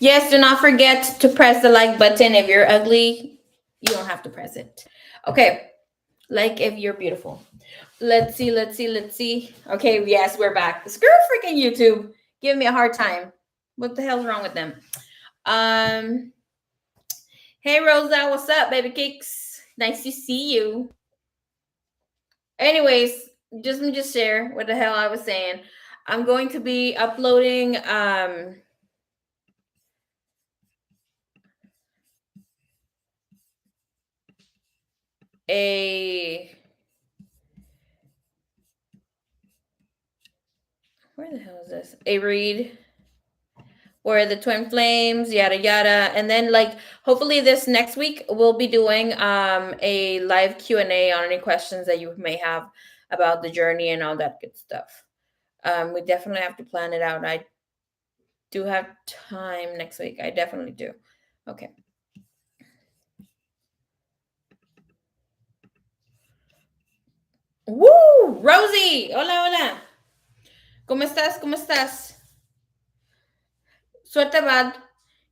Yes, do not forget to press the like button. If you're ugly, you don't have to press it. Okay, like if you're beautiful. Let's see. Okay, yes, we're back. Screw freaking YouTube. Give me a hard time. What the hell's wrong with them? Um, hey Rosa, what's up, baby cakes? Nice to see you. Anyways, just let me just share what the hell I was saying. I'm going to be uploading a where the hell is this? A read where the twin flames, yada yada, and then like hopefully this next week we'll be doing a live Q&A on any questions that you may have about the journey and all that good stuff. We definitely have to plan it out. I do have time next week. I definitely do. Okay. Woo! Rosie! Hola, hola. ¿Cómo estás? ¿Cómo estás? Suerte bad.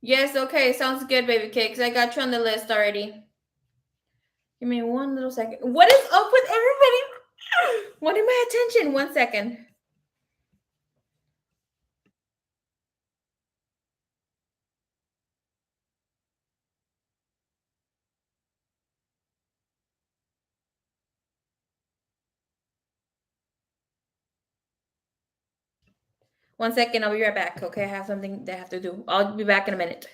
Yes, okay. Sounds good, baby cakes. I got you on the list already. Give me one little second. What is up with everybody? Wanting my attention. 1 second. One second. I'll be right back. Okay, I have something that I have to do. I'll be back in a minute.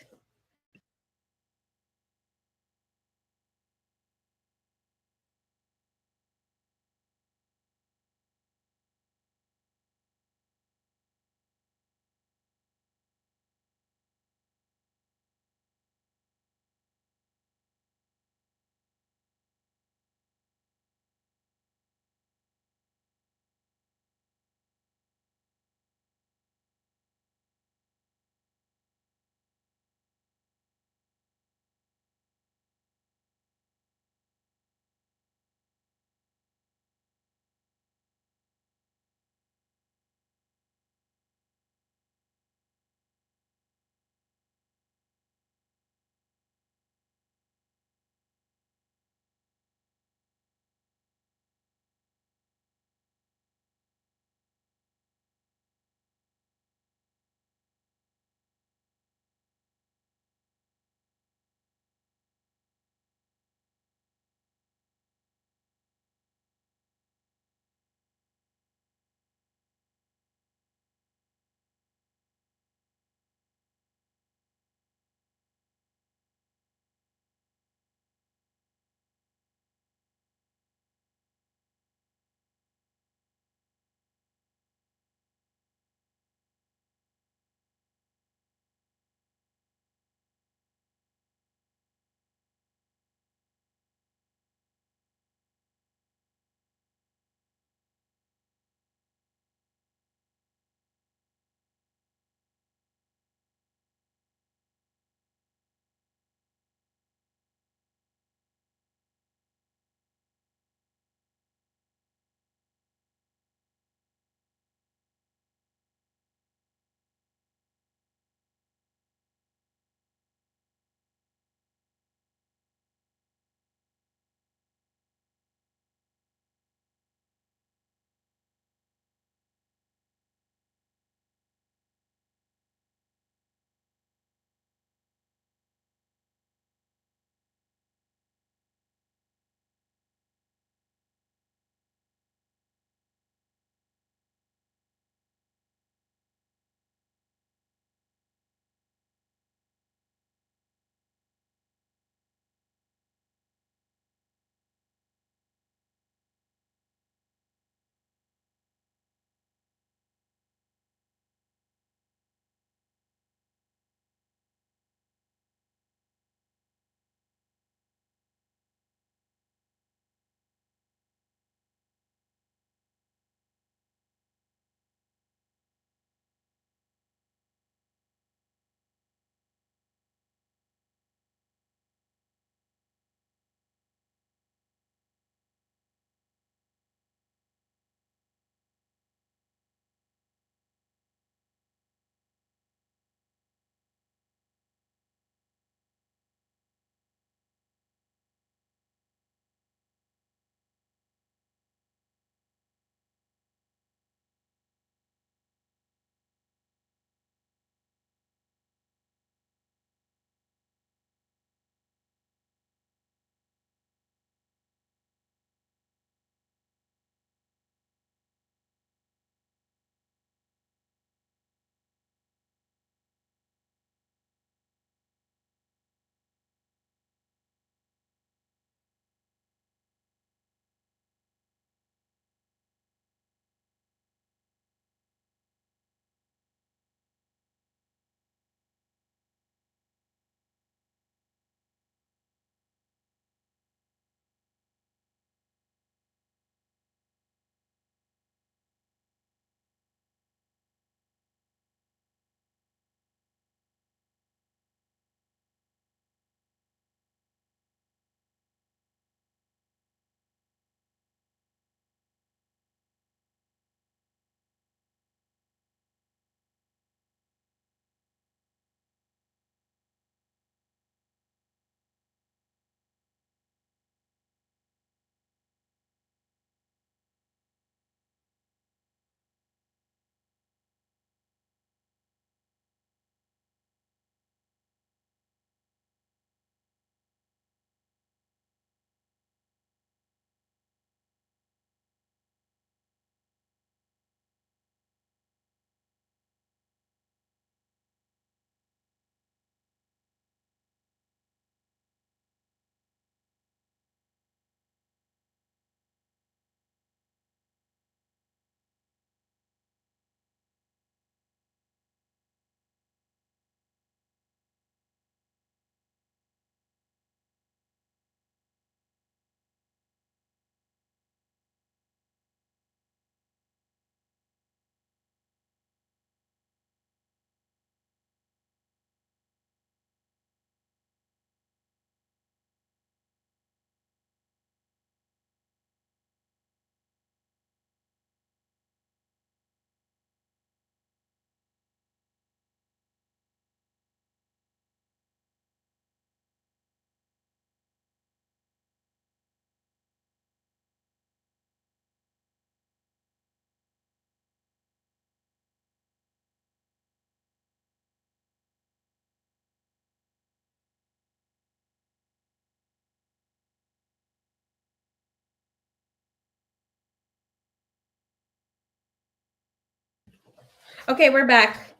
Okay, we're back.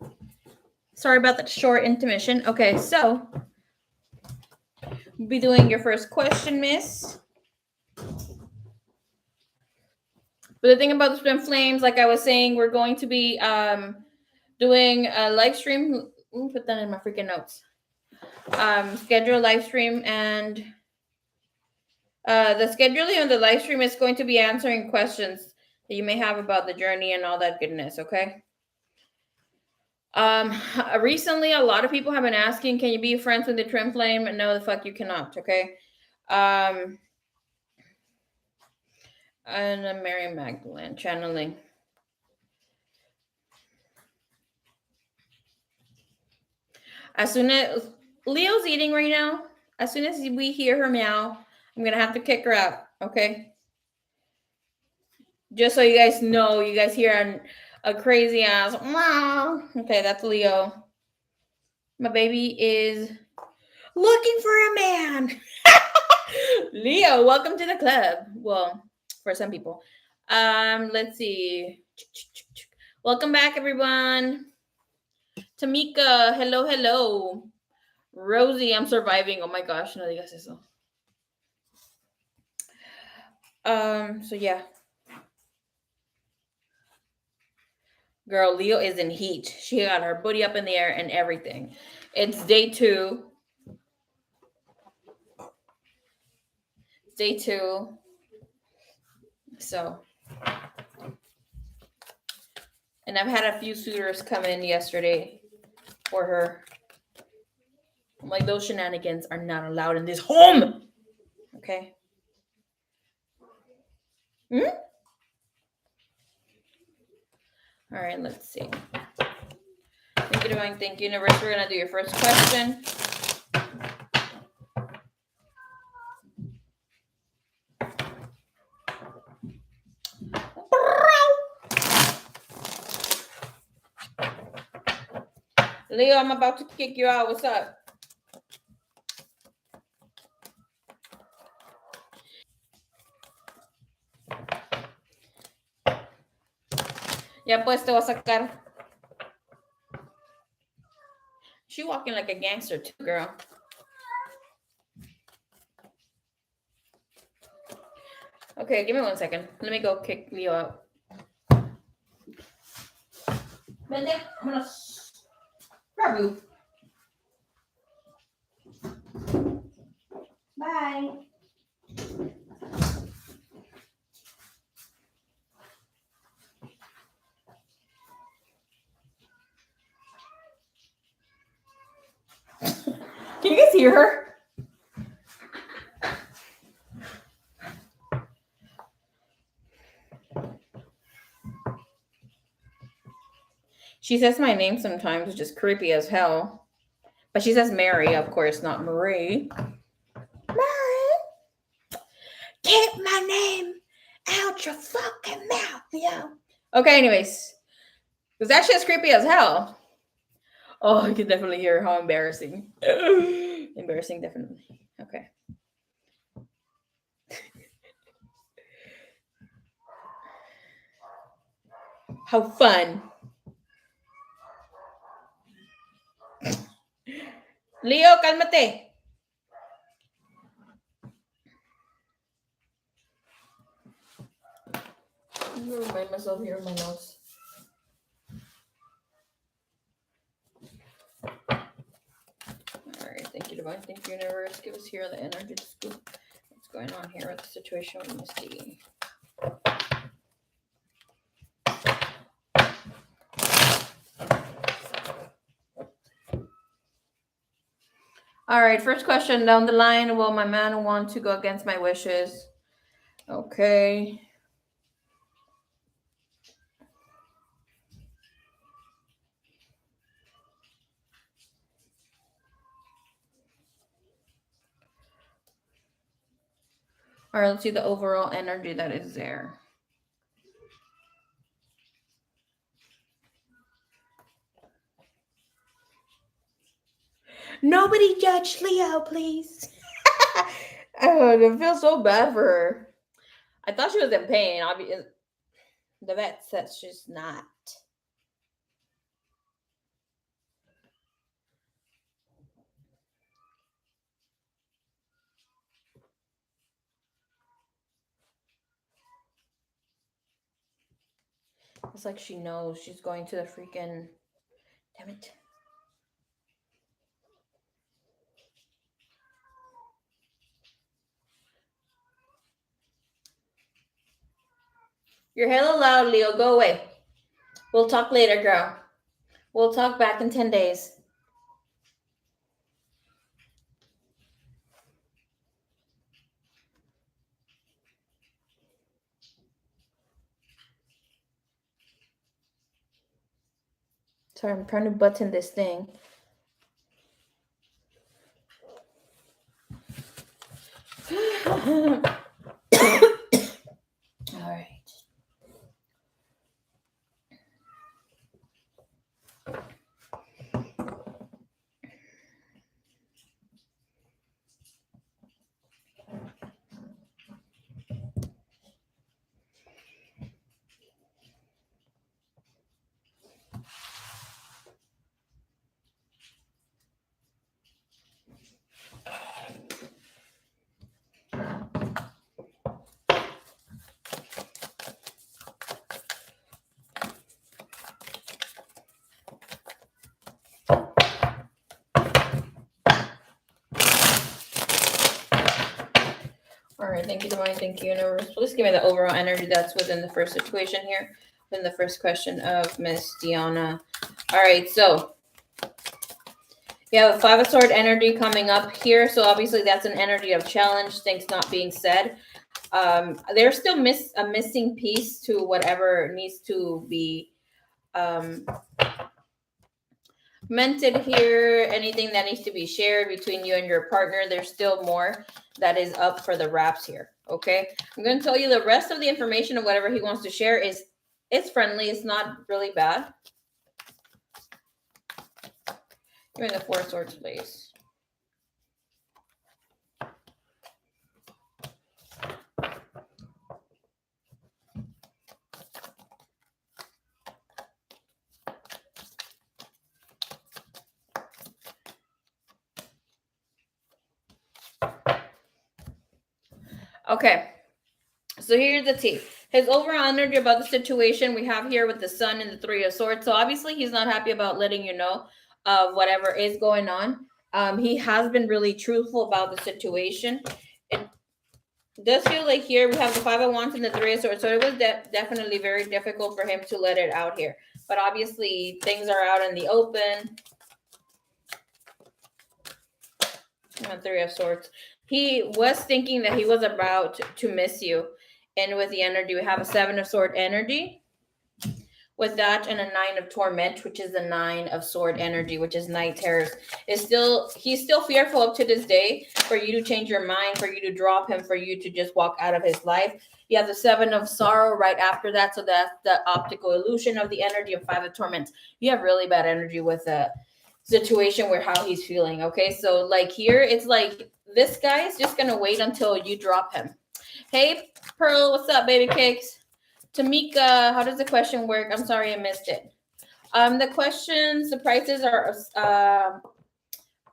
Sorry about that short intermission. Okay, so we'll be doing your first question, miss. But the thing about the twin flames, like I was saying, we're going to be doing a live stream. Let me put that in my freaking notes. Schedule live stream, and the scheduling of the live stream is going to be answering questions that you may have about the journey and all that goodness. Okay. Recently, a lot of people have been asking, can you be friends with the twin flame? No, the fuck you cannot. Okay. And Mary Magdalene channeling. As soon as Leo's eating right now, as soon as we hear her meow, I'm gonna have to kick her out. Okay. Just so you guys know, you guys hear a crazy ass meow. Okay, that's Leo. My baby is looking for a man. Leo, welcome to the club. Well, for some people. Let's see. Welcome back, everyone. Tamika, hello. Rosie, I'm surviving. Oh my gosh, no digas eso. So yeah. Girl, Leo is in heat. She got her booty up in the air and everything. It's day 2. Day 2. So, and I've had a few suitors come in yesterday for her. I'm like, those shenanigans are not allowed in this home. Okay. Hmm? All right, let's see. Thank you, Divine. Thank you, Universe. We're going to do your first question. Leo, I'm about to kick you out. What's up? Ya pues te voy a sacar. She walking like a gangster too, girl. Okay, give me 1 second. Let me go kick Leo out. Vente, vámonos. Grab you. Bye. Can you guys hear her? She says my name sometimes, which is creepy as hell. But she says Mary, of course, not Marie. Mary, keep my name out your fucking mouth, yo. Okay, anyways. Because that shit's creepy as hell. Oh, I can definitely hear how embarrassing. Embarrassing, definitely. Okay. How fun. Leo, cálmate. I'm gonna remind myself here in my notes. Alright, thank you, Divine. Thank you, Universe. Give us here the energy scoop. What's going on here with the situation with Misty? All right, first question down the line. Will my man want to go against my wishes? Okay. All right, let's see the overall energy that is there. Nobody judge Leo, please. Oh, I feel so bad for her. I thought she was in pain. The vet says she's not. It's like she knows she's going to the freaking... Damn it. You're hella loud, Leo. Go away. We'll talk later, girl. We'll talk back in 10 days. Sorry, I'm trying to button this thing. All right. All right, thank you, Divine. Thank you, Universe. Please give me the overall energy that's within the first situation here, within the first question of Miss Diana. All right, so you have a Five of Sword energy coming up here. So obviously that's an energy of challenge, things not being said. There's still a missing piece to whatever needs to be mented here, anything that needs to be shared between you and your partner. There's still more that is up for the wraps here. Okay, I'm going to tell you the rest of the information of whatever he wants to share is it's friendly. It's not really bad. Give me the Four of Swords, please. Okay, so here's the tea. His overall energy about the situation we have here with the Sun and the Three of Swords. So obviously he's not happy about letting you know of whatever is going on. He has been really truthful about the situation. It does feel like here we have the Five of Wands and the Three of Swords. So it was definitely very difficult for him to let it out here. But obviously things are out in the open. And Three of Swords. He was thinking that he was about to miss you. And with the energy, we have a Seven of Sword energy. With that and a Nine of Torment, which is the Nine of Sword energy, which is night terrors. He's still fearful up to this day for you to change your mind, for you to drop him, for you to just walk out of his life. You have the Seven of Sorrow right after that. So that's the optical illusion of the energy of Five of Torment. You have really bad energy with a situation where how he's feeling. Okay, so like here, it's like this guy is just gonna wait until you drop him. Hey, Pearl, what's up, baby cakes? Tamika, how does the question work? I'm sorry I missed it. The questions, the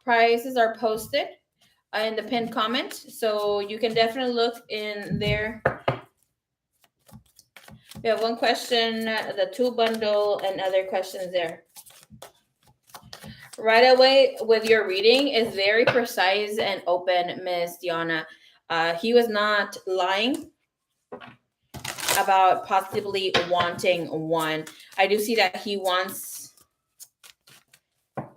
prices are posted in the pinned comment, so you can definitely look in there. We have one question, the two bundle, and other questions there. Right away with your reading is very precise and open, Miss Diana. He was not lying about possibly wanting one. I do see that he wants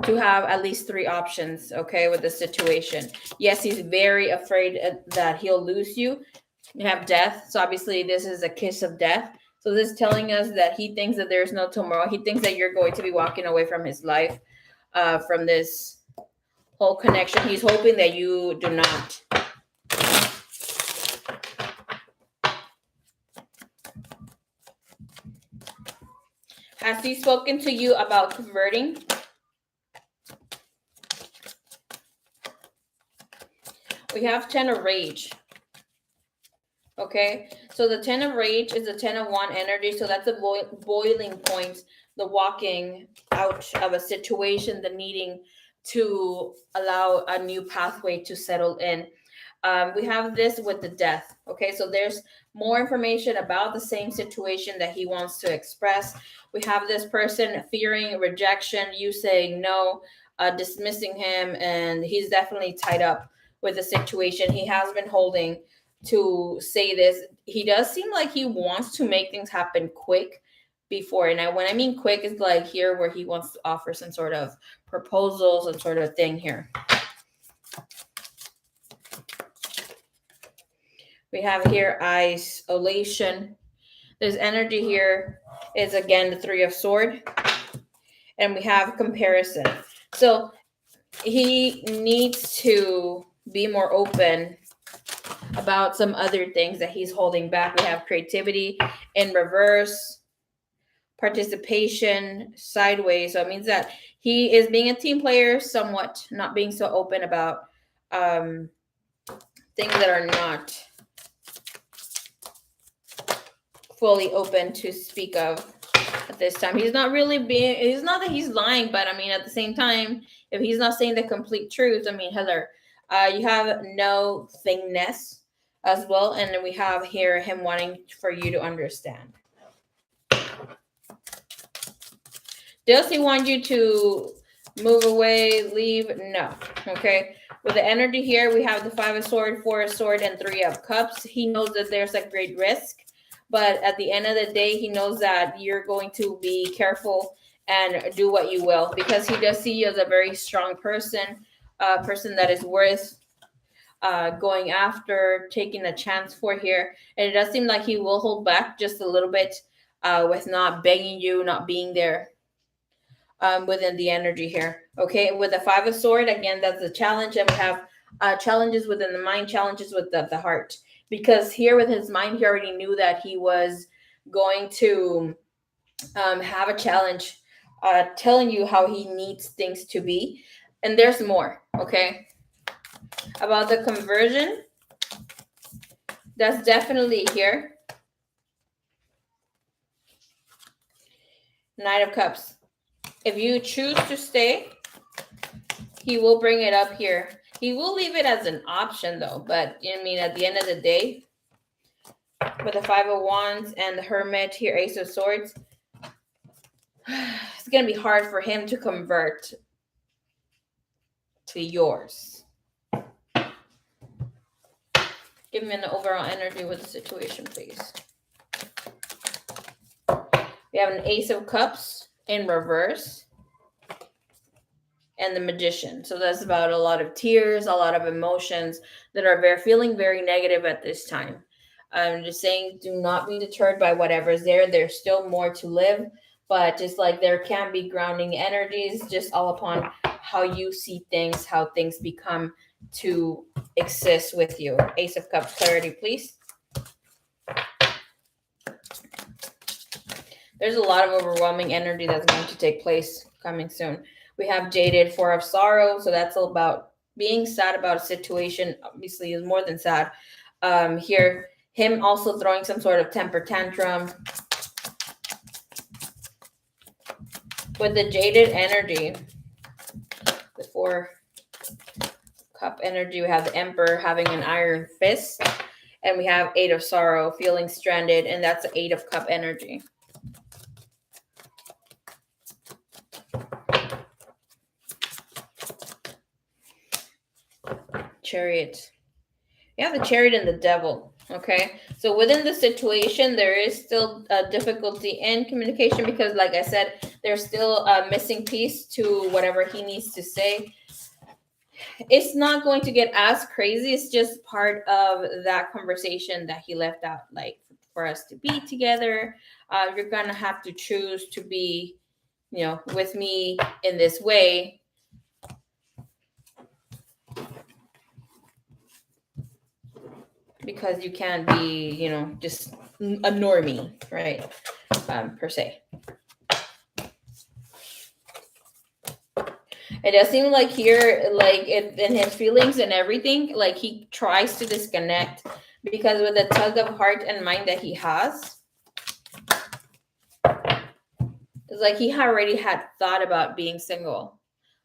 to have at least three options, okay, with the situation. Yes, he's very afraid that he'll lose you. You have death. So obviously this is a kiss of death. So this is telling us that he thinks that there's no tomorrow. He thinks that you're going to be walking away from his life, from this whole connection. He's hoping that you do not. Has he spoken to you about converting? We have 10 of Rage. Okay, so the 10 of Rage is the 10 of Wand energy. So that's a boiling point, the walking out of a situation, the needing to allow a new pathway to settle in. We have this with the death. Okay, so there's more information about the same situation that he wants to express. We have this person fearing rejection, you saying no, dismissing him, and he's definitely tied up with the situation. He has been holding to say this. He does seem like he wants to make things happen quick before. And when I mean quick, is like here where he wants to offer some sort of proposal, some sort of thing here. We have here isolation. There's energy here is again the Three of Sword. And we have comparison. So he needs to be more open about some other things that he's holding back. We have creativity in reverse, participation sideways. So it means that he is being a team player somewhat, not being so open about things that are not fully open to speak of at this time. He's not really being, it's not that he's lying, but I mean, at the same time, if he's not saying the complete truth, I mean, Heather, you have no thingness as well. And then we have here him wanting for you to understand. Does he want you to move away, leave? No. Okay. With the energy here, we have the Five of Swords, Four of Swords, and Three of Cups. He knows that there's a great risk, but at the end of the day, he knows that you're going to be careful and do what you will, because he does see you as a very strong person, a person that is worth going after, taking a chance for here. And it does seem like he will hold back just a little bit with not begging you, not being there within the energy here. Okay, with the Five of Swords, again, that's a challenge. And we have challenges within the mind, challenges with the heart. Because here with his mind, he already knew that he was going to have a challenge telling you how he needs things to be. And there's more, okay? About the conversion, that's definitely here. Knight of Cups. If you choose to stay, he will bring it up here. He will leave it as an option though, but I mean, at the end of the day, with the Five of Wands and the Hermit here, Ace of Swords, it's going to be hard for him to convert to yours. Give me an overall energy with the situation, please. We have an Ace of Cups in reverse and the Magician. So that's about a lot of tears, a lot of emotions that are feeling very negative at this time. I'm just saying, do not be deterred by whatever's there. There's still more to live, but just like there can be grounding energies, just all upon how you see things, how things become to exist with you. Ace of Cups, clarity, please. There's a lot of overwhelming energy that's going to take place coming soon. We have Jaded, Four of Sorrow. So that's all about being sad about a situation. Obviously, is more than sad. Here, him also throwing some sort of temper tantrum. With the Jaded energy, the Four Cup energy, we have the Emperor having an iron fist. And we have Eight of Sorrow, feeling stranded. And that's the Eight of Cup energy. Chariot. You have the Chariot and the Devil. Okay, so within the situation, there is still a difficulty in communication because, like I said, there's still a missing piece to whatever he needs to say. It's not going to get as crazy. It's just part of that conversation that he left out, like for us to be together. You're gonna have to choose to be, with me in this way. Because you can't be, just a normie, right? Per se. It does seem like here, like in his feelings and everything, like he tries to disconnect because with the tug of heart and mind that he has, it's like he already had thought about being single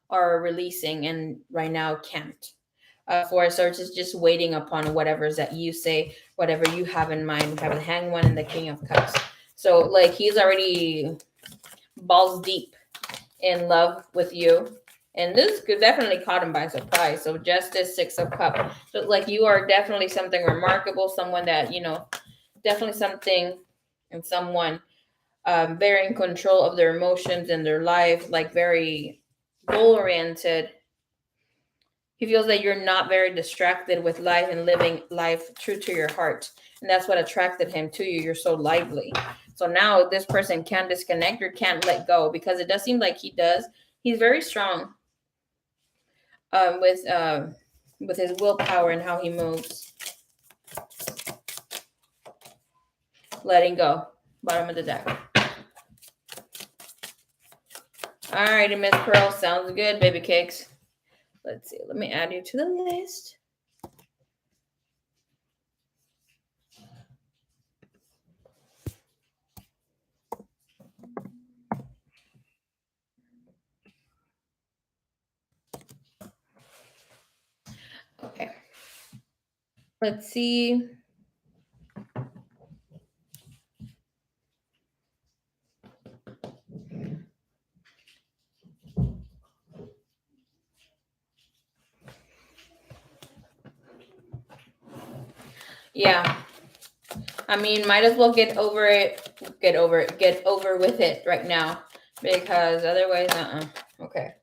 or releasing and right now can't. for us, or just waiting upon whatever's that you say, whatever you have in mind. We have the Hanged One and the King of Cups. So like he's already balls deep in love with you. And this could definitely caught him by surprise. So Justice, Six of Cups. So like you are definitely something remarkable, someone that, definitely something and someone very in control of their emotions and their life, like very goal oriented. He feels that you're not very distracted with life and living life true to your heart. And that's what attracted him to you. You're so lively. So now this person can't disconnect or can't let go, because it does seem like he does. He's very strong with his willpower and how he moves. Letting go. Bottom of the deck. All righty, Miss Pearl. Sounds good, baby cakes. Let's see. Let me add you to the list. Okay. Let's see. Yeah. I mean, might as well get over with it right now, because otherwise, Okay.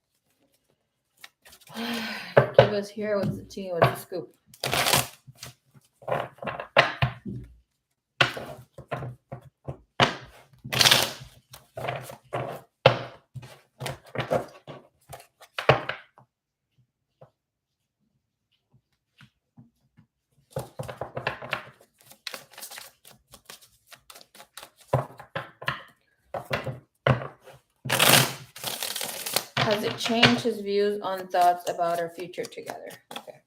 Give us here. What's the tea? What's the scoop? Has it changed his views on thoughts about our future together? Okay.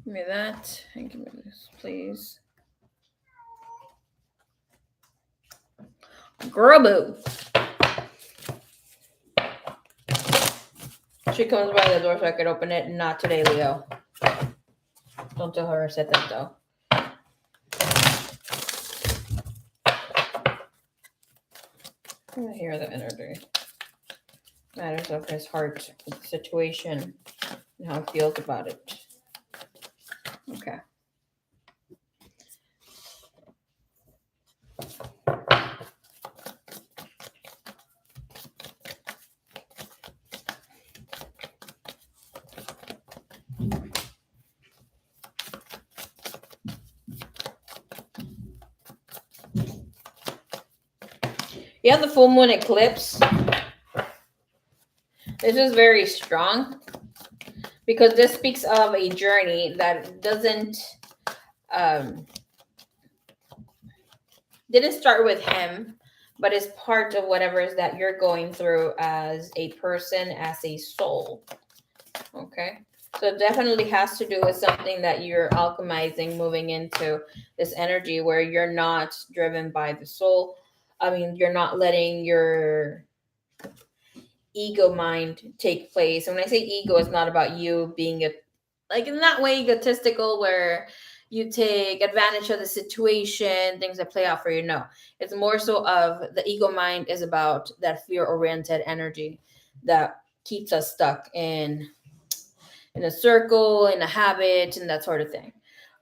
Give me that. And give me this, please. Girl boo. She comes by the door so I could open it. Not today, Leo. Don't tell her I said that, though. I hear the energy. Matters of his heart, the situation, and how he feels about it. Okay. You have the full moon eclipse. This is very strong because this speaks of a journey that didn't start with him, but is part of whatever is that you're going through as a person, as a soul. Okay. So it definitely has to do with something that you're alchemizing, moving into this energy where you're not driven by the soul. I mean, you're not letting your ego mind take place. And when I say ego, it's not about you being like in that way egotistical where you take advantage of the situation, things that play out for you. No, it's more so of the ego mind is about that fear oriented energy that keeps us stuck in a circle, in a habit, and that sort of thing.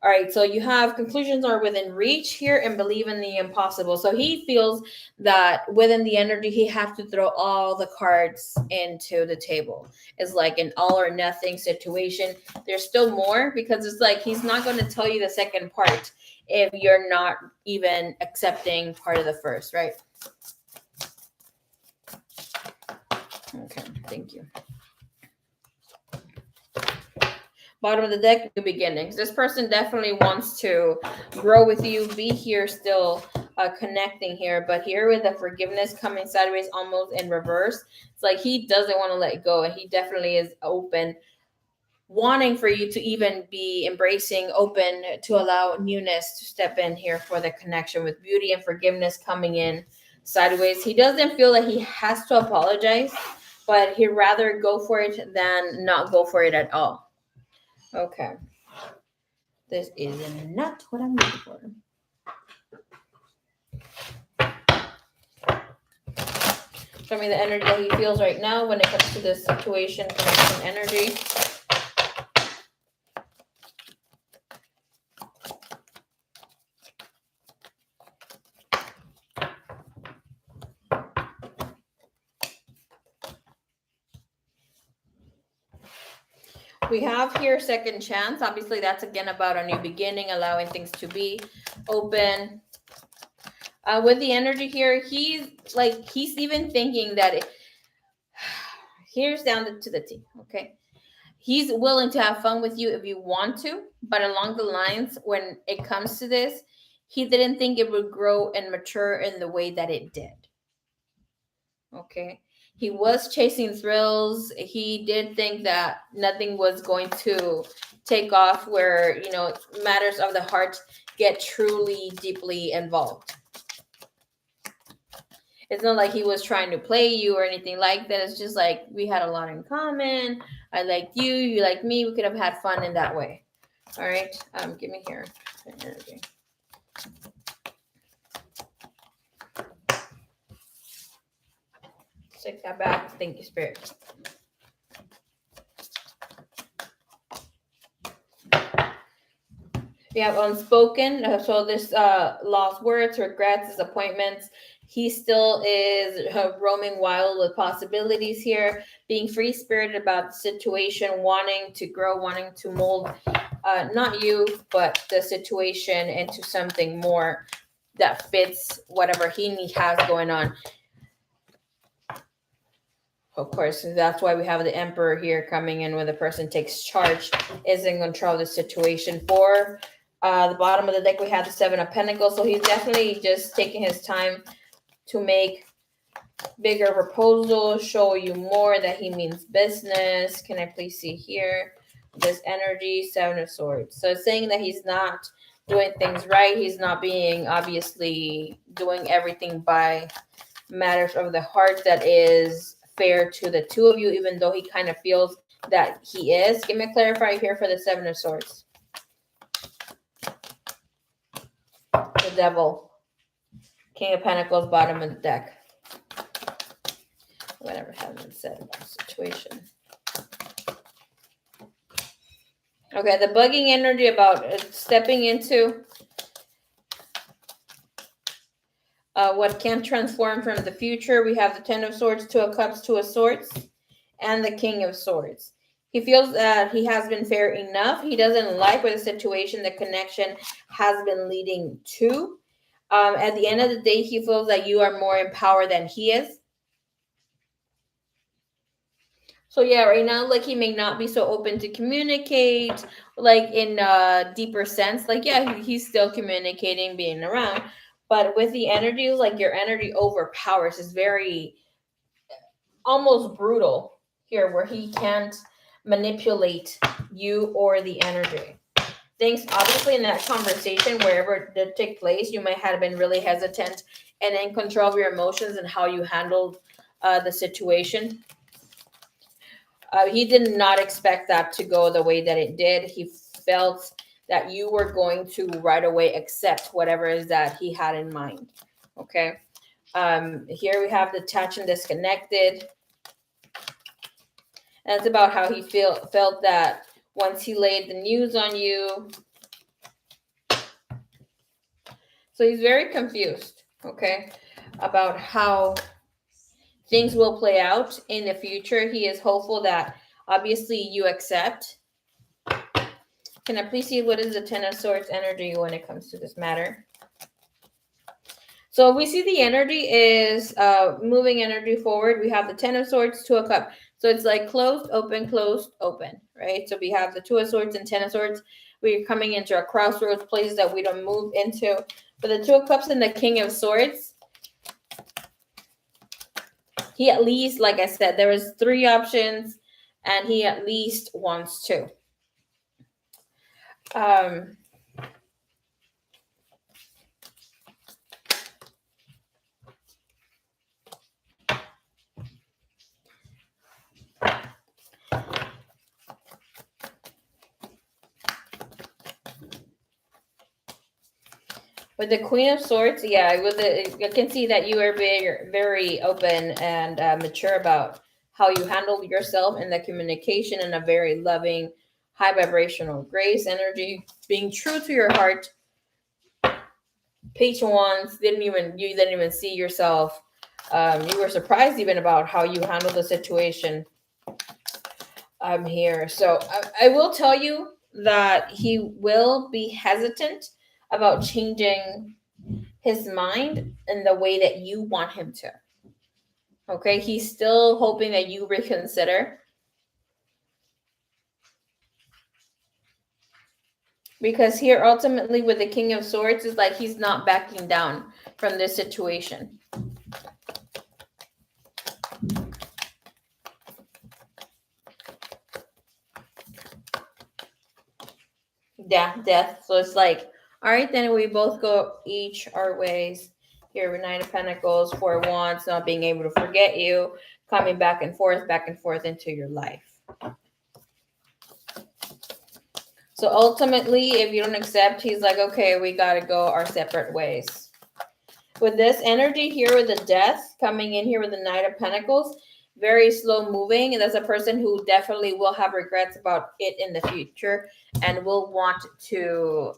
All right, so you have conclusions are within reach here and believe in the impossible. So he feels that within the energy, he has to throw all the cards into the table. It's like an all or nothing situation. There's still more because it's like he's not going to tell you the second part if you're not even accepting part of the first, right? Okay, thank you. Bottom of the deck, new beginnings. This person definitely wants to grow with you, be here still connecting here, but here with the forgiveness coming sideways almost in reverse, it's like he doesn't want to let go, and he definitely is open, wanting for you to even be embracing, open to allow newness to step in here for the connection with beauty and forgiveness coming in sideways. He doesn't feel that he has to apologize, but he'd rather go for it than not go for it at all. Okay. This is not what I'm looking for. Show me the energy that he feels right now when it comes to this situation, connection energy. We have here second chance. Obviously, that's again about a new beginning, allowing things to be open. With the energy here, he's even thinking that here's down to the T, okay? He's willing to have fun with you if you want to, but along the lines, when it comes to this, he didn't think it would grow and mature in the way that it did. Okay. He was chasing thrills. He did think that nothing was going to take off where, matters of the heart get truly deeply involved. It's not like he was trying to play you or anything like that. It's just like we had a lot in common. I liked you, you liked me. We could have had fun in that way. All right. Give me here energy. Take that back. Thank you, Spirit. We have unspoken. So this lost words, regrets, disappointments. He still is roaming wild with possibilities here, being free-spirited about the situation, wanting to grow, wanting to mold, not you, but the situation into something more that fits whatever he has going on. Of course, that's why we have the Emperor here coming in when the person takes charge, is in control of the situation. For the bottom of the deck, we have the Seven of Pentacles. So he's definitely just taking his time to make bigger proposals, show you more that he means business. Can I please see here this energy, Seven of Swords? So it's saying that he's not doing things right. He's not being obviously doing everything by matters of the heart that is fair to the two of you, even though he kind of feels that he is. Give me a clarifier here for the Seven of Swords. The Devil. King of Pentacles, bottom of the deck. Whatever has been said about the situation. Okay, the bugging energy about stepping into what can transform from the future. We have the Ten of Swords, Two of Cups, Two of Swords, and the King of Swords. He feels that he has been fair enough. He doesn't like where the situation, the connection has been leading to. At the end of the day, he feels that you are more in power than he is. So yeah, right now, like he may not be so open to communicate, like in a deeper sense. Like, yeah, he's still communicating, being around. But with the energy, like your energy overpowers, is very almost brutal here, where he can't manipulate you or the energy. Things obviously in that conversation, wherever it did take place, you might have been really hesitant and in control of your emotions and how you handled the situation. He did not expect that to go the way that it did. He felt that you were going to right away accept whatever it is that he had in mind. Okay. Here we have detached and disconnected. And it's about how he felt that once he laid the news on you. So he's very confused, okay, about how things will play out in the future. He is hopeful that obviously you accept. Can I please see what is the Ten of Swords energy when it comes to this matter? So we see the energy is moving energy forward. We have the Ten of Swords, Two of Cups. So it's like closed, open, right? So we have the Two of Swords and Ten of Swords. We're coming into a crossroads, places that we don't move into. For the Two of Cups and the King of Swords, he at least, like I said, there was 3 options, and he at least wants 2. With the Queen of Swords, yeah, with I can see that you are very, very open and mature about how you handle yourself and the communication in a very loving, high vibrational grace energy, being true to your heart. Page ones didn't even see yourself. You were surprised even about how you handled the situation. I'm here, so I will tell you that he will be hesitant about changing his mind in the way that you want him to. Okay, he's still hoping that you reconsider, because here ultimately with the King of Swords is like he's not backing down from this situation. Yeah, death. So it's like, all right, then we both go each our ways. Here with Nine of Pentacles, Four of Wands, not being able to forget you, coming back and forth into your life. So ultimately, if you don't accept, he's like, okay, we got to go our separate ways. With this energy here with the death coming in here with the Knight of Pentacles, very slow moving. And that's a person who definitely will have regrets about it in the future and will want to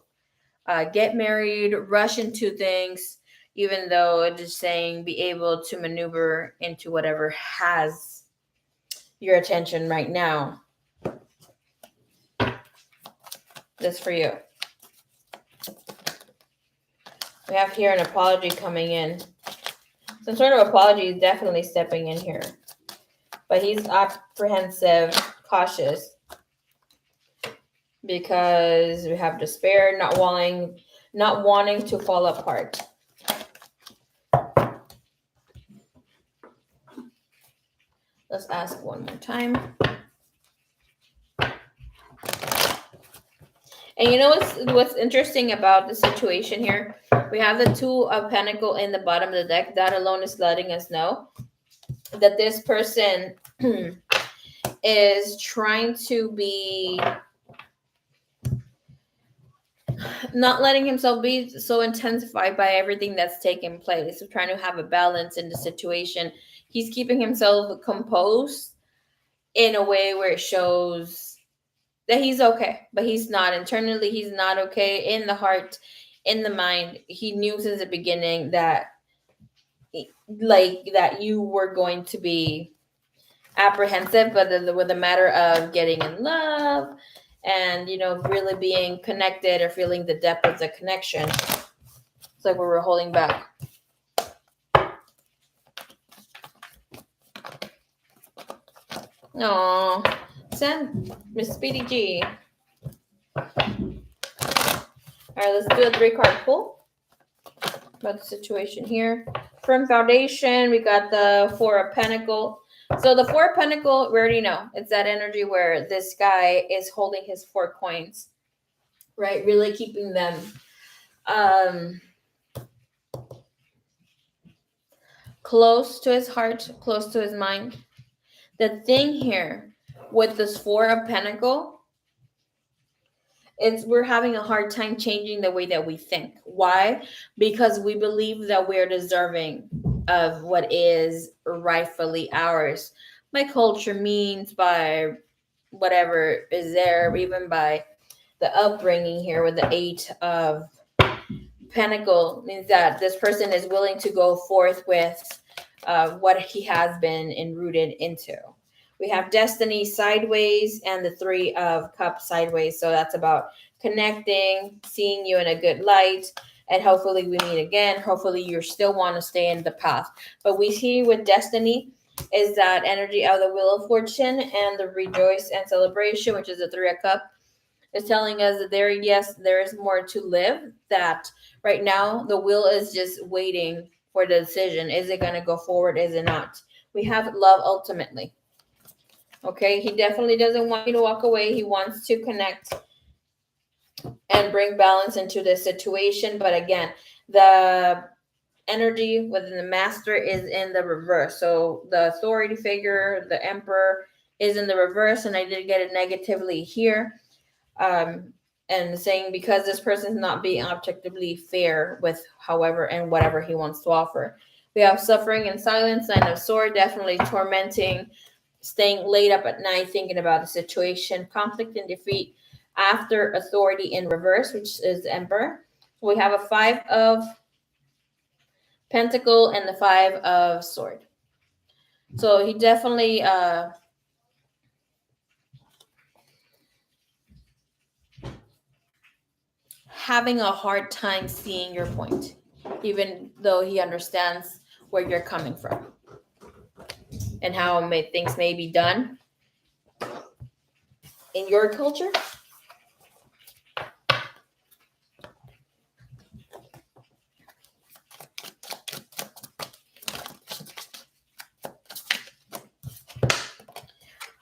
get married, rush into things, even though it is saying be able to maneuver into whatever has your attention right now. This for you. We have here an apology coming in. Some sort of apology is definitely stepping in here. But he's apprehensive, cautious, because we have despair, not wanting to fall apart. Let's ask one more time. And you know what's interesting about the situation here? We have the Two of Pentacles in the bottom of the deck. That alone is letting us know that this person is trying to be not letting himself be so intensified by everything that's taking place. So trying to have a balance in the situation. He's keeping himself composed in a way where it shows that he's okay, but he's not. Internally, he's not okay. In the heart, in the mind, he knew since the beginning that that you were going to be apprehensive, but with the matter of getting in love and really being connected or feeling the depth of the connection, it's like we were holding back. Oh, send Miss Speedy G. All right, let's do a 3-card pull about the situation here. Firm foundation, we got the Four of Pentacles. So the Four of Pentacles, we already know. It's that energy where this guy is holding his 4 coins, right? Really keeping them close to his heart, close to his mind. The thing here with this Four of Pentacles, we're having a hard time changing the way that we think. Why? Because we believe that we're deserving of what is rightfully ours by culture means, by whatever is there, even by the upbringing here with the 8 of Pentacle, means that this person is willing to go forth with what he has been enrooted into. We have Destiny sideways and the 3 of Cups sideways. So that's about connecting, seeing you in a good light, and hopefully we meet again. Hopefully you still want to stay in the path. But we see with Destiny is that energy of the Wheel of Fortune and the Rejoice and Celebration, which is the 3 of Cups, is telling us that there is more to live, that right now the will is just waiting for the decision. Is it going to go forward? Is it not? We have love ultimately. Okay, he definitely doesn't want you to walk away. He wants to connect and bring balance into this situation. But again, the energy within the master is in the reverse. So the authority figure, the emperor, is in the reverse, and I did get it negatively here. and saying because this person's not being objectively fair with however and whatever he wants to offer. We have suffering in silence, Nine of Sword, definitely tormenting, staying late up at night thinking about the situation, conflict and defeat after authority in reverse, which is Emperor. We have a Five of Pentacle and the Five of Sword. So he definitely having a hard time seeing your point, even though he understands where you're coming from and how things may be done in your culture.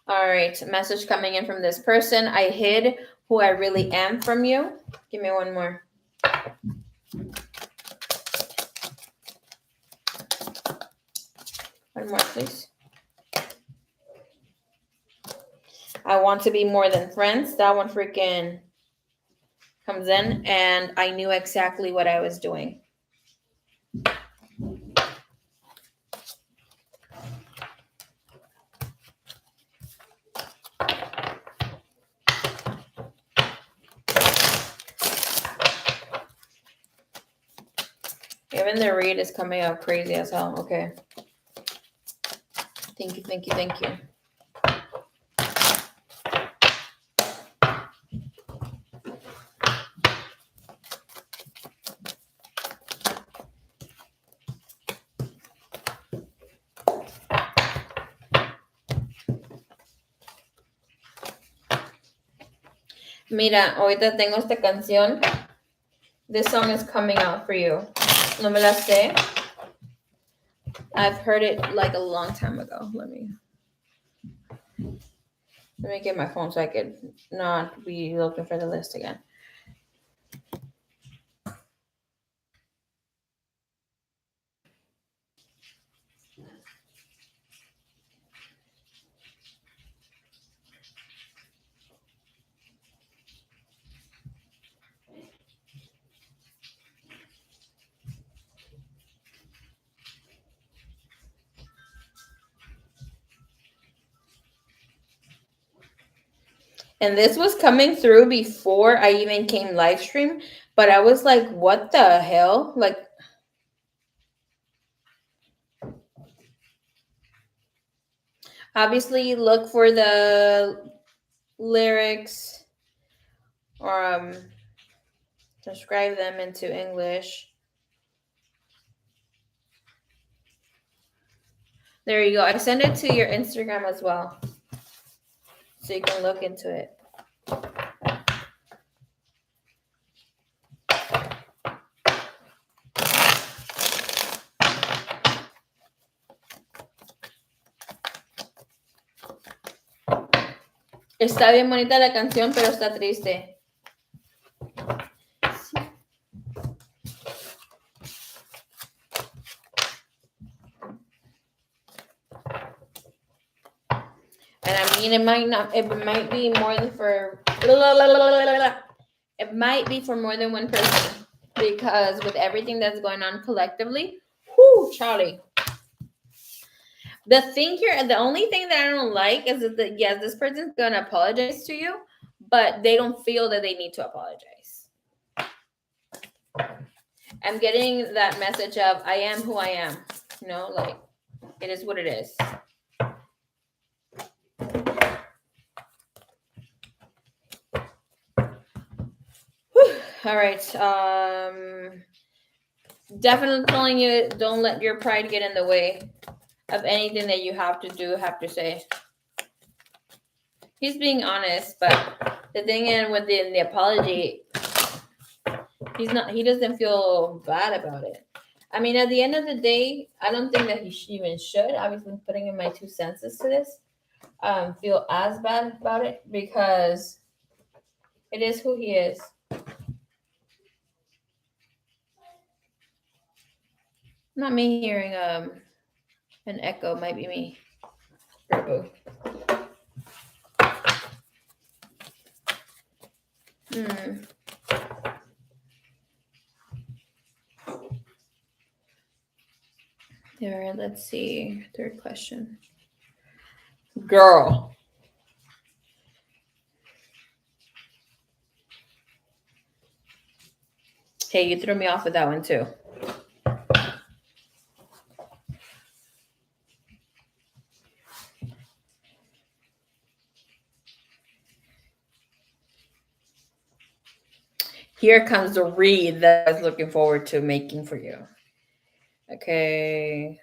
All right, message coming in from this person. I hid who I really am from you. Give me one more. One more, please. I want to be more than friends. That one freaking comes in, and I knew exactly what I was doing. Even the read is coming out crazy as hell. Okay. Thank you, thank you, thank you. Mira, ahorita tengo esta canción. This song is coming out for you. No me la sé. I've heard it like a long time ago. Let me get my phone so I could not be looking for the list again. And this was coming through before I even came live stream, but I was like, what the hell? Like, obviously look for the lyrics or transcribe them into English. There you go. I send it to your Instagram as well, so you can look into it. Está bien bonita la canción, pero está triste. And I mean, it might be more than for, it might be for more than one person, because with everything that's going on collectively, whoo, Charlie. The thing here, the only thing that I don't like is that, yes, this person's going to apologize to you, but they don't feel that they need to apologize. I'm getting that message of, I am who I am. You know, like, it is what it is. Whew. All right. Definitely telling you, don't let your pride get in the way of anything that you have to do, have to say. He's being honest, but the thing is with the apology, he doesn't feel bad about it. I mean, at the end of the day, I don't think that he even should. Obviously, putting in my 2 cents to this, feel as bad about it, because it is who he is. Not me hearing an echo, might be me. There, let's see. Third question. Girl. Hey, you threw me off with that one too. Here comes the read that I was looking forward to making for you. Okay.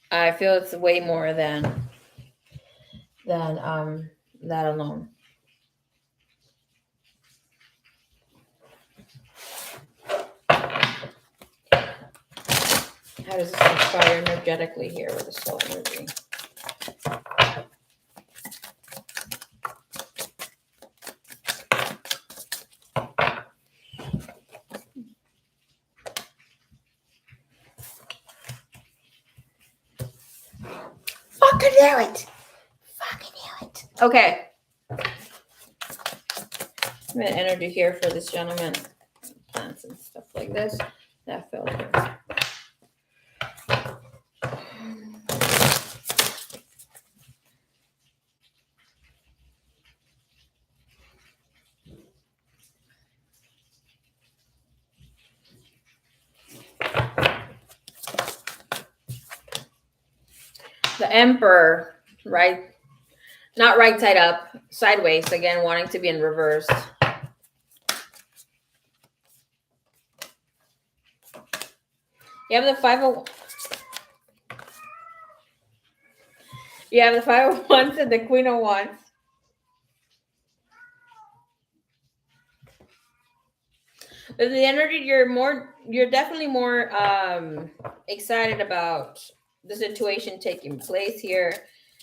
I feel it's way more than that alone. How does this inspire energetically here with the soul energy? Fucking do it! Fucking do it! Okay. I'm gonna energy here for this gentleman. Plants and stuff like this. That felt good. The Emperor, right? Not right side up, sideways, again, wanting to be in reverse. You have the Five of Wands and the Queen of Wands. With the energy, you're definitely more excited about the situation taking place here.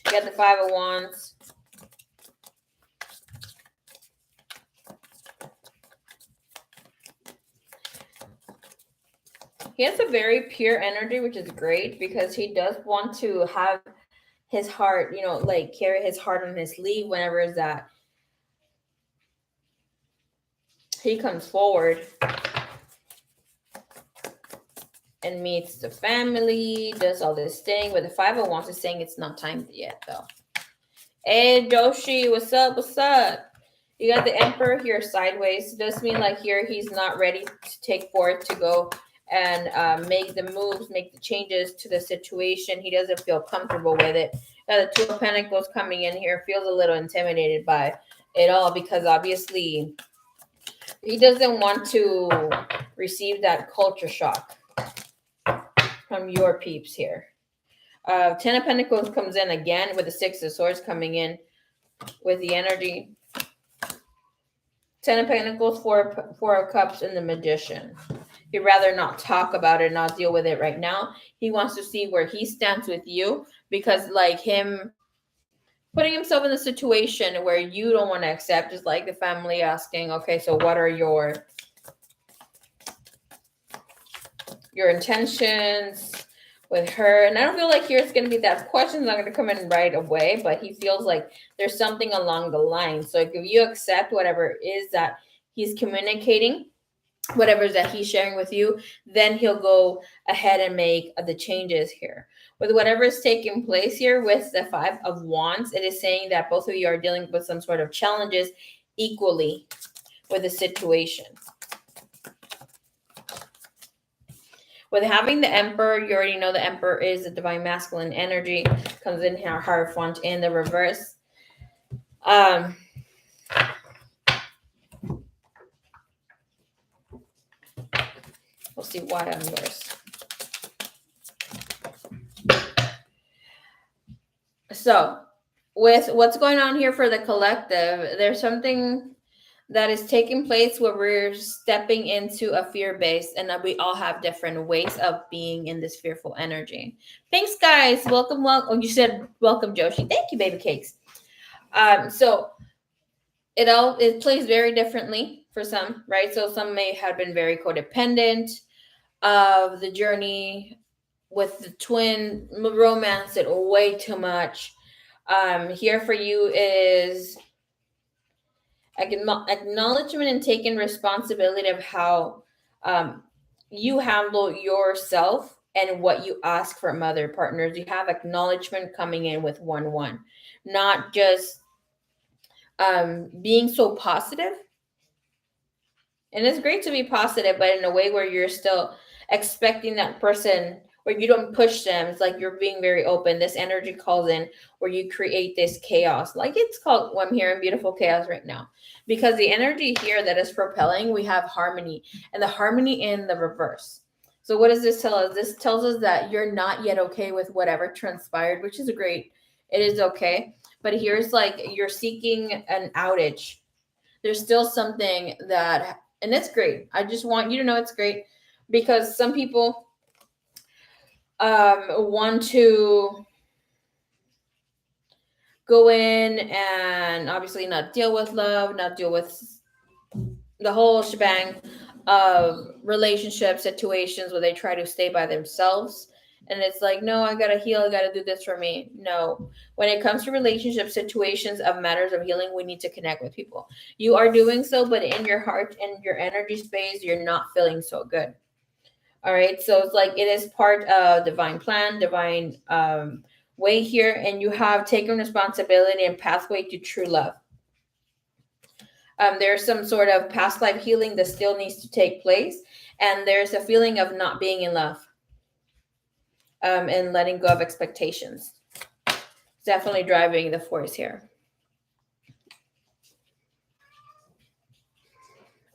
You got the Five of Wands. He has a very pure energy, which is great because he does want to have his heart, like carry his heart on his sleeve whenever is that he comes forward and meets the family, does all this thing. But the Five of Wands is saying it's not time yet, though. Hey, Joshi, what's up? What's up? You got the Emperor here sideways. It does mean like here he's not ready to take forth to go and make the moves, make the changes to the situation. He doesn't feel comfortable with it. The Two of Pentacles coming in here, feels a little intimidated by it all because obviously he doesn't want to receive that culture shock from your peeps here. Ten of Pentacles comes in again with the Six of Swords coming in with the energy. Ten of Pentacles, Four of Cups, and the Magician. He'd rather not talk about it, not deal with it right now. He wants to see where he stands with you because like him putting himself in a situation where you don't want to accept is like the family asking, okay, so what are your intentions with her? And I don't feel like here's going to be that question's not going to come in right away, but he feels like there's something along the line. So if you accept whatever it is that he's communicating, whatever that he's sharing with you, then he'll go ahead and make the changes here. With whatever is taking place here with the Five of Wands, it is saying that both of you are dealing with some sort of challenges equally with the situation. With having the Emperor, you already know the Emperor is the divine masculine energy. Comes in here, Hierophant in the reverse. We'll see why I'm yours. So, with what's going on here for the collective, there's something that is taking place where we're stepping into a fear base, and that we all have different ways of being in this fearful energy. Thanks, guys. Welcome. Oh, you said welcome, Joshi. Thank you, baby cakes. So it plays very differently for some, right? So some may have been very codependent of the journey with the twin, romance it way too much. Here for you is acknowledgement and taking responsibility of how um, you handle yourself and what you ask from other partners. You have acknowledgement coming in with 1-1, not just being so positive. And it's great to be positive, but in a way where you're still expecting that person, where you don't push them. It's like you're being very open. This energy calls in where you create this chaos. Like it's called, well, I'm hearing beautiful chaos right now. Because the energy here that is propelling, we have harmony, and the harmony in the reverse. So what does this tell us? This tells us that you're not yet okay with whatever transpired, which is great. It is okay. But here's like you're seeking an outage. There's still something that, and it's great. I just want you to know it's great, because some people want to go in and obviously not deal with love, not deal with the whole shebang of relationship situations where they try to stay by themselves. And it's like, no, I gotta heal, I gotta do this for me. No. When it comes to relationship situations of matters of healing, we need to connect with people. You are doing so, but in your heart and your energy space, you're not feeling so good. All right. So it's like it is part of divine plan, divine way here, and you have taken responsibility and pathway to true love. There's some sort of past life healing that still needs to take place, and there's a feeling of not being in love, and letting go of expectations. It's definitely driving the force here.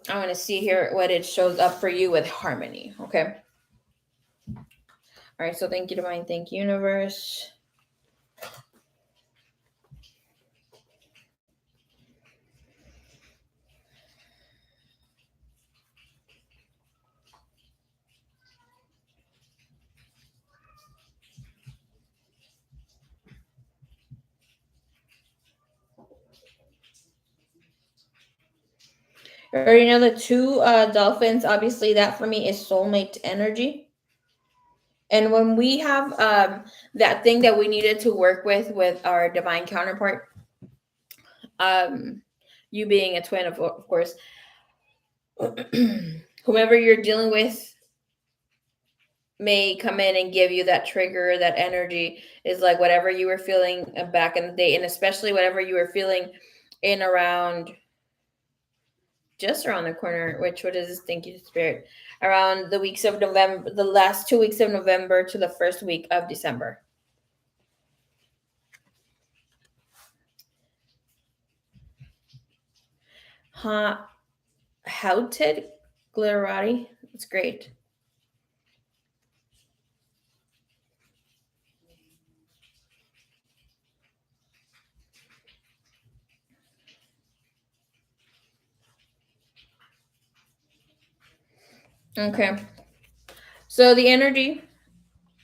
I want to see here what it shows up for you with harmony. Okay. All right. So thank you, divine. Thank you, universe. You already know the two dolphins. Obviously, that for me is soulmate energy. And when we have that thing that we needed to work with our divine counterpart, um, you being a twin, of course, whomever you're dealing with may come in and give you that trigger, that energy is like whatever you were feeling back in the day, and especially whatever you were feeling in around just around the corner, which what is this? Thank you, Spirit. Around the weeks of November, the last 2 weeks of November to the first week of December. Houted Glirati. That's great. Okay. So the energy,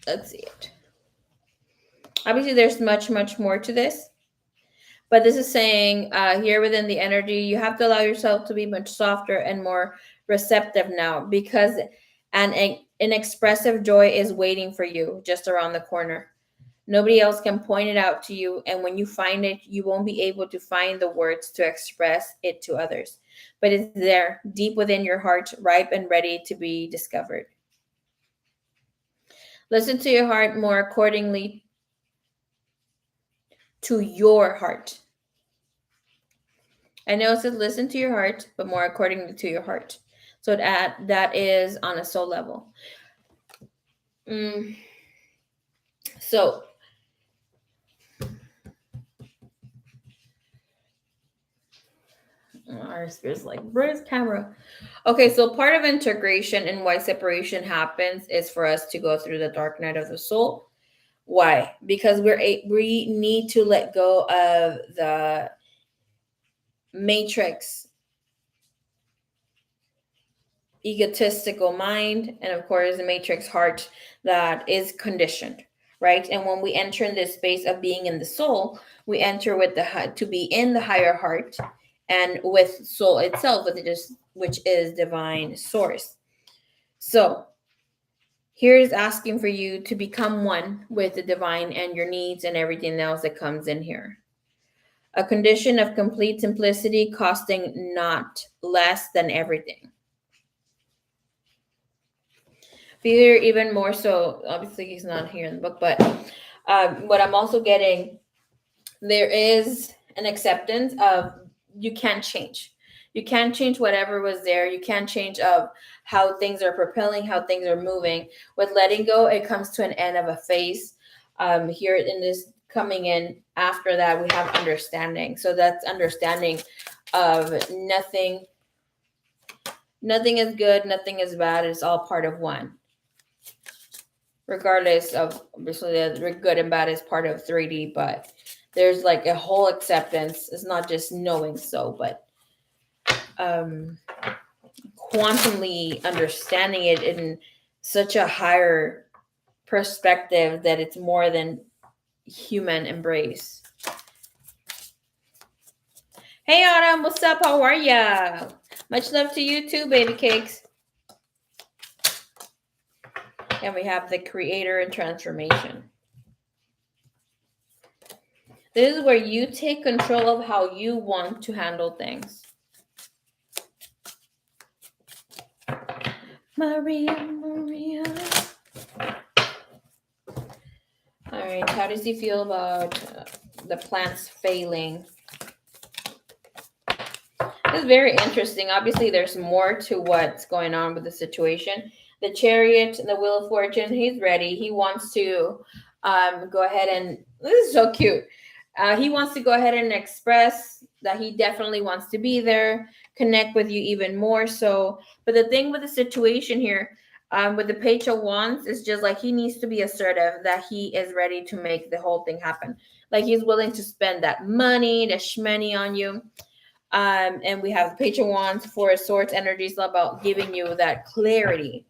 let's see it. Obviously, there's much, much more to this. But this is saying here within the energy, you have to allow yourself to be much softer and more receptive now, because an expressive joy is waiting for you just around the corner. Nobody else can point it out to you. And when you find it, you won't be able to find the words to express it to others. But it's there, deep within your heart, ripe and ready to be discovered. Listen to your heart more accordingly to your heart. I know it says listen to your heart, but more according to your heart. So that is on a soul level. So our spirit's like, where's camera? Okay, so part of integration and why separation happens is for us to go through the dark night of the soul. Why? Because we need to let go of the matrix egotistical mind, and of course the matrix heart that is conditioned, right? And when we enter in this space of being in the soul, we enter with the to be in the higher heart and with soul itself, which is divine source. So here is asking for you to become one with the divine and your needs and everything else that comes in here. A condition of complete simplicity, costing not less than everything. Fear even more so, obviously he's not here in the book, but what I'm also getting, there is an acceptance of you can't change. You can't change whatever was there. You can't change of how things are propelling, how things are moving. With letting go, it comes to an end of a phase. Here in this coming in after that, we have understanding. So that's understanding of nothing. Nothing is good. Nothing is bad. It's all part of one. Regardless of, obviously the good and bad is part of 3D, but there's like a whole acceptance. It's not just knowing so, but quantumly understanding it in such a higher perspective that it's more than human embrace. Hey Autumn, what's up? How are ya? Much love to you too, baby cakes. And we have the creator and transformation. This is where you take control of how you want to handle things. Maria. All right, how does he feel about the plants failing? This is very interesting. Obviously, there's more to what's going on with the situation. The Chariot, the Wheel of Fortune, he's ready. He wants to go ahead and, this is so cute. He wants to go ahead and express that he definitely wants to be there, connect with you even more so. But the thing with the situation here, with the Page of Wands, is just like he needs to be assertive that he is ready to make the whole thing happen. Like he's willing to spend that money, the shmoney on you. And we have the Page of Wands, Four of Swords energy is about giving you that clarity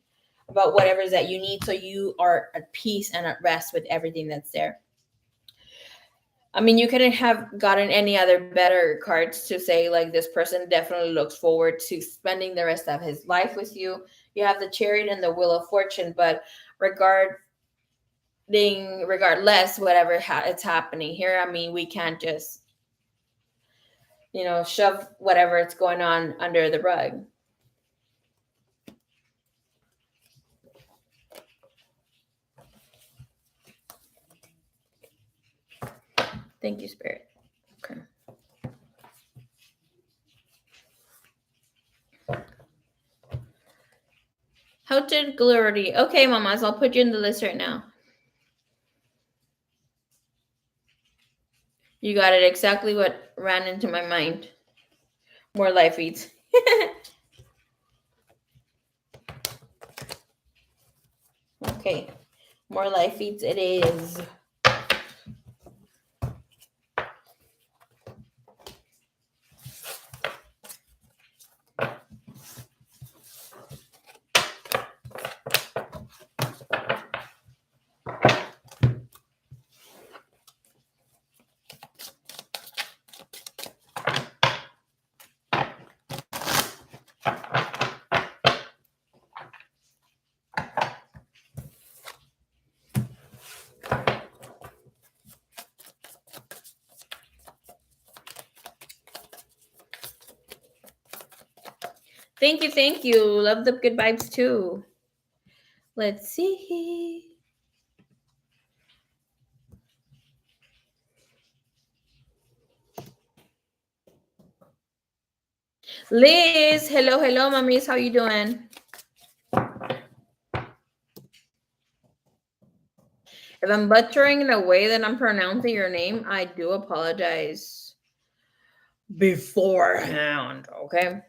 about whatever it is that you need, so you are at peace and at rest with everything that's there. I mean, you couldn't have gotten any other better cards to say like this person definitely looks forward to spending the rest of his life with you. You have the Chariot and the Wheel of Fortune, but regardless whatever it's happening here, I mean, we can't just shove whatever it's going on under the rug. Thank you, Spirit. Okay. How did Glory? Okay, mamas, I'll put you in the list right now. You got it. Exactly what ran into my mind. More life feeds. Okay. More life feeds it is. Thank you. Love the good vibes too. Let's see. Liz, hello, mommies. How you doing? If I'm butchering the way that I'm pronouncing your name, I do apologize beforehand, okay?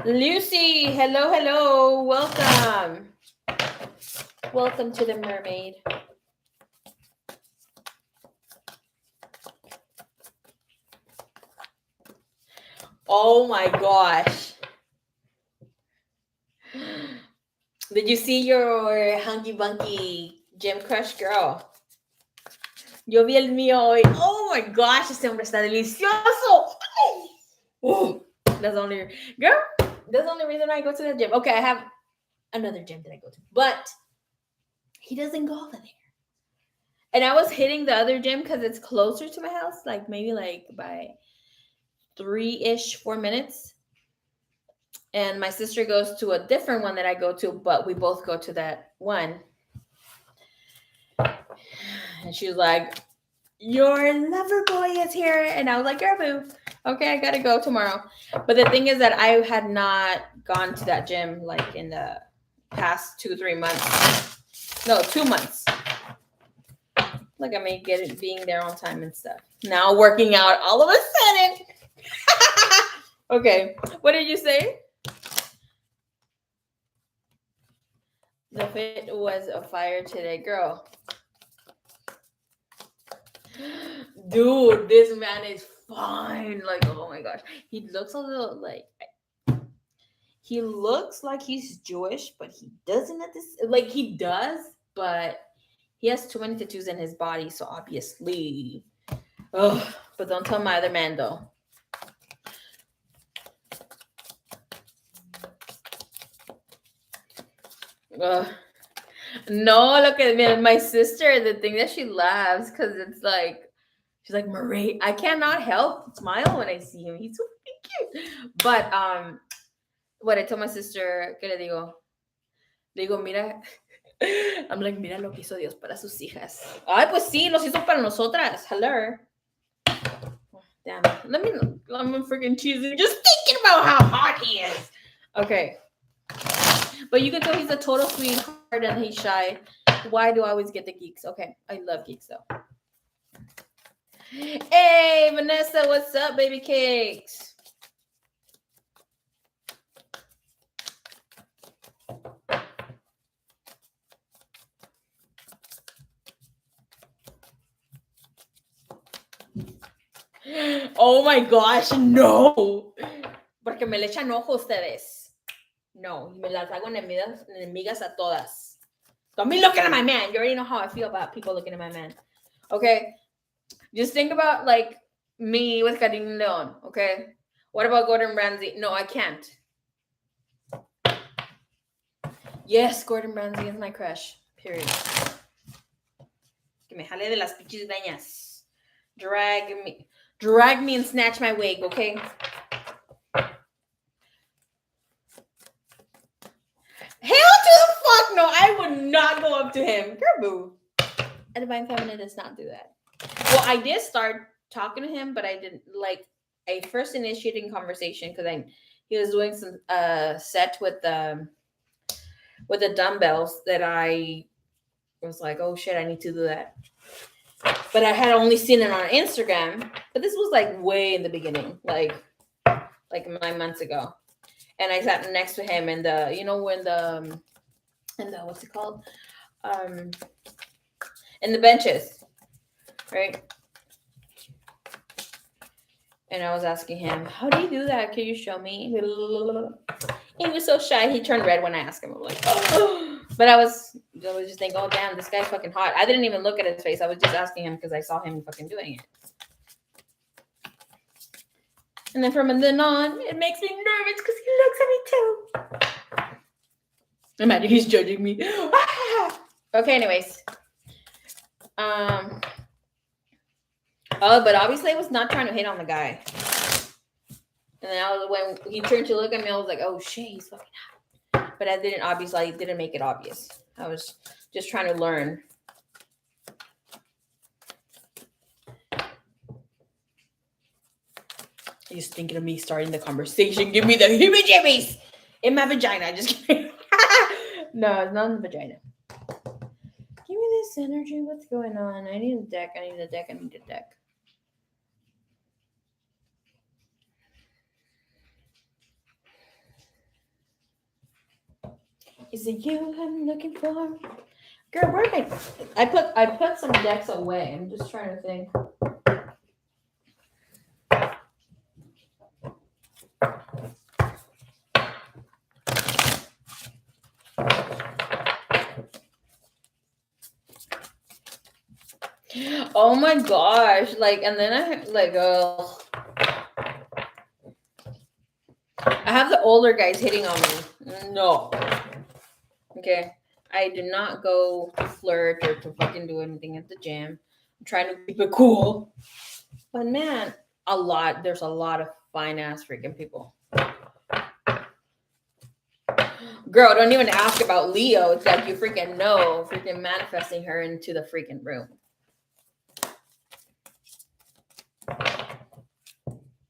Lucy, hello, welcome. Welcome to the mermaid. Oh my gosh. Did you see your hunky bunky gym crush girl? Yo vi el mío hoy. Oh my gosh, este hombre está delicioso. That's the only girl. That's the only reason I go to the gym. Okay, I have another gym that I go to, but he doesn't go over there. And I was hitting the other gym because it's closer to my house, like maybe like by 4 minutes. And my sister goes to a different one that I go to, but we both go to that one. And she was like, your lover boy is here. And I was like, girl, boo. Okay, I gotta go tomorrow. But the thing is that I had not gone to that gym like in the past 2-3 months. No, 2 months. Look at me being there on time and stuff. Now working out all of a sudden. Okay, what did you say? The fit was a fire today, girl. Dude, this man is fine. Like, oh my gosh. He looks a little like he's Jewish, but he doesn't at this like he does, but he has too many tattoos in his body, so obviously. Ugh, but don't tell my other man though. Ugh. No, look at my sister, the thing that she laughs because it's like she's like, Marie, I cannot help smile when I see him. He's so cute. But what I told my sister, ¿qué le digo? Le digo, mira, I'm like, mira lo que hizo Dios para sus hijas. Ay, pues sí, los hizo para nosotras. Hello. Damn it. I'm freaking cheesy just thinking about how hot he is. Okay. But you can tell he's a total sweetheart and he's shy. Why do I always get the geeks? Okay, I love geeks though. Hey, Vanessa, what's up, baby cakes? Oh my gosh, no. Porque me le echan ojo ustedes. No, me las hago enemigas a todas. Don't be looking at my man. You already know how I feel about people looking at my man. Okay? Just think about like me with Karim Leon. Okay? What about Gordon Ramsay? No, I can't. Yes, Gordon Ramsay is my crush. Period. Que me jale de las pinches greñas. Drag me and snatch my wig, okay? Hell to the fuck no! I would not go up to him. Girl, boo. A Divine Feminine does not do that. Well, I did start talking to him, but I didn't like. I first initiated conversation because he was doing some set with the dumbbells that I was like, oh shit, I need to do that. But I had only seen it on Instagram. But this was like way in the beginning, like 9 months ago. And I sat next to him in the, you know, when the what's it called? In the benches, right? And I was asking him, how do you do that? Can you show me? He was so shy. He turned red when I asked him. I'm like, oh. But I was just thinking, oh, damn, this guy's fucking hot. I didn't even look at his face. I was just asking him because I saw him fucking doing it. And then from then on, it makes me nervous because he looks at me too. Imagine he's judging me. Okay, anyways. Oh, but obviously I was not trying to hit on the guy. And then when he turned to look at me, I was like, oh shit, he's fucking hot. But I didn't make it obvious. I was just trying to learn. He's thinking of me starting the conversation. Give me the heebie-jeebies in my vagina. Just kidding. No, it's not in the vagina. Give me this energy. What's going on? I need a deck. Is it you I'm looking for? Girl, where am I put some decks away. I'm just trying to think. Oh my gosh. Like, and then I like, I have the older guys hitting on me. No. Okay. I do not go to flirt or to fucking do anything at the gym. I'm trying to keep it cool. But man, there's a lot of fine ass freaking people. Girl, don't even ask about Leo. It's like you freaking know, freaking manifesting her into the freaking room.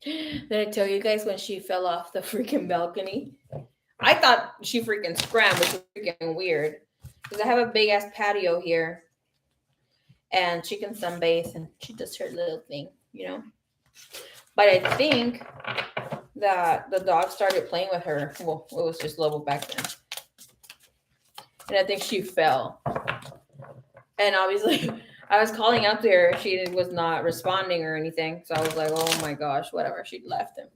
Did I tell you guys when she fell off the freaking balcony? I thought she freaking scrambled, which was freaking weird. Because I have a big ass patio here. And she can sunbathe and she does her little thing, you know? But I think that the dog started playing with her. Well, it was just Lobo back then. And I think she fell. And obviously, I was calling out to her. She was not responding or anything. So I was like, oh my gosh, whatever. She left him.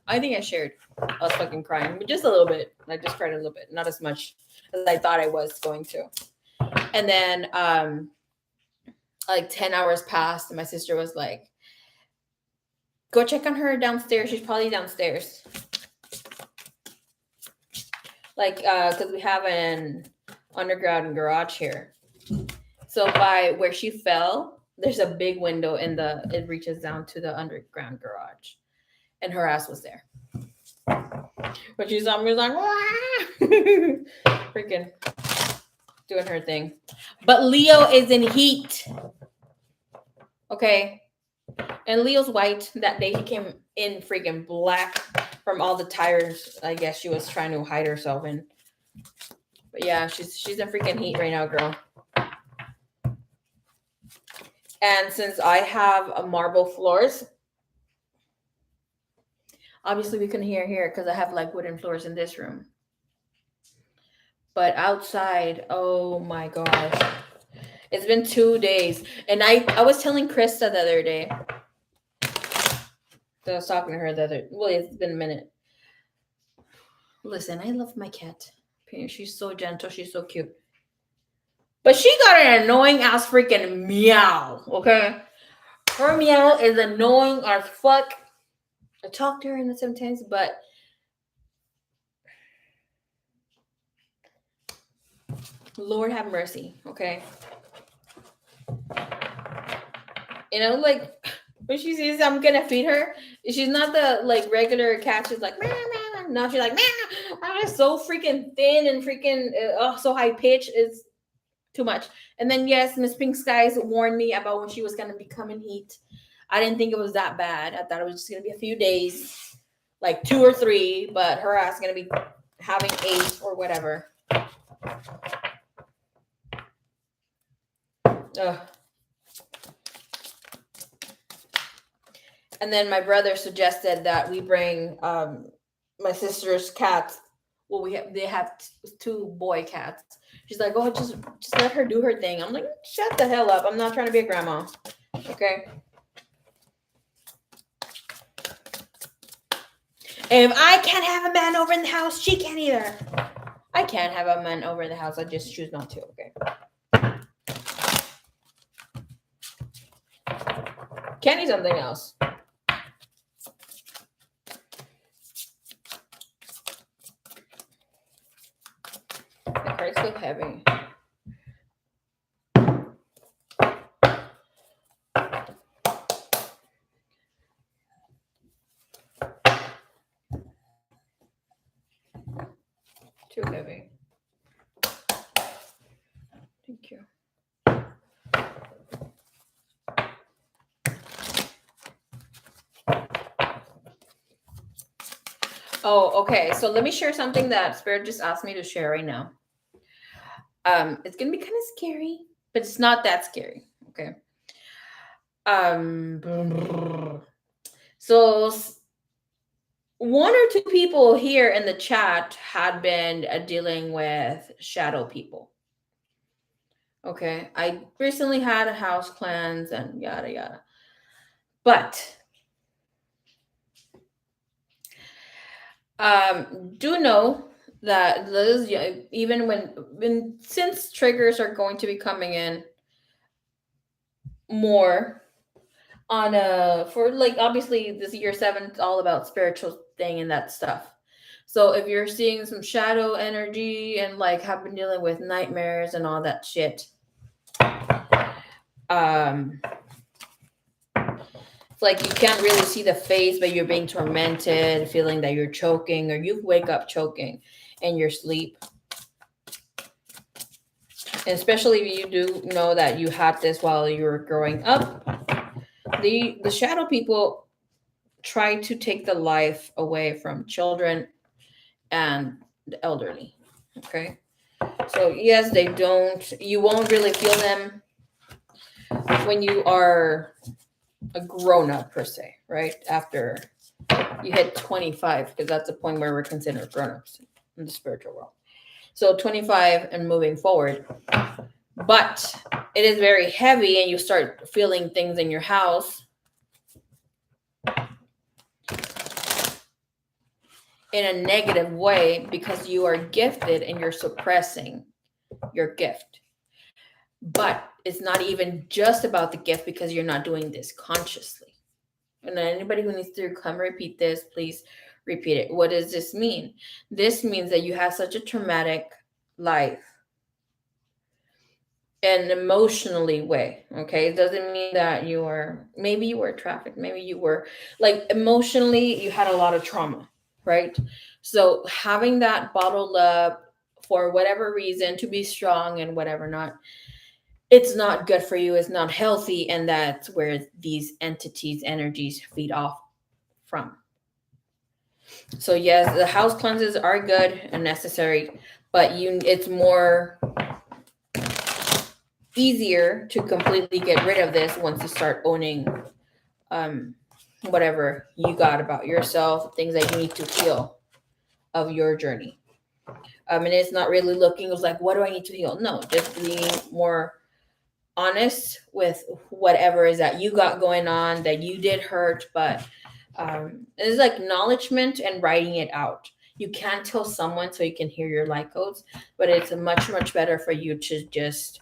I think I shared. I was fucking crying. But just a little bit. I just cried a little bit. Not as much as I thought I was going to. And then, like 10 hours passed. And my sister was like, go check on her downstairs. She's probably downstairs. Like, because we have an underground garage here. So by where she fell, there's a big window it reaches down to the underground garage. And her ass was there. But she saw me, was like, freaking doing her thing. But Leo is in heat. Okay. And Leo's white. That day he came in freaking black from all the tires. I guess she was trying to hide herself in. But yeah, she's in freaking heat right now, girl. And since I have marble floors, obviously we couldn't hear here because I have like wooden floors in this room. But outside, oh my gosh. It's been 2 days. And I was telling Krista the other day. So I was talking to her it's been a minute. Listen, I love my cat. She's so gentle. She's so cute. But she got an annoying ass freaking meow, okay? Her meow is annoying as fuck. I talk to her sometimes, but Lord have mercy, okay? You know, like when she sees I'm gonna feed her, she's not the like regular cat. She's like, meow, meow. No, she's like, meow. I'm so freaking thin and freaking so high pitched. It's too much. And then yes, Miss Pink Skies warned me about when she was gonna become in heat. I didn't think it was that bad. I thought it was just gonna be a few days, like 2 or 3, but her ass gonna be having 8 or whatever. Ugh. And then my brother suggested that we bring my sister's cats. Well, they have 2 boy cats. She's like, oh, just let her do her thing. I'm like, shut the hell up. I'm not trying to be a grandma. Okay. And if I can't have a man over in the house, she can't either. I can't have a man over in the house. I just choose not to. Okay. Candy's something else. The card's so heavy. Too heavy. Thank you. Oh, okay. So let me share something that Spirit just asked me to share right now. It's gonna be kind of scary, but it's not that scary. Okay. So 1 or 2 people here in the chat had been dealing with shadow people. Okay. I recently had a house cleanse and yada yada. But do know that this, even when since triggers are going to be coming in, more on a for like obviously this year 7 is all about spiritual thing and that stuff. So if you're seeing some shadow energy and like have been dealing with nightmares and all that shit, um it's like you can't really see the face, but you're being tormented, feeling that you're choking, or you wake up choking in your sleep. And especially if you do know that you had this while you were growing up, the shadow people try to take the life away from children and the elderly. Okay, so yes, they don't. You won't really feel them when you are a grown up per se, right? After you hit 25, because that's the point where we're considered grown ups in the spiritual world. So 25 and moving forward. But it is very heavy, and you start feeling things in your house in a negative way because you are gifted and you're suppressing your gift. But it's not even just about the gift because you're not doing this consciously. And anybody who needs to come repeat this, please repeat it. What does this mean? This means that you have such a traumatic life in an emotionally way. Okay. It doesn't mean that maybe you were trafficked, maybe you were like emotionally, you had a lot of trauma, right? So having that bottled up for whatever reason to be strong and whatever not, it's not good for you, it's not healthy, and that's where these entities energies feed off from. So yes, the house cleanses are good and necessary, but it's more easier to completely get rid of this once you start owning um whatever you got about yourself, things that you need to heal of your journey. And it's not really looking, it's like, what do I need to heal? No, just being more honest with whatever is that you got going on that you did hurt, but it's like acknowledgement and writing it out. You can't tell someone so you can hear your light codes, but it's much better for you to just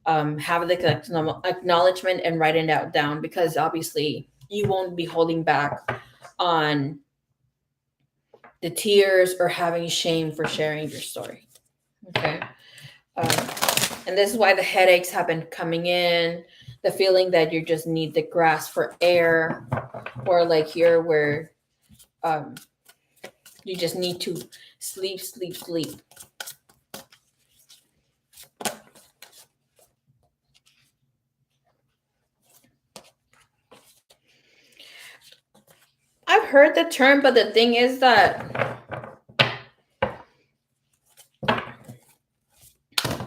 have the acknowledgement and write it out down, because obviously you won't be holding back on the tears or having shame for sharing your story. Okay. Um, and this is why the headaches have been coming in, the feeling that you just need to grasp for air, or like here where um, you just need to sleep. I've heard the term, but the thing is that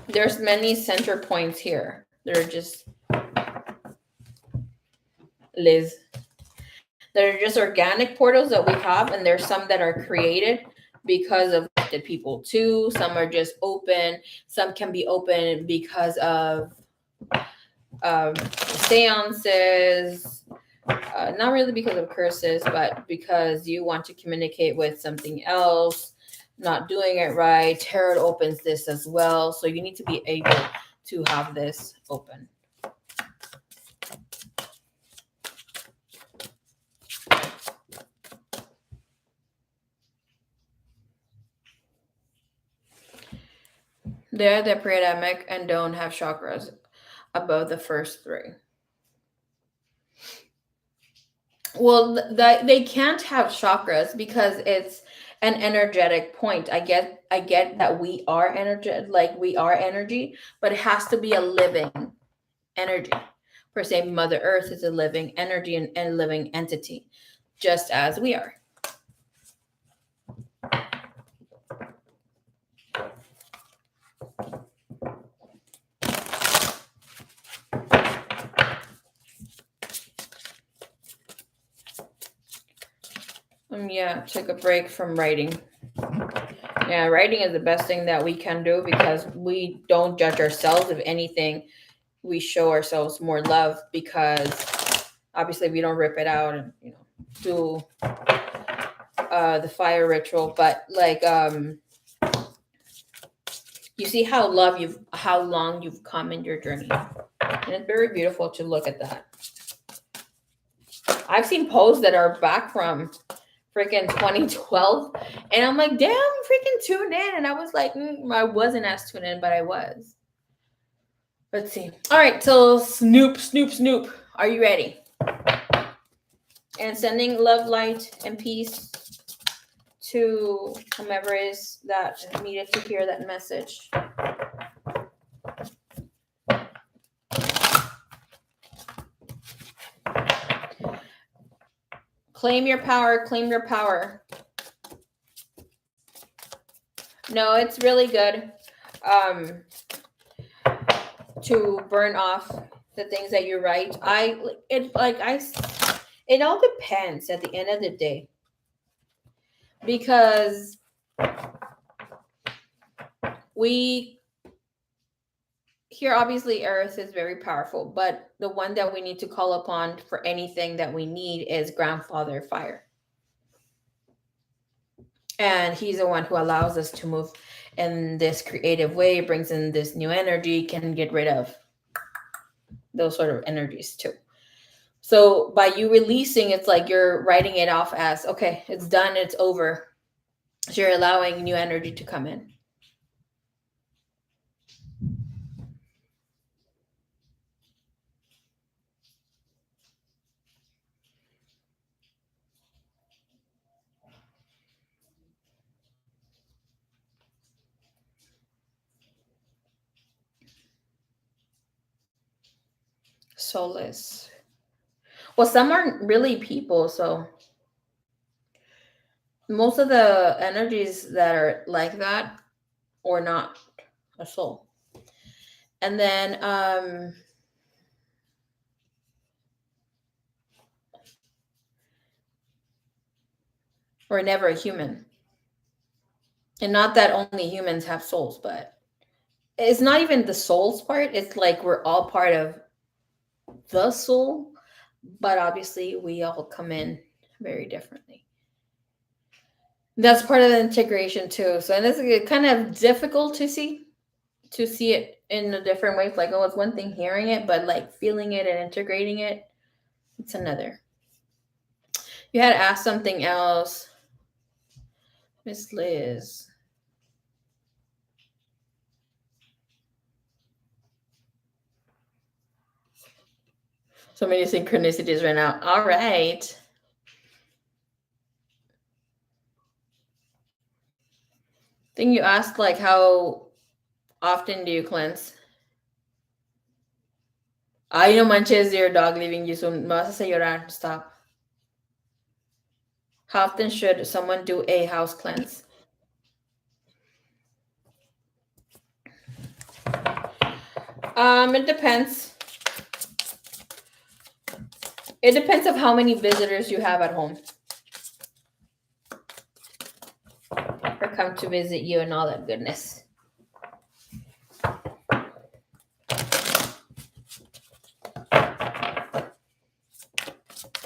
there's many center points here. They're just Liz. They're just organic portals that we have, and there's some that are created because of the people too. Some are just open. Some can be open because of seances. Not really because of curses, but because you want to communicate with something else, not doing it right. Tarot opens this as well. So you need to be able to have this open. They're the pre-Adamic and don't have chakras above the first three. Well, they can't have chakras because it's an energetic point. I get that we are energy, like we are energy, but it has to be a living energy. Per se, Mother Earth is a living energy and living entity, just as we are. Yeah, take a break from writing. Yeah, writing is the best thing that we can do because we don't judge ourselves. If anything, we show ourselves more love because obviously we don't rip it out and do the fire ritual. But like You see how long you've come in your journey. And it's very beautiful to look at that. I've seen posts that are back from freaking 2012, and I'm like, damn, freaking tuned in. And I was like, I wasn't as tuned in, but I was. Let's see. All right, so Snoop. Are you ready? And sending love, light, and peace to whomever is that needed to hear that message. Claim your power. Claim your power. No, it's really good to burn off the things that you write. It all depends at the end of the day, because we here, obviously Earth is very powerful, but the one that we need to call upon for anything that we need is Grandfather Fire. And he's the one who allows us to move in this creative way, brings in this new energy, can get rid of those sort of energies too. So by you releasing, it's like you're writing it off as, okay, it's done, it's over. So you're allowing new energy to come in. Soulless. Well, some aren't really people, so most of the energies that are like that or not a soul. And then we're never a human. And not that only humans have souls, but it's not even the souls part. It's like we're all part of the soul, but obviously we all come in very differently. That's part of the integration too. So, and it's kind of difficult to see it in a different way. It's like, oh, it's one thing hearing it, but like feeling it and integrating it, it's another. You had asked something else, Miss Liz. So many synchronicities right now. All right. Then you asked like how often do you cleanse? Ay, no manches, your dog leaving you soon. Me vas a hacer llorar. Stop. How often should someone do a house cleanse? It depends. It depends of how many visitors you have at home, or come to visit you and all that goodness.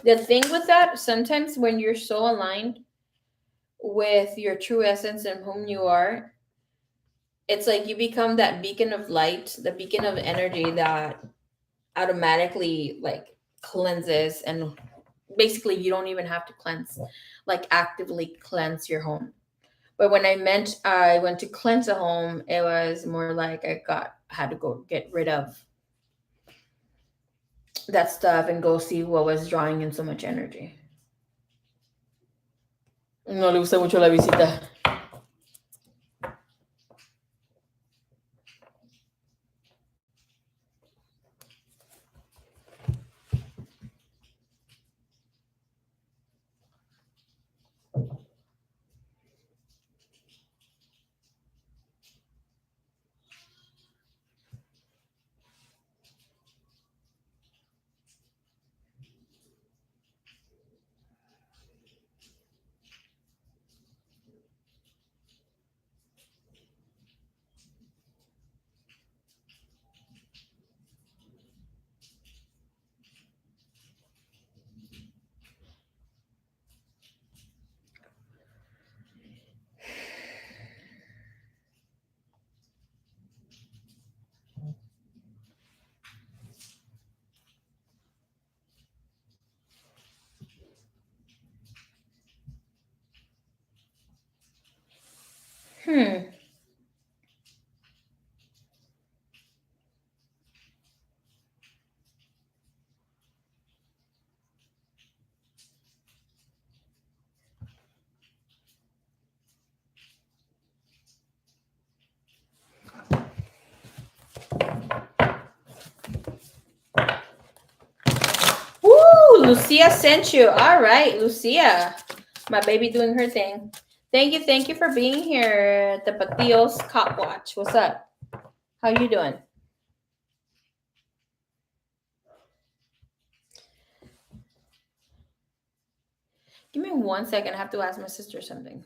The thing with that, sometimes when you're so aligned with your true essence and whom you are, it's like you become that beacon of light, the beacon of energy that automatically like cleanses, and basically you don't even have to cleanse, like actively cleanse your home. But when I meant I went to cleanse a home, it was more like I had to go get rid of that stuff and go see what was drawing in so much energy. No le gusta mucho la visita. Hmm. Woo! Lucia sent you. All right, Lucia. My baby doing her thing. Thank you for being here. The Patios Cop Watch. What's up? How you doing? Give me 1 second. I have to ask my sister something.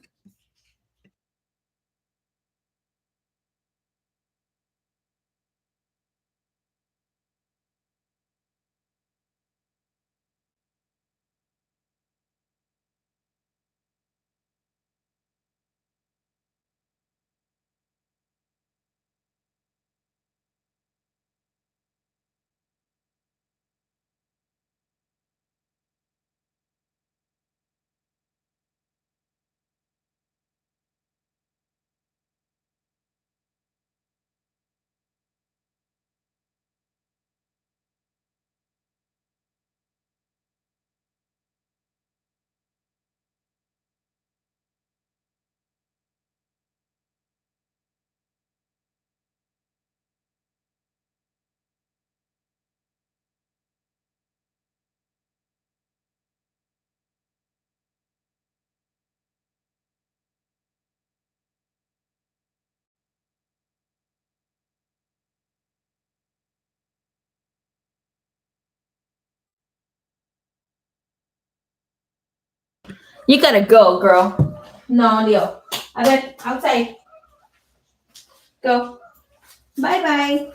You gotta go, girl. No, Leo. A ver, outside. Go. Bye bye.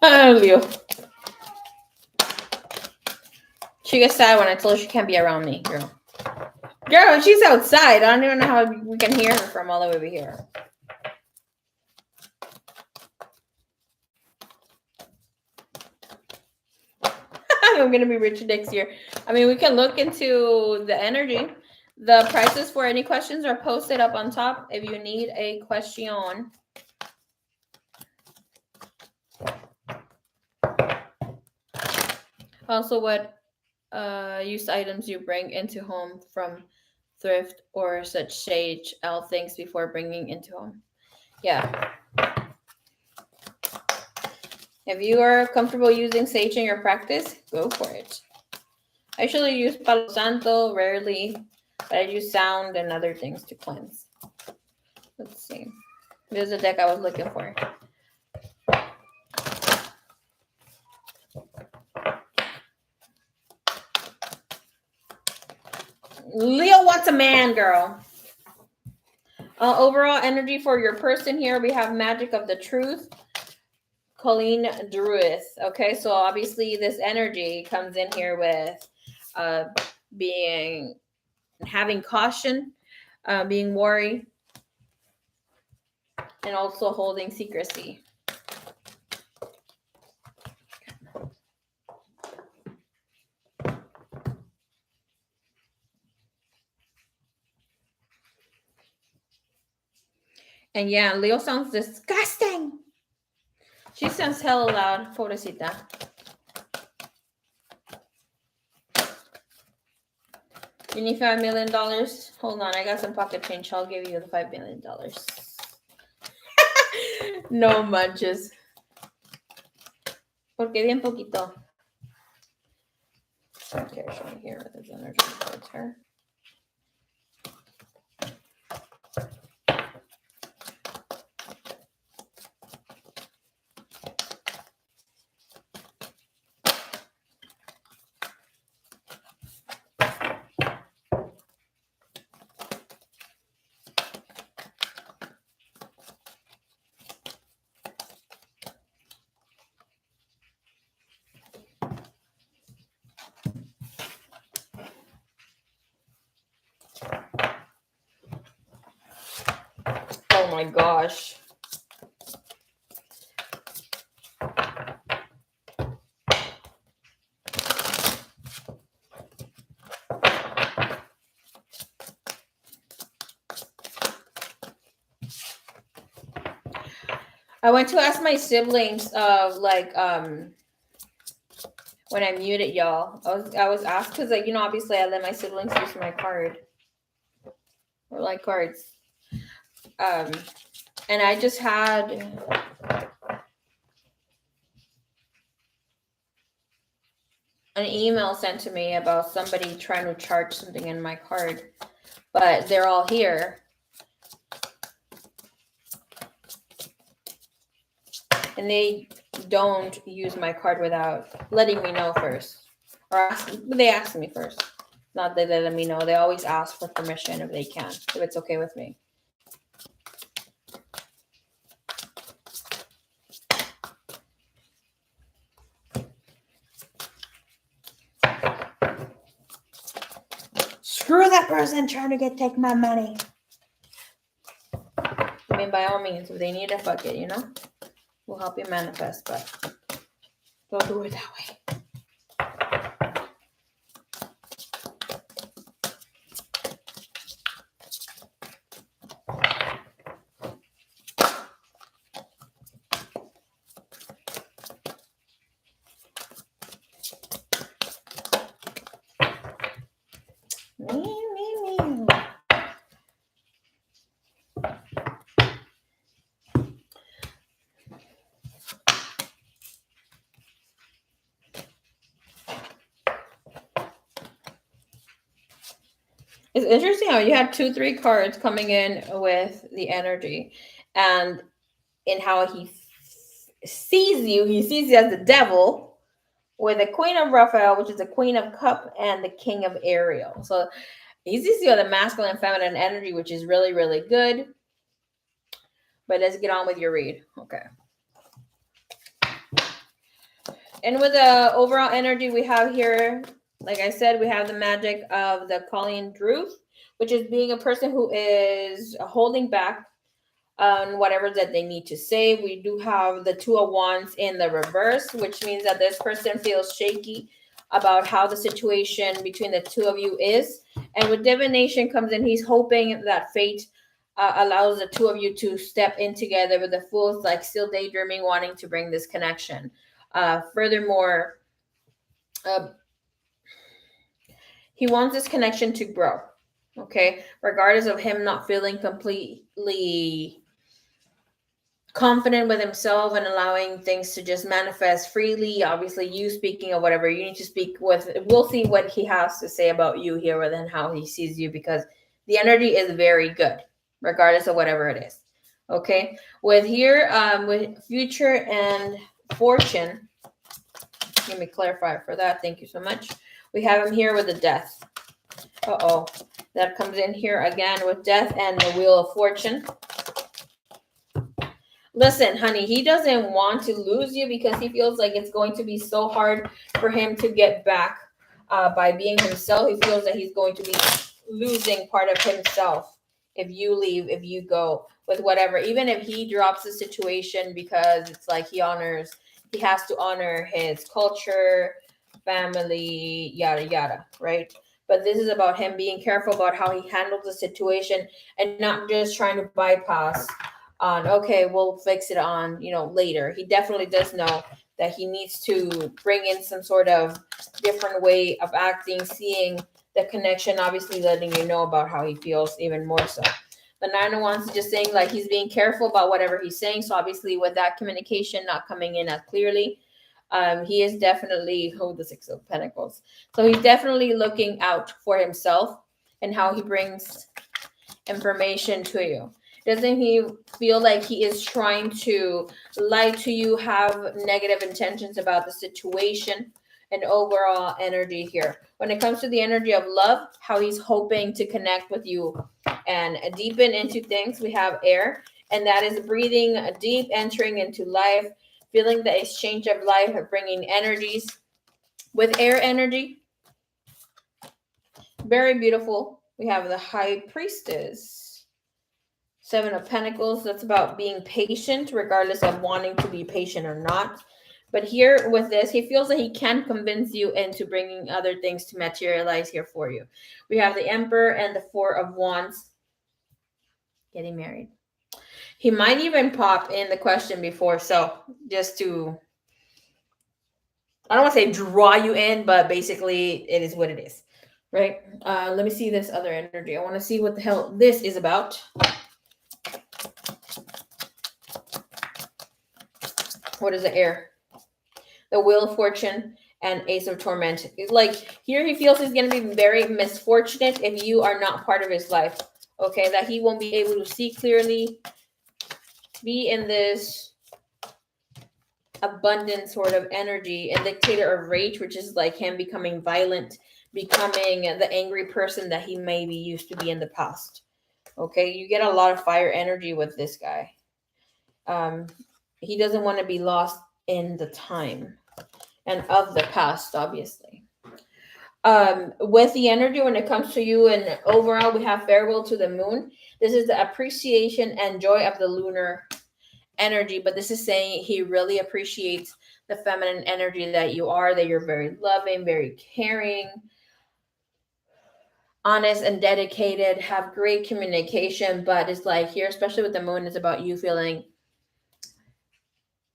Leo. She gets sad when I tell her she can't be around me, girl. Girl, she's outside. I don't even know how we can hear her from all the way over here. I'm gonna be rich next year. I mean, we can look into the energy. The prices for any questions are posted up on top if you need a question. Also, what used items you bring into home from thrift or such sage all things before bringing into home. Yeah. If you are comfortable using sage in your practice, go for it. I usually use Palo Santo, rarely, but I use sound and other things to cleanse. Let's see. There's the deck I was looking for. Leo wants a man, girl. Overall energy for your person here, we have Magic of the Truth, Colleen Druith. Okay, so obviously this energy comes in here with having caution, being worried, and also holding secrecy. And yeah, Leo sounds disgusting. She sounds hella loud, pobrecita. You need $5 million? Hold on, I got some pocket change. I'll give you the $5 million. No manches. Porque bien poquito. Okay, show me here. There's energy towards her. Oh my gosh. I went to ask my siblings when I muted y'all. I was asked because obviously I let my siblings use my card. Or like cards. And I just had an email sent to me about somebody trying to charge something in my card, but they're all here. And they don't use my card without letting me know first. They ask me first. Not that they let me know. They always ask for permission if they can, if it's okay with me. Screw that person trying to take my money. I mean, by all means, if they need it, fuck it, We'll help you manifest, but don't do it that way. It's interesting how you had 2-3 cards coming in with the energy, and in how he sees you. He sees you as the devil, with the Queen of Raphael, which is the Queen of Cup, and the King of Ariel. So he sees you as the masculine and feminine energy, which is really, really good. But let's get on with your read. Okay. And with the overall energy we have here, like I said, we have the magic of the Colleen Druth, which is being a person who is holding back on whatever that they need to say. We do have the Two of Wands in the reverse, which means that this person feels shaky about how the situation between the two of you is. And with divination comes in, he's hoping that fate allows the two of you to step in together, with the Fools like still daydreaming, wanting to bring this connection. Furthermore, he wants this connection to grow, okay, regardless of him not feeling completely confident with himself and allowing things to just manifest freely. Obviously, you speaking of whatever you need to speak with, we'll see what he has to say about you here and how he sees you, because the energy is very good regardless of whatever it is. Okay, with here with future and fortune, let me clarify for that. Thank you so much. We have him here with the death. That comes in here again with death and the wheel of fortune. Listen, honey, he doesn't want to lose you because he feels like it's going to be so hard for him to get back by being himself. He feels that he's going to be losing part of himself if you leave, if you go with whatever, even if he drops the situation, because it's like he has to honor his culture, family, yada, yada, right? But this is about him being careful about how he handles the situation and not just trying to bypass on, okay, we'll fix it on, later. He definitely does know that he needs to bring in some sort of different way of acting, seeing the connection, obviously letting you know about how he feels even more so. The Nine of Wands is just saying like he's being careful about whatever he's saying. So obviously with that communication not coming in as clearly, he is definitely, the Six of Pentacles. So he's definitely looking out for himself and how he brings information to you. Doesn't he feel like he is trying to lie to you, have negative intentions about the situation, and overall energy here? When it comes to the energy of love, how he's hoping to connect with you and deepen into things, we have air, and that is breathing deep, entering into life, feeling the exchange of life, bringing energies. With air energy, very beautiful. We have the High Priestess. Seven of Pentacles, that's about being patient, regardless of wanting to be patient or not. But here with this, he feels that he can convince you into bringing other things to materialize here for you. We have the Emperor and the Four of Wands. Getting married. He might even pop in the question before, so just to, I don't want to say draw you in, but basically it is what it is, right? Let me see this other energy. I want to see what the hell this is about. What is the air? The Wheel of Fortune and Ace of Torment. Like here he feels he's going to be very misfortunate if you are not part of his life. Okay, that he won't be able to see clearly, be in this abundant sort of energy, and dictator of rage, which is like him becoming violent, becoming the angry person that he maybe used to be in the past. Okay, you get a lot of fire energy with this guy. He doesn't want to be lost in the time and of the past, obviously. With the energy when it comes to you, and overall we have farewell to the moon. This is the appreciation and joy of the lunar energy, but this is saying he really appreciates the feminine energy that you are, that you're very loving, very caring, honest and dedicated, have great communication. But it's like here, especially with the moon, it's about you feeling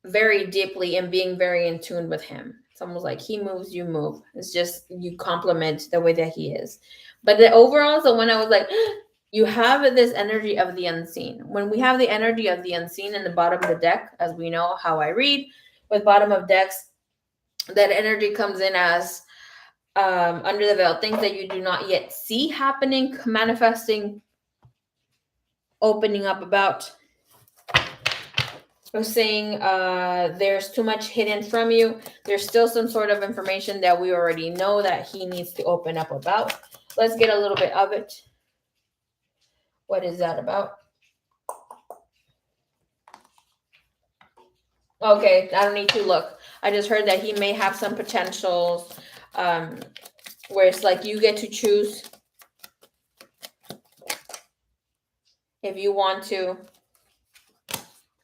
very deeply and being very in tune with him. It's almost like he moves, you move. It's just you complement the way that he is. But the overall is the one I was like, you have this energy of the unseen. When we have the energy of the unseen in the bottom of the deck, as we know how I read with bottom of decks, that energy comes in as under the veil, things that you do not yet see happening, manifesting, opening up about. I was saying there's too much hidden from you. There's still some sort of information that we already know that he needs to open up about. Let's get a little bit of it. What is that about? Okay, I don't need to look. I just heard that he may have some potentials where it's like you get to choose if you want to.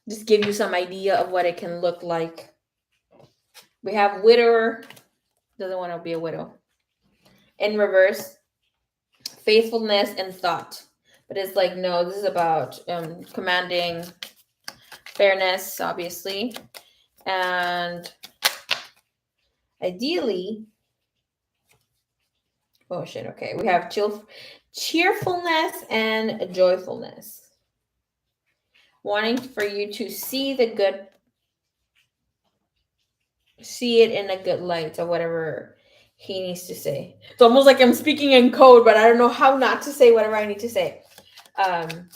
Just give you some idea of what it can look like. We have widower, doesn't want to be a widow. In reverse, faithfulness and thought. But it's like, no, this is about commanding fairness, obviously. And ideally, oh shit, okay. We have cheerfulness and joyfulness. Wanting for you to see the good, see it in a good light, or whatever he needs to say. It's almost like I'm speaking in code, but I don't know how not to say whatever I need to say. But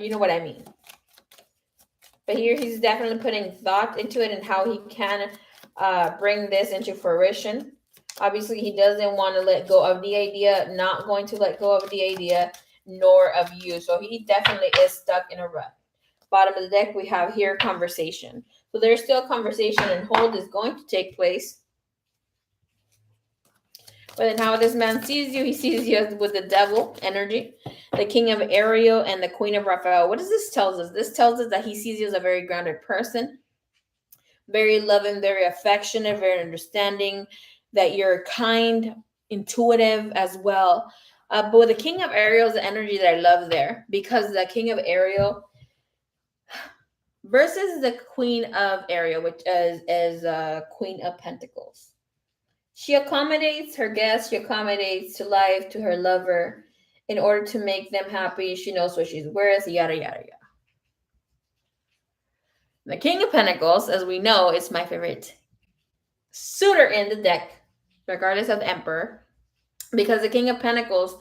you know what I mean. But here he's definitely putting thought into it and how he can bring this into fruition. Obviously, he doesn't want to let go of the idea, not going to let go of the idea, nor of you. So he definitely is stuck in a rut. Bottom of the deck, we have here conversation. So there's still conversation and hold is going to take place. But then how this man sees you, he sees you with the devil energy, the king of Ariel, and the queen of Raphael. What does this tell us? This tells us that he sees you as a very grounded person, very loving, very affectionate, very understanding, that you're kind, intuitive as well. But with the king of Ariel is the energy that I love there, because the king of Ariel versus the queen of Ariel, which is queen of pentacles. She accommodates her guests, she accommodates to life, to her lover, in order to make them happy. She knows what she's worth, yada, yada, yada. The King of Pentacles, as we know, is my favorite suitor in the deck, regardless of the Emperor, because the King of Pentacles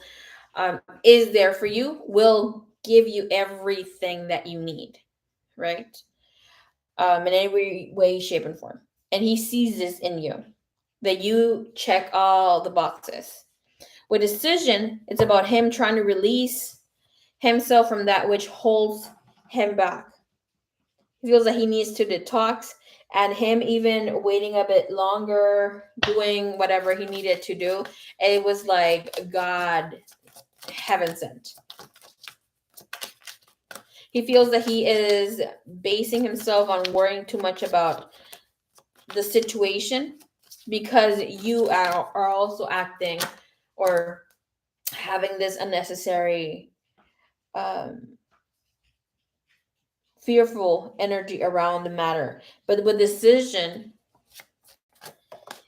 is there for you, will give you everything that you need, right? In any way, shape, and form. And he sees this in you, that you check all the boxes. With decision, it's about him trying to release himself from that which holds him back. He feels that he needs to detox, and him even waiting a bit longer, doing whatever he needed to do. It was like God, heaven sent. He feels that he is basing himself on worrying too much about the situation, because you are also acting or having this unnecessary fearful energy around the matter. But with decision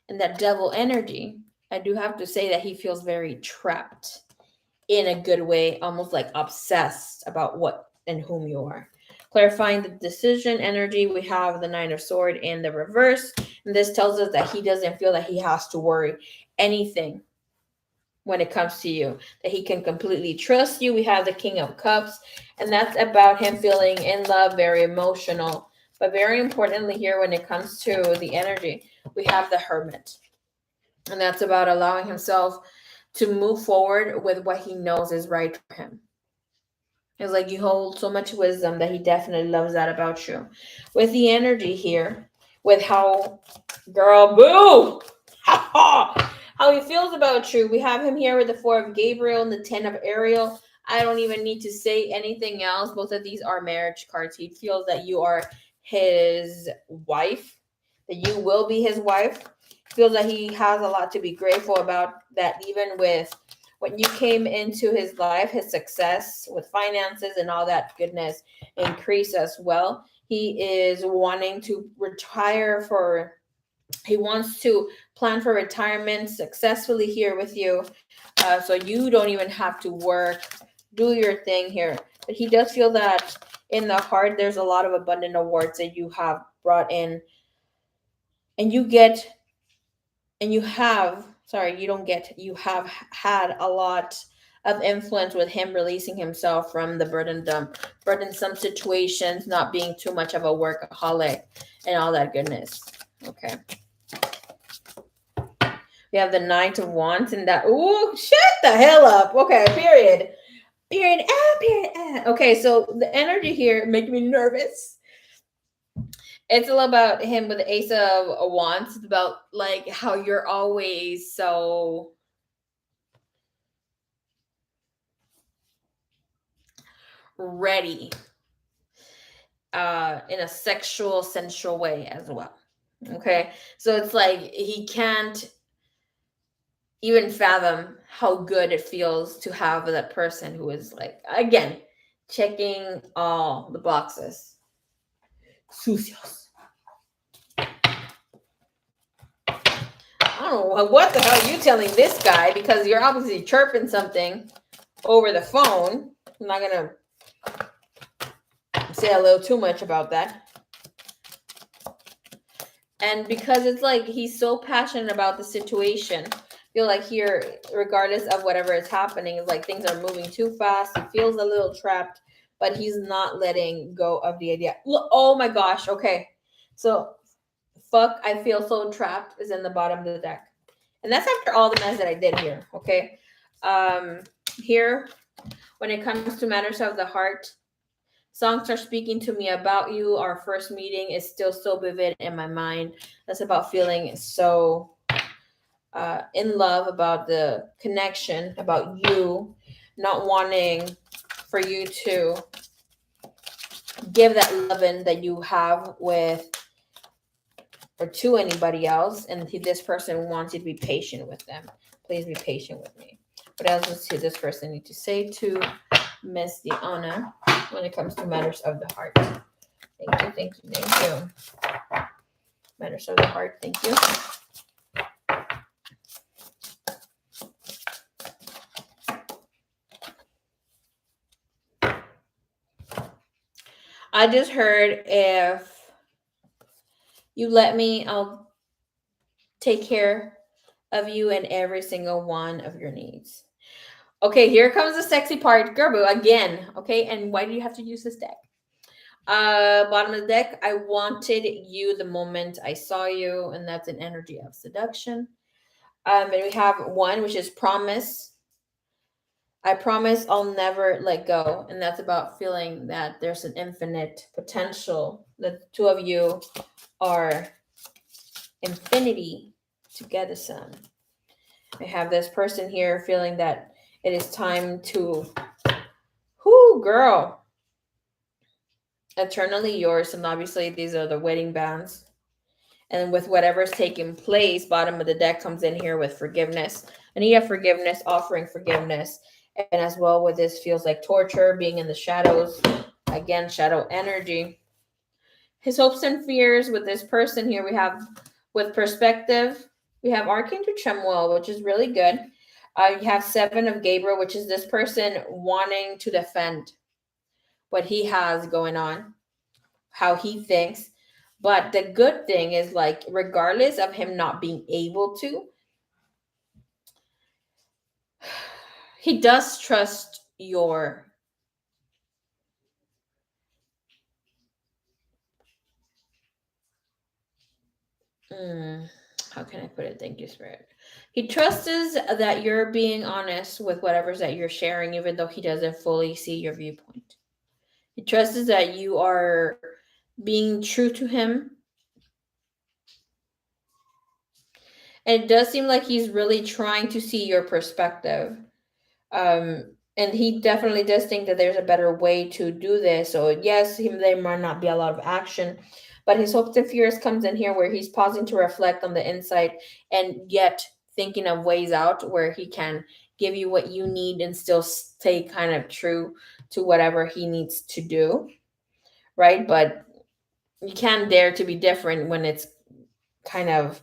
and that devil energy, I do have to say that he feels very trapped in a good way, almost like obsessed about what and whom you are. Clarifying the decision energy, we have the Nine of Swords in the reverse. And this tells us that he doesn't feel that he has to worry anything when it comes to you, that he can completely trust you. We have the King of Cups, and that's about him feeling in love, very emotional. But very importantly here, when it comes to the energy, we have the Hermit, and that's about allowing himself to move forward with what he knows is right for him. It's like you hold so much wisdom that he definitely loves that about you. With the energy here, with how, girl, boo, how he feels about you. We have him here with the Four of Gabriel and the Ten of Ariel. I don't even need to say anything else. Both of these are marriage cards. He feels that you are his wife, that you will be his wife. He feels that he has a lot to be grateful about, that even with when you came into his life, his success with finances and all that goodness increased as well. He is wanting to retire he wants to plan for retirement successfully here with you. So you don't even have to work, do your thing here. But he does feel that in the heart, there's a lot of abundant awards that you have brought in. And you have had a lot of influence with him releasing himself from the burdensome situations, not being too much of a workaholic and all that goodness. Okay. We have the Knight of Wands and that, ooh, shut the hell up. Okay, period. Period. Period. Okay, so the energy here making me nervous. It's all about him with the Ace of Wands. It's about like how you're always so ready in a sexual, sensual way as well. Okay, so it's like he can't even fathom how good it feels to have that person who is like, again, checking all the boxes. Sucios. I don't know what the hell are you telling this guy, because you're obviously chirping something over the phone. I'm not gonna say a little too much about that. And because it's like he's so passionate about the situation, I feel like here, regardless of whatever is happening, it's like things are moving too fast. He feels a little trapped, but he's not letting go of the idea. Oh my gosh. Okay. So, fuck, I feel so trapped is in the bottom of the deck. And that's after all the mess that I did here. Okay. Here, when it comes to matters of the heart, songs are speaking to me about you. Our first meeting is still so vivid in my mind. That's about feeling so in love, about the connection, about you, not wanting for you to give that loving that you have with or to anybody else. And this person wants you to be patient with them. Please be patient with me. What else does this person need to say to Miss Diana when it comes to matters of the heart? Thank you, thank you, thank you. Matters of the heart, thank you. I just heard, if you let me, I'll take care of you and every single one of your needs. Okay, here comes the sexy part. Gerbu, again. Okay, and why do you have to use this deck? Bottom of the deck, I wanted you the moment I saw you, and that's an energy of seduction. And we have one, which is promise. I promise I'll never let go. And that's about feeling that there's an infinite potential. The two of you are infinity together, son. I have this person here feeling that it is time to, whoo, girl, eternally yours. And obviously, these are the wedding bands. And with whatever's taking place, bottom of the deck comes in here with forgiveness. And you have forgiveness, offering forgiveness. And as well with this feels like torture, being in the shadows. Again, shadow energy. His hopes and fears with this person here, we have with perspective, we have Archangel Chemuel, which is really good. You have Seven of Gabriel, which is this person wanting to defend what he has going on, how he thinks. But the good thing is, like, regardless of him not being able to, he does trust your how can I put it? Thank you, Spirit. He trusts that you're being honest with whatever's that you're sharing, even though he doesn't fully see your viewpoint. He trusts that you are being true to him. And it does seem like he's really trying to see your perspective. And he definitely does think that there's a better way to do this. So yes, there might not be a lot of action, but his hopes and fears comes in here where he's pausing to reflect on the insight and yet thinking of ways out where he can give you what you need and still stay kind of true to whatever he needs to do, right? But you can't dare to be different when it's kind of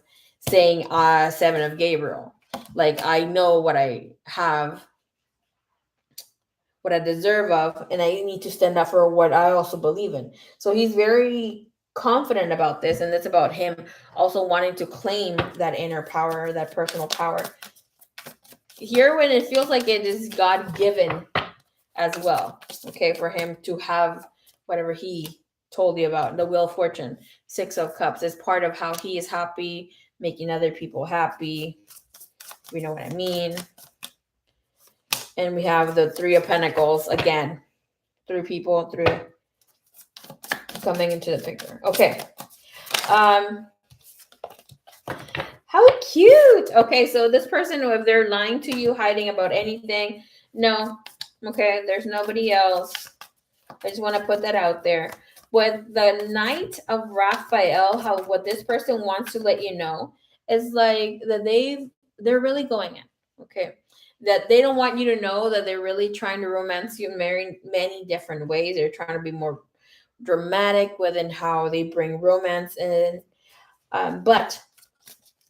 saying Seven of Gabriel. Like, I know what I have, what I deserve of, and I need to stand up for what I also believe in. So he's very confident about this, and it's about him also wanting to claim that inner power, that personal power. Here, when it feels like it is God-given as well, okay, for him to have whatever he told you about, the Wheel of Fortune, Six of Cups, is part of how he is happy, making other people happy. You know what I mean? And we have the Three of Pentacles again. 3 people, 3 coming into the picture. Okay. How cute. Okay, so this person, if they're lying to you, hiding about anything, no. Okay, there's nobody else. I just want to put that out there. With the Knight of Raphael, what this person wants to let you know is like that they're really going in. Okay. That they don't want you to know that they're really trying to romance you in many different ways. They're trying to be more dramatic within how they bring romance in. But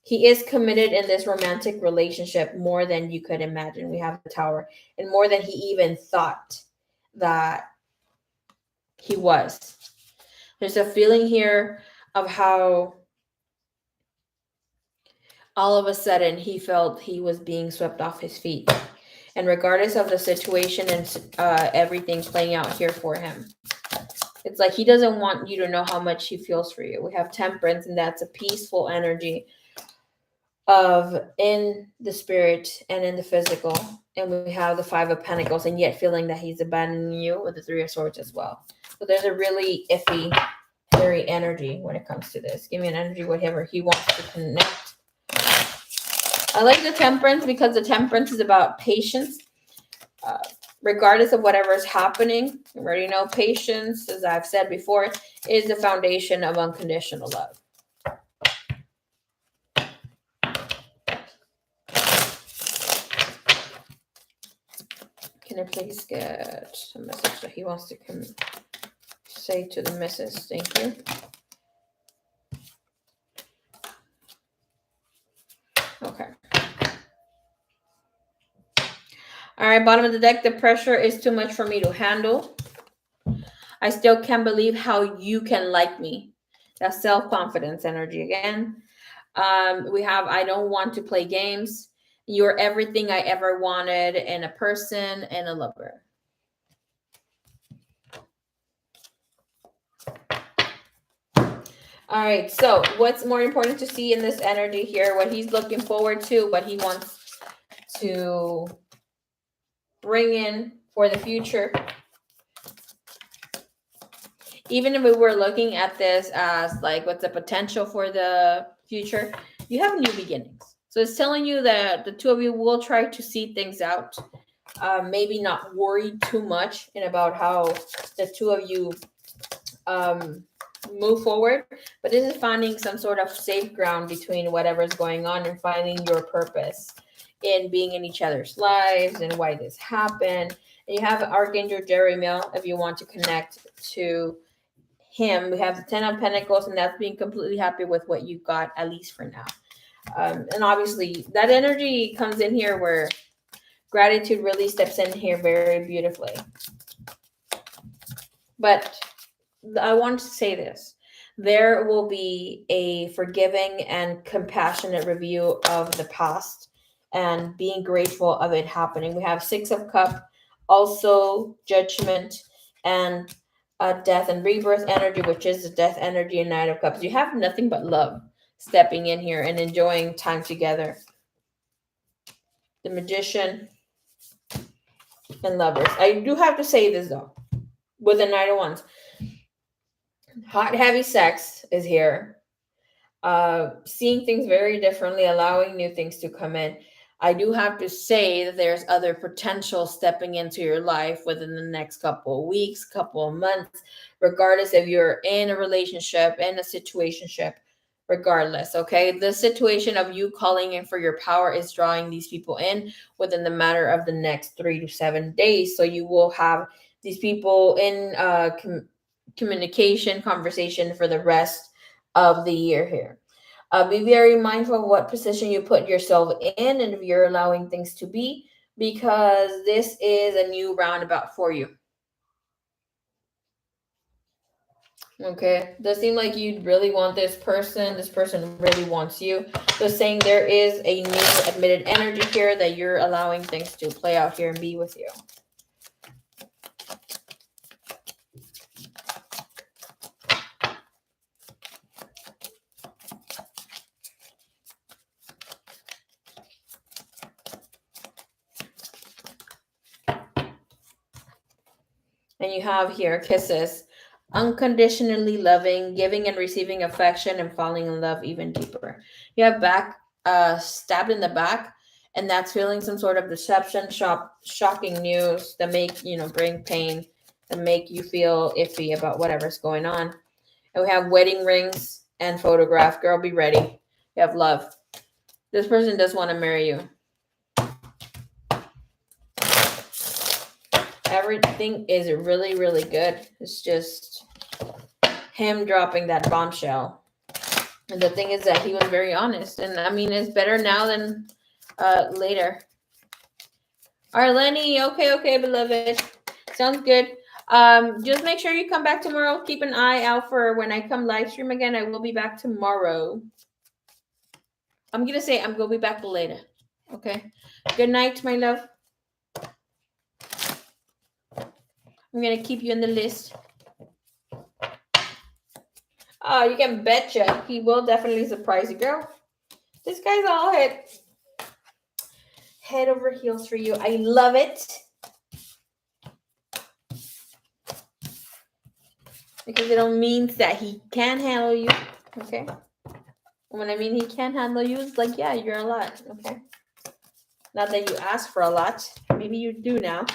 he is committed in this romantic relationship more than you could imagine. We have the Tower, and more than he even thought that he was. There's a feeling here of how all of a sudden he felt he was being swept off his feet. And regardless of the situation and everything playing out here for him, it's like he doesn't want you to know how much he feels for you. We have Temperance, and that's a peaceful energy of in the spirit and in the physical. And we have the Five of Pentacles, and yet feeling that he's abandoning you with the Three of Swords as well. So there's a really iffy, hairy energy when it comes to this. Give me an energy, whatever he wants to connect. I like the Temperance because the Temperance is about patience. Regardless of whatever is happening, you already know patience, as I've said before, is the foundation of unconditional love. Can I please get a message that he wants to say to the missus? Thank you. Okay. All right, bottom of the deck, the pressure is too much for me to handle. I still can't believe how you can like me. That's self-confidence energy again. We have, I don't want to play games. You're everything I ever wanted in a person and a lover. All right, so what's more important to see in this energy here, what he's looking forward to, what he wants to bring in for the future. Even if we were looking at this as like what's the potential for the future, you have new beginnings. So it's telling you that the two of you will try to see things out. Maybe not worry too much and about how the two of you move forward, but this is finding some sort of safe ground between whatever's going on and finding your purpose in being in each other's lives and why this happened. And you have Archangel Jeremiah if you want to connect to him. We have the Ten of Pentacles, and that's being completely happy with what you got, at least for now. And obviously that energy comes in here where gratitude really steps in here very beautifully. But I want to say this. There will be a forgiving and compassionate review of the past and being grateful of it happening. We have Six of Cups, also Judgment, and Death and Rebirth energy, which is the Death energy and Knight of Cups. You have nothing but love stepping in here and enjoying time together. The Magician and Lovers. I do have to say this though, with the Knight of Wands. Hot, heavy sex is here. Seeing things very differently, allowing new things to come in. I do have to say that there's other potential stepping into your life within the next couple of weeks, couple of months, regardless if you're in a relationship, in a situationship, regardless, okay? The situation of you calling in for your power is drawing these people in within the matter of the next 3 to 7 days. So you will have these people in communication, conversation for the rest of the year here. Be very mindful of what position you put yourself in and if you're allowing things to be, because this is a new roundabout for you. Okay, does seem like you really want this person really wants you. So saying there is a new admitted energy here that you're allowing things to play out here and be with you. And you have here kisses. Unconditionally loving, giving and receiving affection, and falling in love even deeper. You have back stabbed in the back, and that's feeling some sort of deception, shocking news that make, bring pain, that make you feel iffy about whatever's going on. And we have wedding rings and photograph. Girl, be ready. You have love. This person does want to marry you. Everything is really, really good. It's just him dropping that bombshell. And the thing is that he was very honest. And I mean, it's better now than later. All right, Lenny. Okay, beloved. Sounds good. Just make sure you come back tomorrow. Keep an eye out for when I come live stream again. I will be back tomorrow. I'm going to say I'm going to be back later. Okay. Good night, my love. I'm going to keep you in the list. Oh, you can betcha. He will definitely surprise you, girl. This guy's all head over heels for you. I love it. Because it don't mean that he can't handle you. Okay. When I mean he can't handle you, it's like, yeah, you're a lot. Okay. Not that you ask for a lot. Maybe you do now.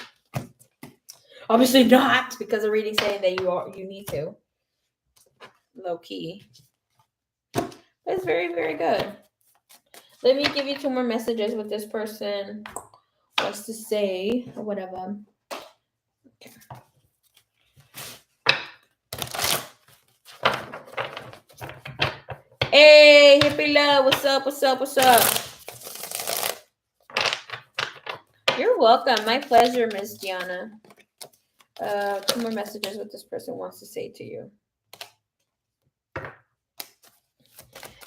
Obviously not, because the reading's saying that you need to. Low key. But it's very, very good. Let me give you 2 more messages what this person wants to say or whatever. Okay. Hey, hippie love, what's up? You're welcome. My pleasure, Miss Gianna. 2 more messages what this person wants to say to you.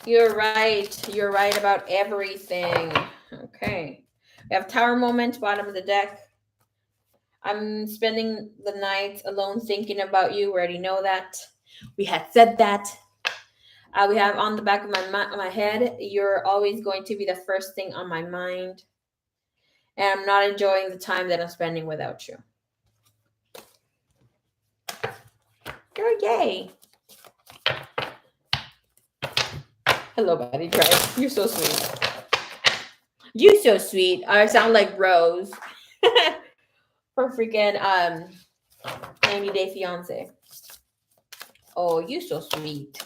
You're right. You're right about everything. Okay. We have Tower Moment, bottom of the deck. I'm spending the night alone thinking about you. We already know that. We had said that. We have on the back of my head, you're always going to be the first thing on my mind. And I'm not enjoying the time that I'm spending without you. You're gay. Hello, buddy. Right? You're so sweet. You so sweet. I sound like Rose. For freaking 90 Day Fiance. Oh, you so sweet.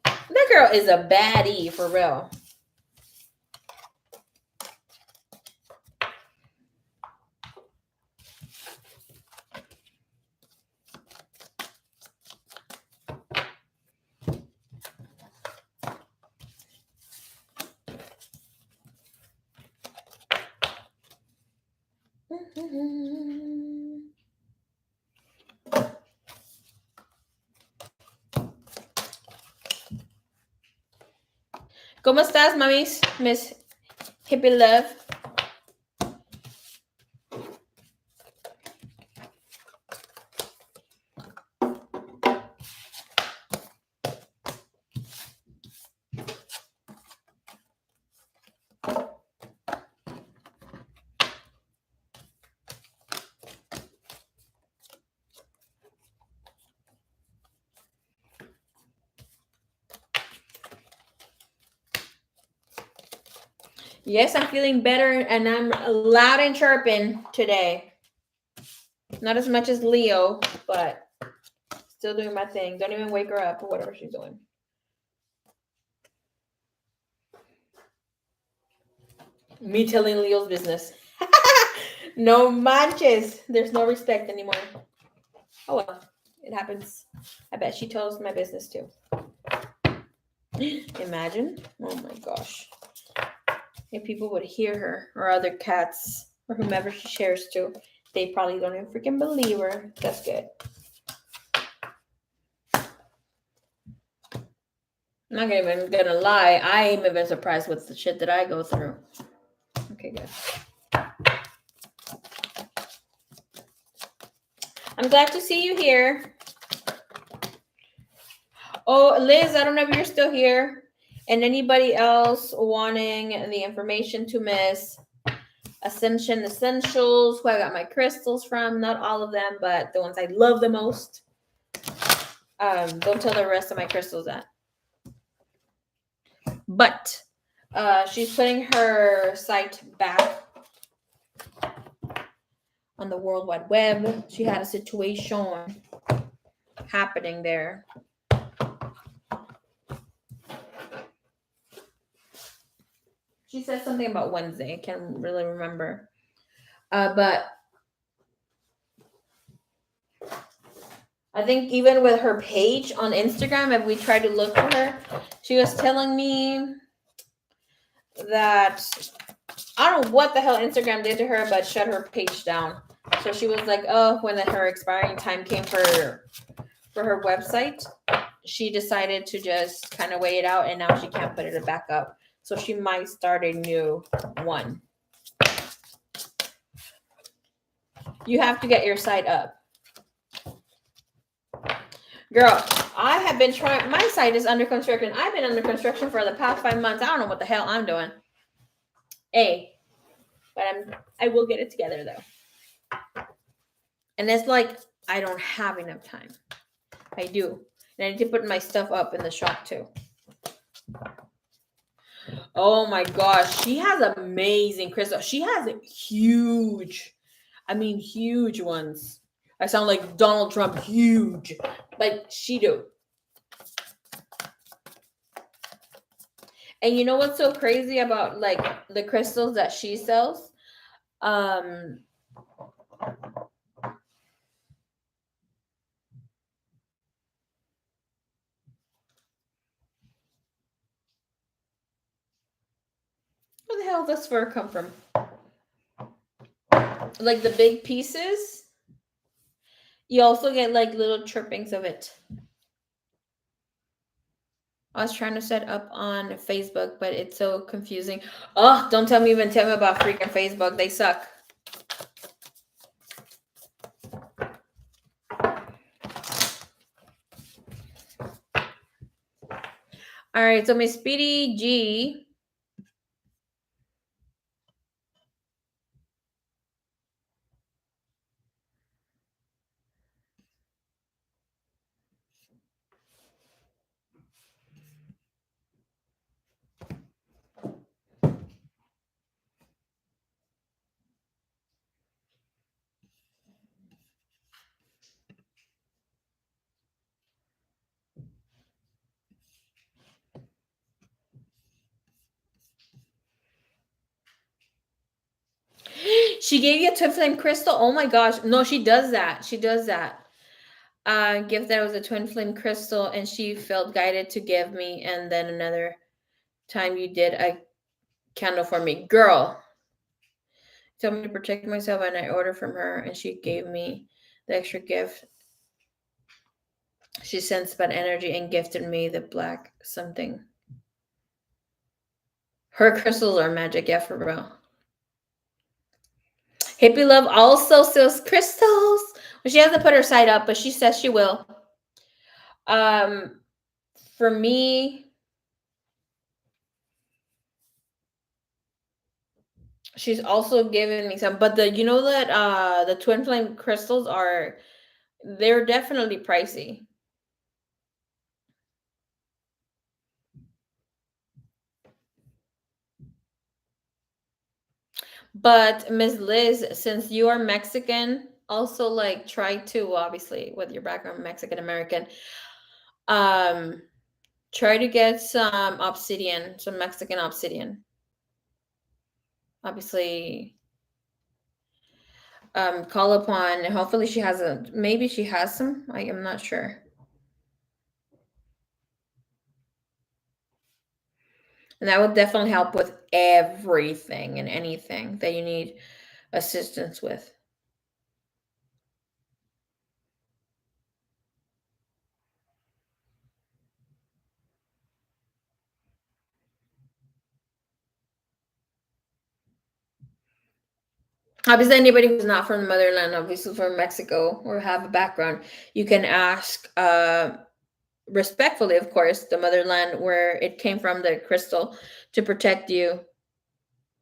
That girl is a baddie for real. ¿Cómo estás, mamis? Miss Hippie Love. Yes, I'm feeling better and I'm loud and chirping today. Not as much as Leo, but still doing my thing. Don't even wake her up or whatever she's doing. Me telling Leo's business. No manches. There's no respect anymore. Oh well, it happens. I bet she tells my business too. Imagine. Oh my gosh. If people would hear her or other cats or whomever she shares to, they probably don't even freaking believe her. That's good. I'm not even gonna lie. I ain't even surprised with the shit that I go through. Okay, good. I'm glad to see you here. Oh, Liz, I don't know if you're still here. And anybody else wanting the information to Miss Ascension Essentials, who I got my crystals from. Not all of them, but the ones I love the most. Don't tell the rest of my crystals that. But she's putting her site back on the World Wide Web. She had a situation happening there. She said something about Wednesday. I can't really remember. But I think even with her page on Instagram, if we try to look for her, she was telling me that I don't know what the hell Instagram did to her, but shut her page down. So she was like, oh, when her expiring time came for her website, she decided to just kind of wait it out, and now she can't put it back up. So she might start a new one. You have to get your site up. Girl, I have been trying. My site is under construction. I've been under construction for the past 5 months. I don't know what the hell I'm doing. But I will get it together though. And it's like I don't have enough time. I do. And I need to put my stuff up in the shop too. Oh my gosh, she has amazing crystals. She has huge ones. I sound like Donald Trump, huge. Like she do. And you know what's so crazy about like the crystals that she sells? Where the hell does fur come from? Like the big pieces. You also get like little chirpings of it. I was trying to set up on Facebook, but it's so confusing. Oh, don't tell me about freaking Facebook. They suck. All right, so Miss Speedy G. She gave you a twin flame crystal? Oh my gosh. No, she does that. She does that. Gift that was a twin flame crystal, and she felt guided to give me, and then another time you did a candle for me. Girl. Told me to protect myself, and I ordered from her, and she gave me the extra gift. She sensed bad energy and gifted me the black something. Her crystals are magic, yeah, for real. Hippie Love also sells crystals. Well, she hasn't put her site up, but she says she will. For me, she's also given me some, but you know that the twin flame crystals they're definitely pricey. But Ms. Liz, since you are Mexican, also like try to, obviously with your background Mexican American, try to get some obsidian, some Mexican obsidian. Obviously, call upon, and hopefully she has maybe she has some. I am not sure. And that will definitely help with everything and anything that you need assistance with. Obviously, anybody who's not from the motherland, obviously from Mexico or have a background, you can ask respectfully, of course, the motherland where it came from, the crystal, to protect you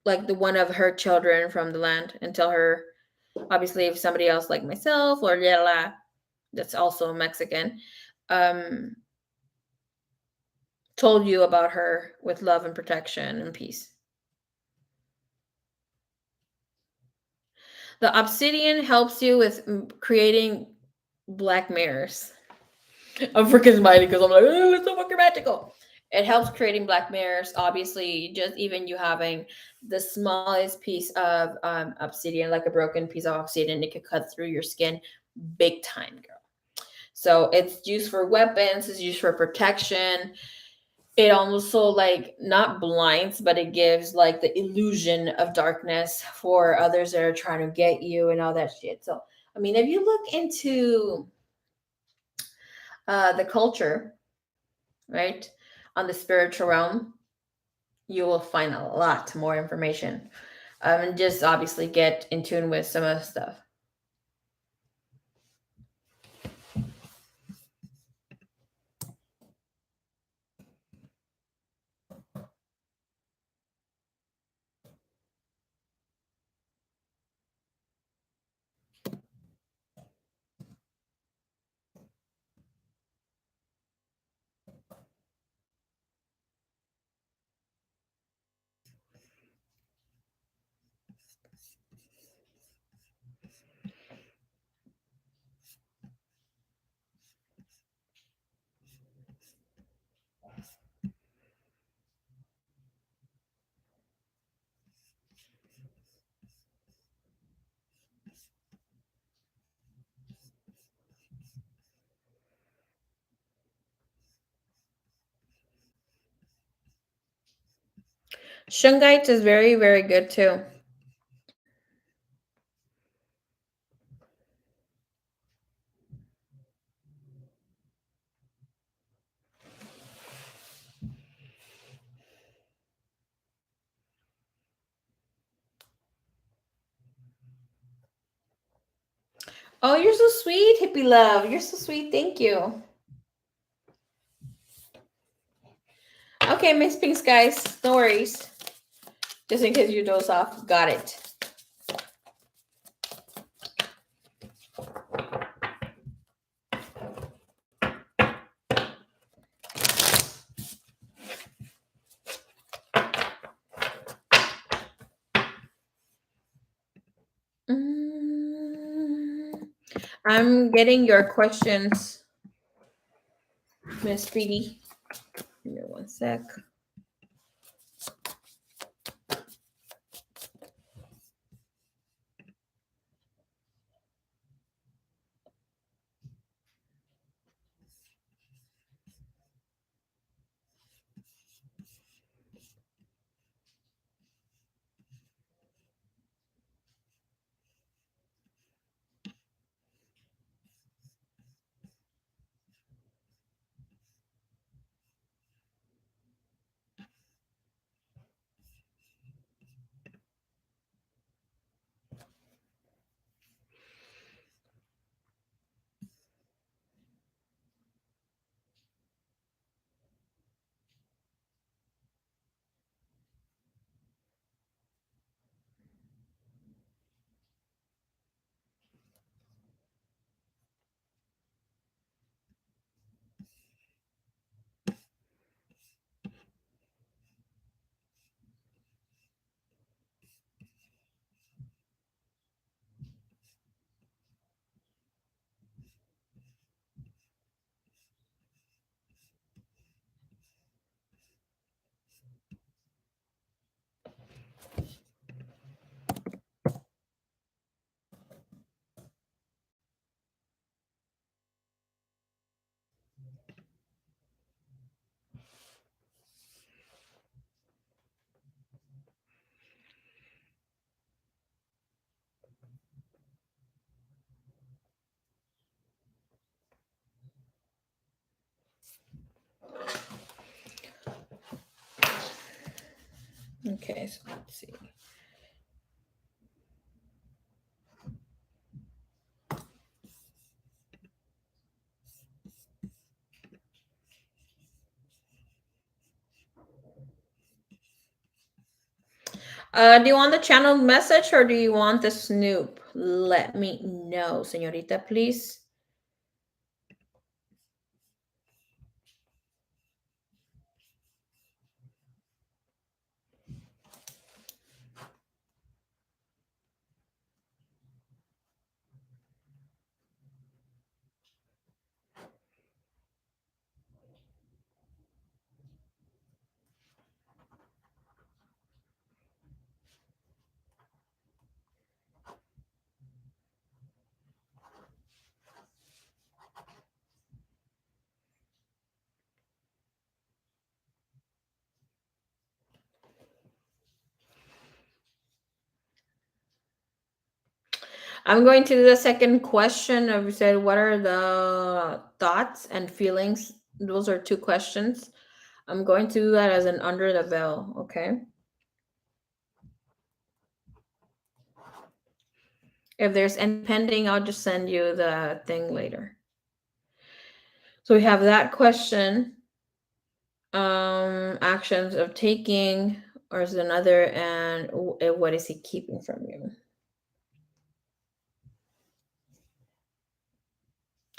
like the one of her children from the land, and tell her, obviously, if somebody else like myself or Yela, that's also Mexican, um, told you about her with love and protection and peace. The obsidian helps you with creating black mirrors. I'm freaking smiling because I'm like, oh, it's so fucking magical. It helps creating black mirrors. Obviously, just even you having the smallest piece of obsidian, like a broken piece of obsidian, it could cut through your skin big time, girl. So it's used for weapons, it's used for protection. It also like not blinds, but it gives like the illusion of darkness for others that are trying to get you and all that shit. So I mean, if you look into the culture, right, on the spiritual realm, you will find a lot more information. And just obviously get in tune with some of the stuff. Shungite is very, very good too. Oh, you're so sweet, hippie love. You're so sweet. Thank you. Okay, Miss Pink Skies, no worries. Just in case you doze off. Got it. I'm getting your questions, Miss Speedy. Give me one sec. Okay, so let's see. Do you want the channel message or do you want the snoop? Let me know, señorita, please. I'm going to do the second question. We said, what are the thoughts and feelings? Those are 2 questions. I'm going to do that as an under the veil, okay? If there's any pending, I'll just send you the thing later. So we have that question. Actions of taking, or is it another, and what is he keeping from you?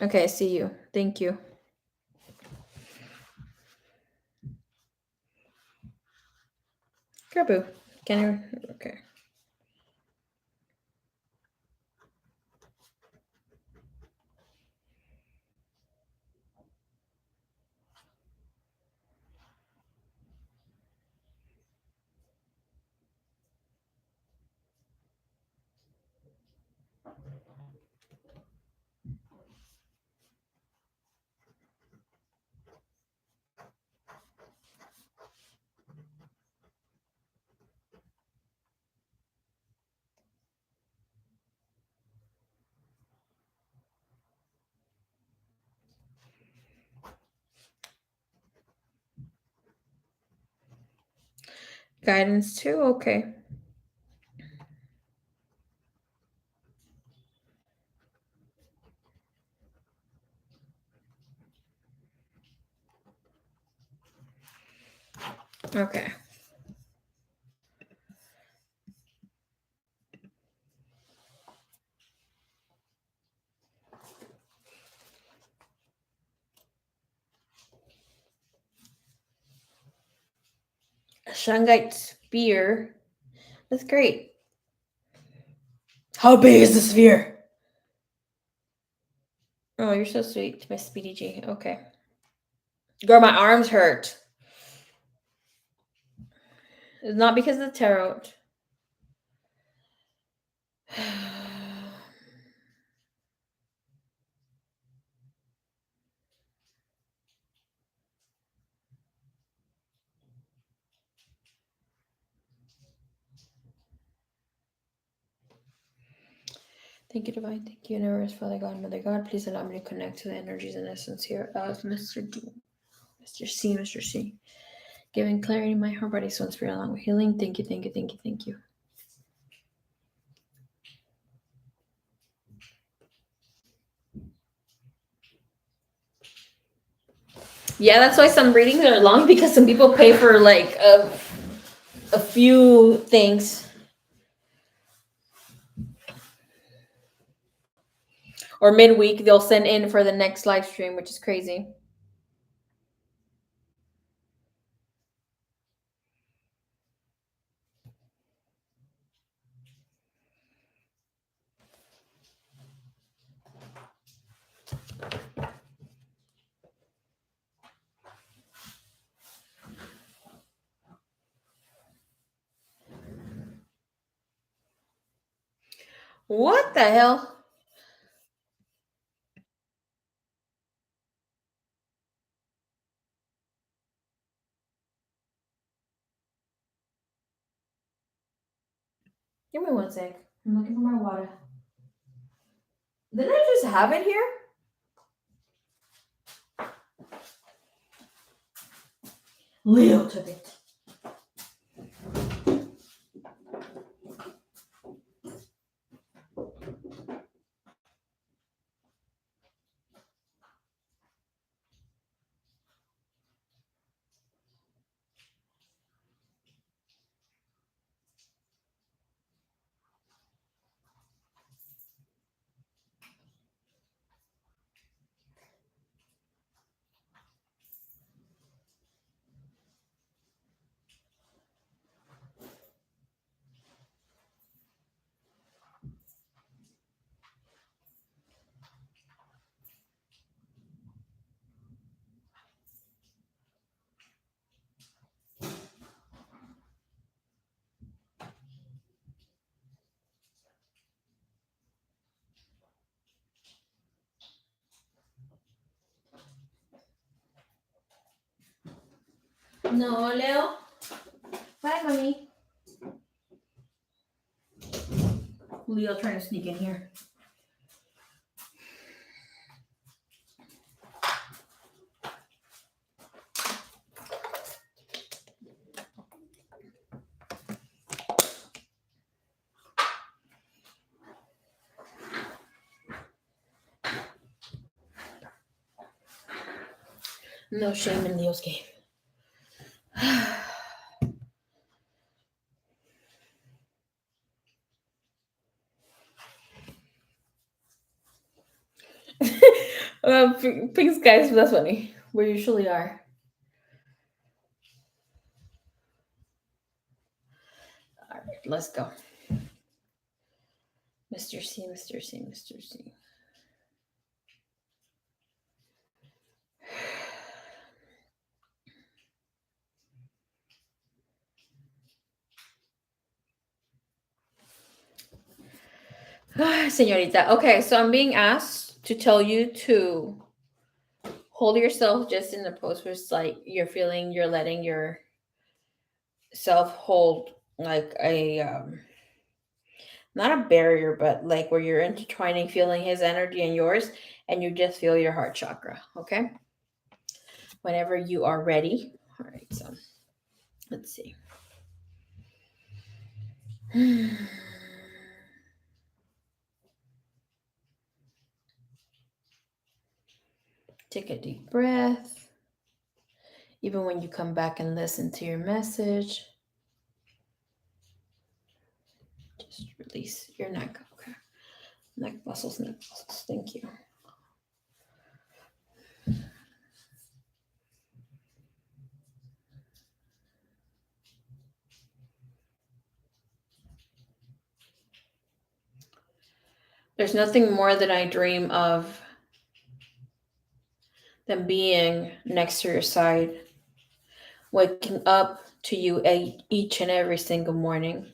Okay, I see you. Thank you. Krabu. Can you? Okay. Guidance too. Okay. Okay. A Shungite spear. That's great. How big is the sphere? Oh, you're so sweet, Miss Speedy G. Okay. Girl, my arms hurt. It's not because of the tarot. Thank you, Divine. Thank you, Universe, Father God, Mother God. Please allow me to connect to the energies and essence here of Mr. D, Mr. C, Mr. C. Giving clarity in my heart, body, soul, and spirit, along with healing. Thank you, thank you, thank you, thank you. Yeah, that's why some readings are long, because some people pay for like a few things. Or midweek, they'll send in for the next live stream, which is crazy. What the hell? Give me 1 sec. I'm looking for my water. Didn't I just have it here? Leo took it. No, Leo. Bye, mommy. Leo trying to sneak in here. No shame in Leo's game. Thanks, guys. That's funny. We usually are. All right, let's go. Mr. C, Mr. C, Mr. C. Señorita. Okay, so I'm being asked to tell you to hold yourself just in the pose where it's like you're letting your self hold like a not a barrier, but like where you're intertwining, feeling his energy and yours, and you just feel your heart chakra. Okay. Whenever you are ready. All right. So let's see. Take a deep breath. Even when you come back and listen to your message, just release your neck. Okay. Neck muscles, neck muscles. Thank you. There's nothing more that I dream of than being next to your side, waking up to you each and every single morning.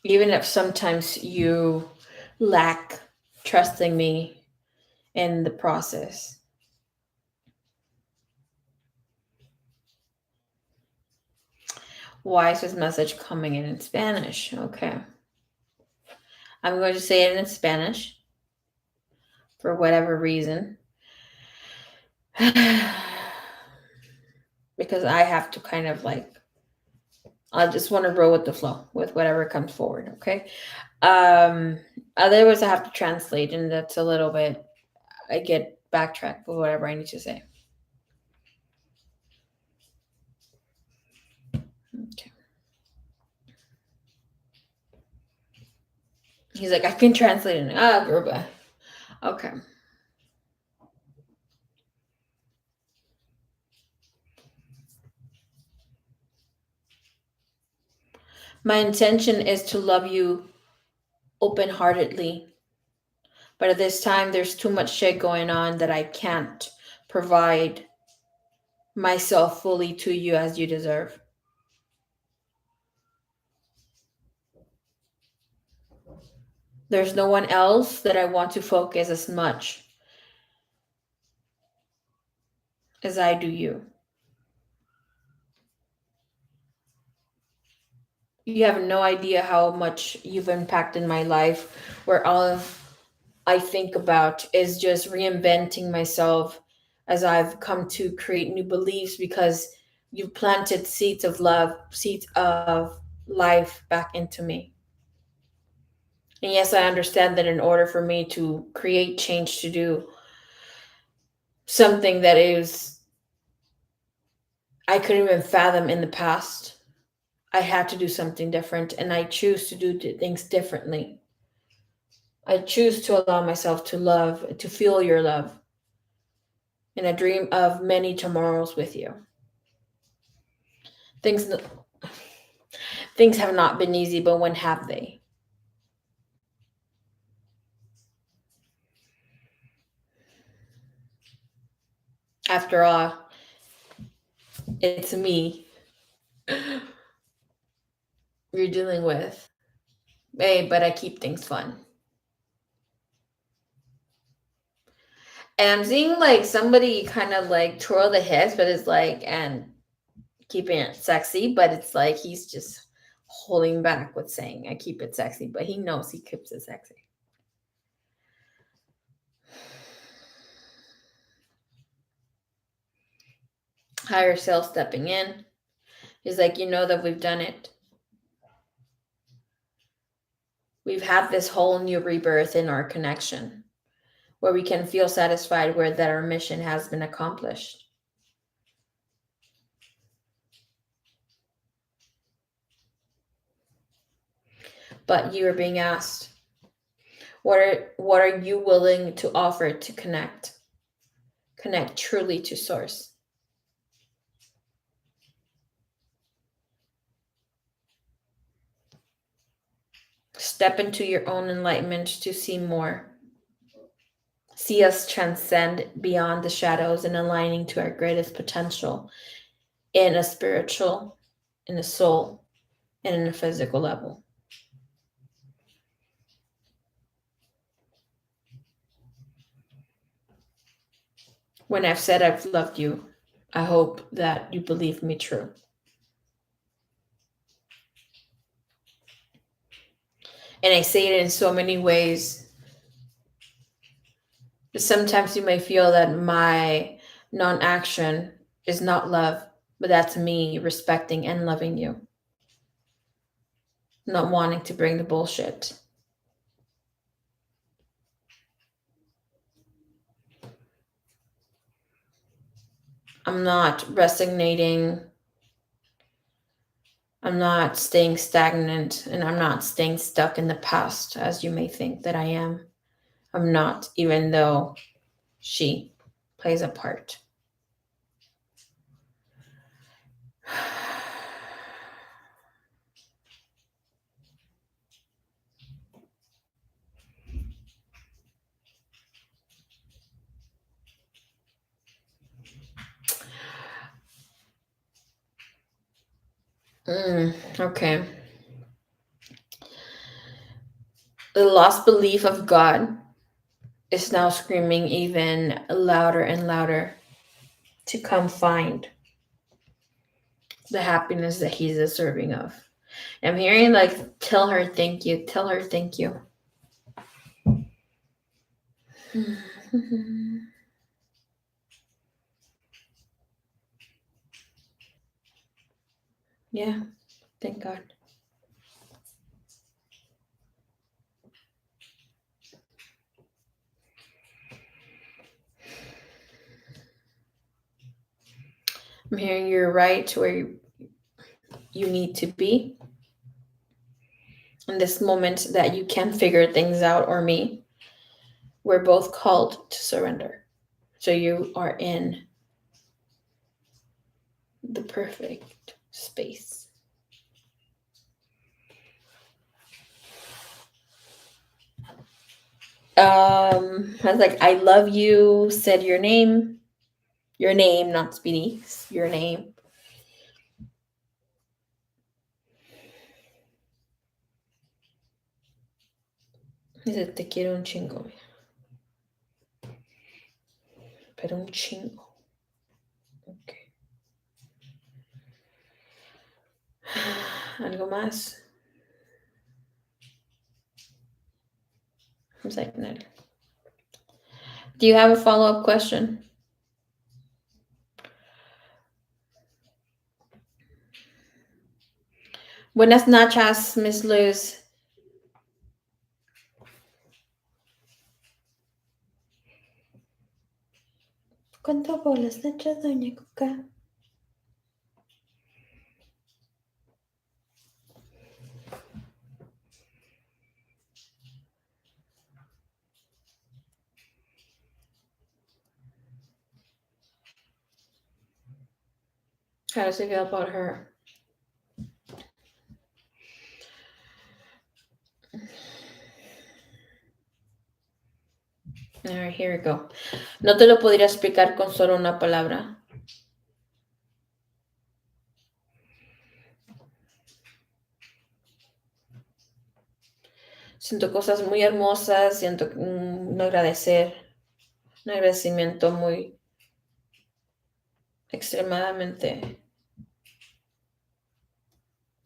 Even if sometimes you lack trusting me in the process. Why is this message coming in Spanish? Okay. I'm going to say it in Spanish for whatever reason. Because I have to kind of like, I just want to roll with the flow with whatever comes forward. Okay. Otherwise I have to translate, and that's a little bit, I get backtracked with whatever I need to say. Okay. He's like, I can translate it. Gruba. Okay. My intention is to love you open-heartedly. But at this time, there's too much shit going on that I can't provide myself fully to you as you deserve. There's no one else that I want to focus as much as I do you. You have no idea how much you've impacted my life, where all I think about is just reinventing myself as I've come to create new beliefs, because you've planted seeds of love, seeds of life back into me. And yes, I understand that in order for me to create change, to do something that is I couldn't even fathom in the past, I had to do something different, and I choose to do things differently. I choose to allow myself to love, to feel your love, and I dream of many tomorrows with you. Things things have not been easy, but when have they? After all, it's me you're dealing with. Hey, but I keep things fun. And I'm seeing like somebody kind of like twirl the hips, but it's like, and keeping it sexy, but it's like he's just holding back with saying, I keep it sexy, but he knows he keeps it sexy. Higher self stepping in. He's like, you know that we've done it. We've had this whole new rebirth in our connection where we can feel satisfied with that our mission has been accomplished. But you are being asked, what are you willing to offer to connect? Connect truly to source. Step into your own enlightenment to see more. See us transcend beyond the shadows and aligning to our greatest potential in a spiritual, in a soul, and in a physical level. When I've said I've loved you, I hope that you believe me true. And I say it in so many ways. Sometimes you may feel that my non action is not love, but that's me respecting and loving you, not wanting to bring the bullshit. I'm not resignating. I'm not staying stagnant, and I'm not staying stuck in the past as you may think that I am. I'm not, even though she plays a part. Okay. The lost belief of God is now screaming even louder and louder to come find the happiness that he's deserving of. I'm hearing like, tell her thank you, tell her thank you. Yeah, thank God. I'm hearing you're right where you need to be in this moment, that you can figure things out, or me. We're both called to surrender. So you are in the perfect space. I was like, I love you, said your name, not Speedy, your name. He said, te quiero un chingo. Pero un chingo. Okay. ¿Algo más? I was like, no. Do you have a follow-up question? Buenas noches, Miss Luz. ¿Cuánto buenas noches, doña Cuca? How does it feel about her? Alright, here we go. No te lo podría explicar con solo una palabra. Siento cosas muy hermosas, siento un agradecimiento muy extremadamente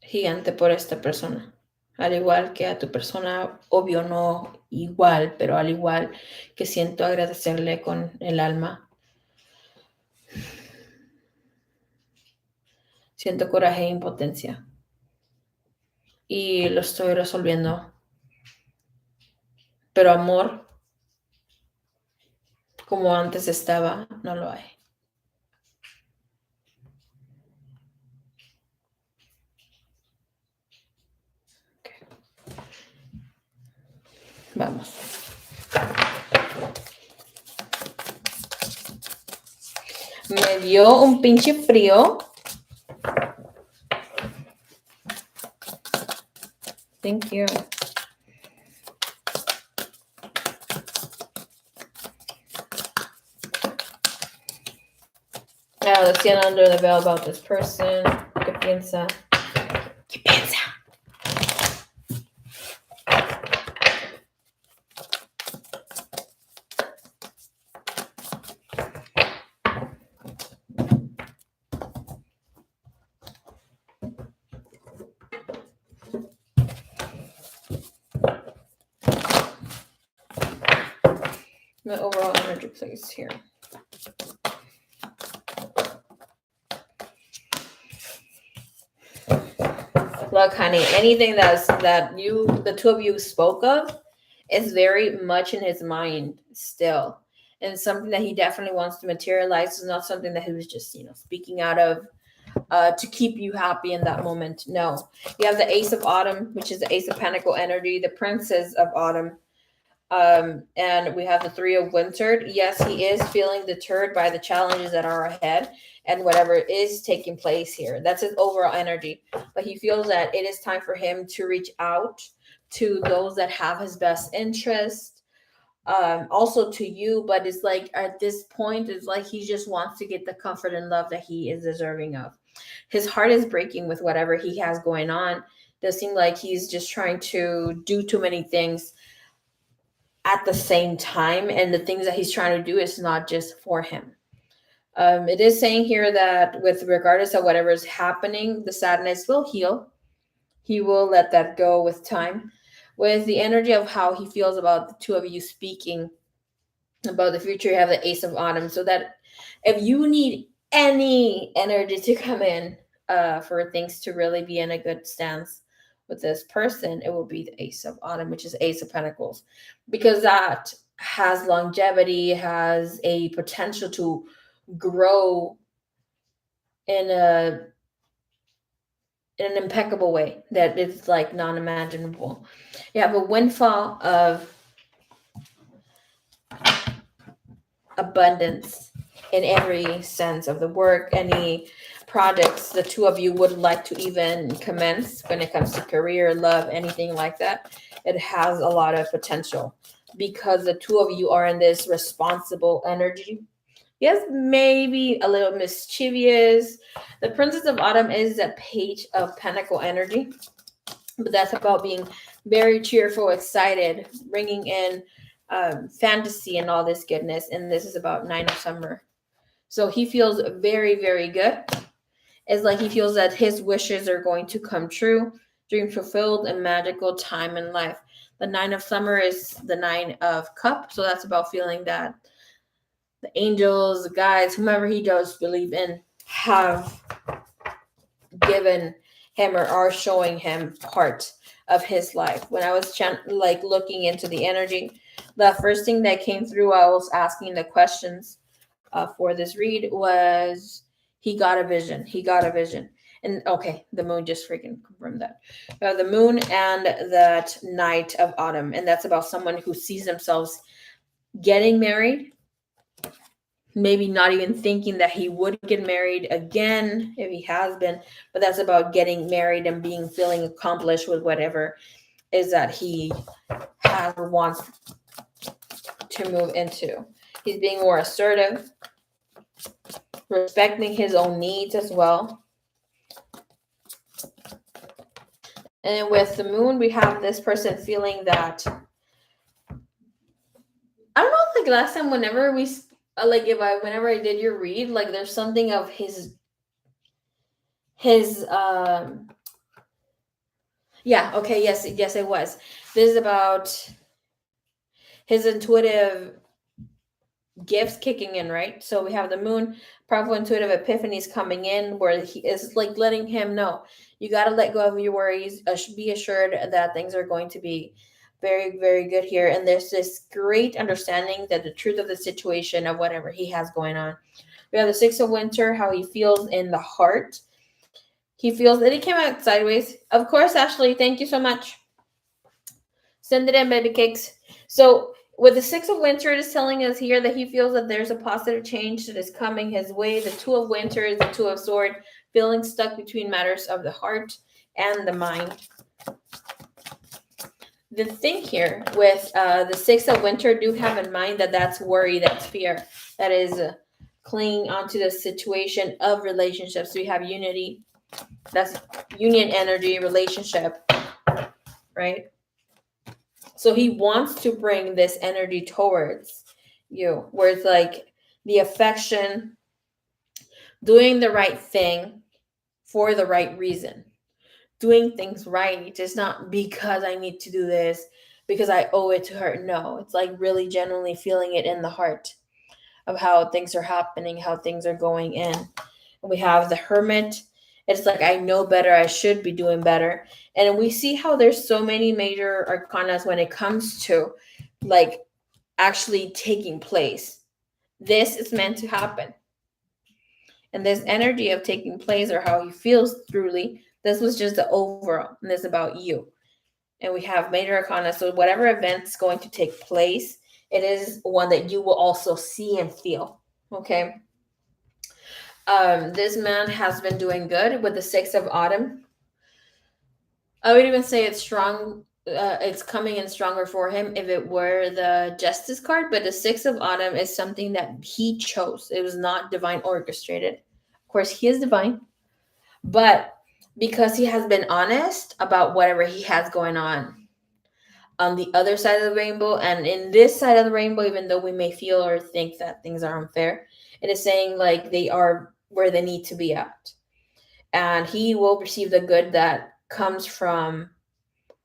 gigante por esta persona. Al igual que a tu persona, obvio no igual, pero al igual que siento agradecerle con el alma. Siento coraje e impotencia. Y lo estoy resolviendo. Pero amor, como antes estaba, no lo hay. Okay. Vamos. Me dio un pinche frío. Thank you. Decían under the veil about this person. ¿Qué piensa? ¿Qué piensa? My overall energy, please, here. Look, honey, anything that the two of you spoke of is very much in his mind still. And something that he definitely wants to materialize. Is not something that he was just, speaking out of to keep you happy in that moment. No. You have the Ace of Autumn, which is the Ace of Pentacle energy, the Princess of Autumn. And we have the Three of Winter. Yes, he is feeling deterred by the challenges that are ahead and whatever is taking place here. That's his overall energy. But he feels that it is time for him to reach out to those that have his best interest, also to you. But it's like at this point, it's like he just wants to get the comfort and love that he is deserving of. His heart is breaking with whatever he has going on. It does seem like he's just trying to do too many things at the same time, and the things that he's trying to do is not just for him. It is saying here that with regardless of whatever is happening, the sadness will heal. He will let that go with time. With the energy of how he feels about the two of you speaking about the future, you have the Ace of Autumn. So that if you need any energy to come in for things to really be in a good stance with this person, it will be the Ace of Autumn, which is Ace of Pentacles, because that has longevity, has a potential to grow in an impeccable way that is like non-imaginable. You have a windfall of abundance in every sense of the work, any projects the two of you would like to even commence when it comes to career, love, anything like that. It has a lot of potential because the two of you are in this responsible energy. Yes, maybe a little mischievous. The Princess of Autumn is a Page of Pentacle energy, but that's about being very cheerful, excited, bringing in fantasy and all this goodness. And this is about Nine of Summer. So he feels very, very good. It's like he feels that his wishes are going to come true, dreams fulfilled, and magical time in life. The Nine of Summer is the Nine of Cup. So that's about feeling that the angels, the guides, whomever he does believe in, have given him or are showing him part of his life. When I was looking into the energy, the first thing that came through, I was asking the questions for this read was he got a vision. He got a vision. And okay, the moon just freaking confirmed that. The moon and that Night of Autumn. And that's about someone who sees themselves getting married, maybe not even thinking that he would get married again if he has been, but that's about getting married and feeling accomplished with whatever is that he has or wants to move into. He's being more assertive, respecting his own needs as well. And then with the moon, we have this person feeling that, I don't know, like last time, whenever whenever I did your read, like there's something of his yeah, okay, yes, it was. This is about his intuitive gifts kicking in, right? So we have the moon, powerful intuitive epiphanies coming in, where he is like letting him know, you got to let go of your worries, be assured that things are going to be very, very good here. And there's this great understanding that the truth of the situation of whatever he has going on. We have the Six of Winter, how he feels in the heart. He feels that he came out sideways. Of course, Ashley, thank you so much. Send it in, baby cakes. So with the Six of Winter, it is telling us here that he feels that there's a positive change that is coming his way. The Two of Winter is the Two of Sword, feeling stuck between matters of the heart and the mind. The thing here with the Six of Winter, do have in mind that that's worry, that's fear, that is clinging onto the situation of relationships. So we have unity, that's union energy, relationship, right? So he wants to bring this energy towards you, where it's like the affection, doing the right thing for the right reason, doing things right, just not because I need to do this, because I owe it to her. No, it's like really genuinely feeling it in the heart of how things are happening, how things are going in. And we have the Hermit. It's like, I know better, I should be doing better. And we see how there's so many major arcanas when it comes to like actually taking place. This is meant to happen. And this energy of taking place, or how he feels truly, this was just the overall, and this is about you. And we have major arcana. So whatever event's going to take place, it is one that you will also see and feel. Okay. This man has been doing good with the Six of Autumn. I would even say it's strong. It's coming in stronger for him if it were the Justice card. But the Six of Autumn is something that he chose. It was not divine orchestrated. Of course, he is divine, but because he has been honest about whatever he has going on the other side of the rainbow, and in this side of the rainbow, even though we may feel or think that things are unfair, it is saying like they are where they need to be at, and he will receive the good that comes from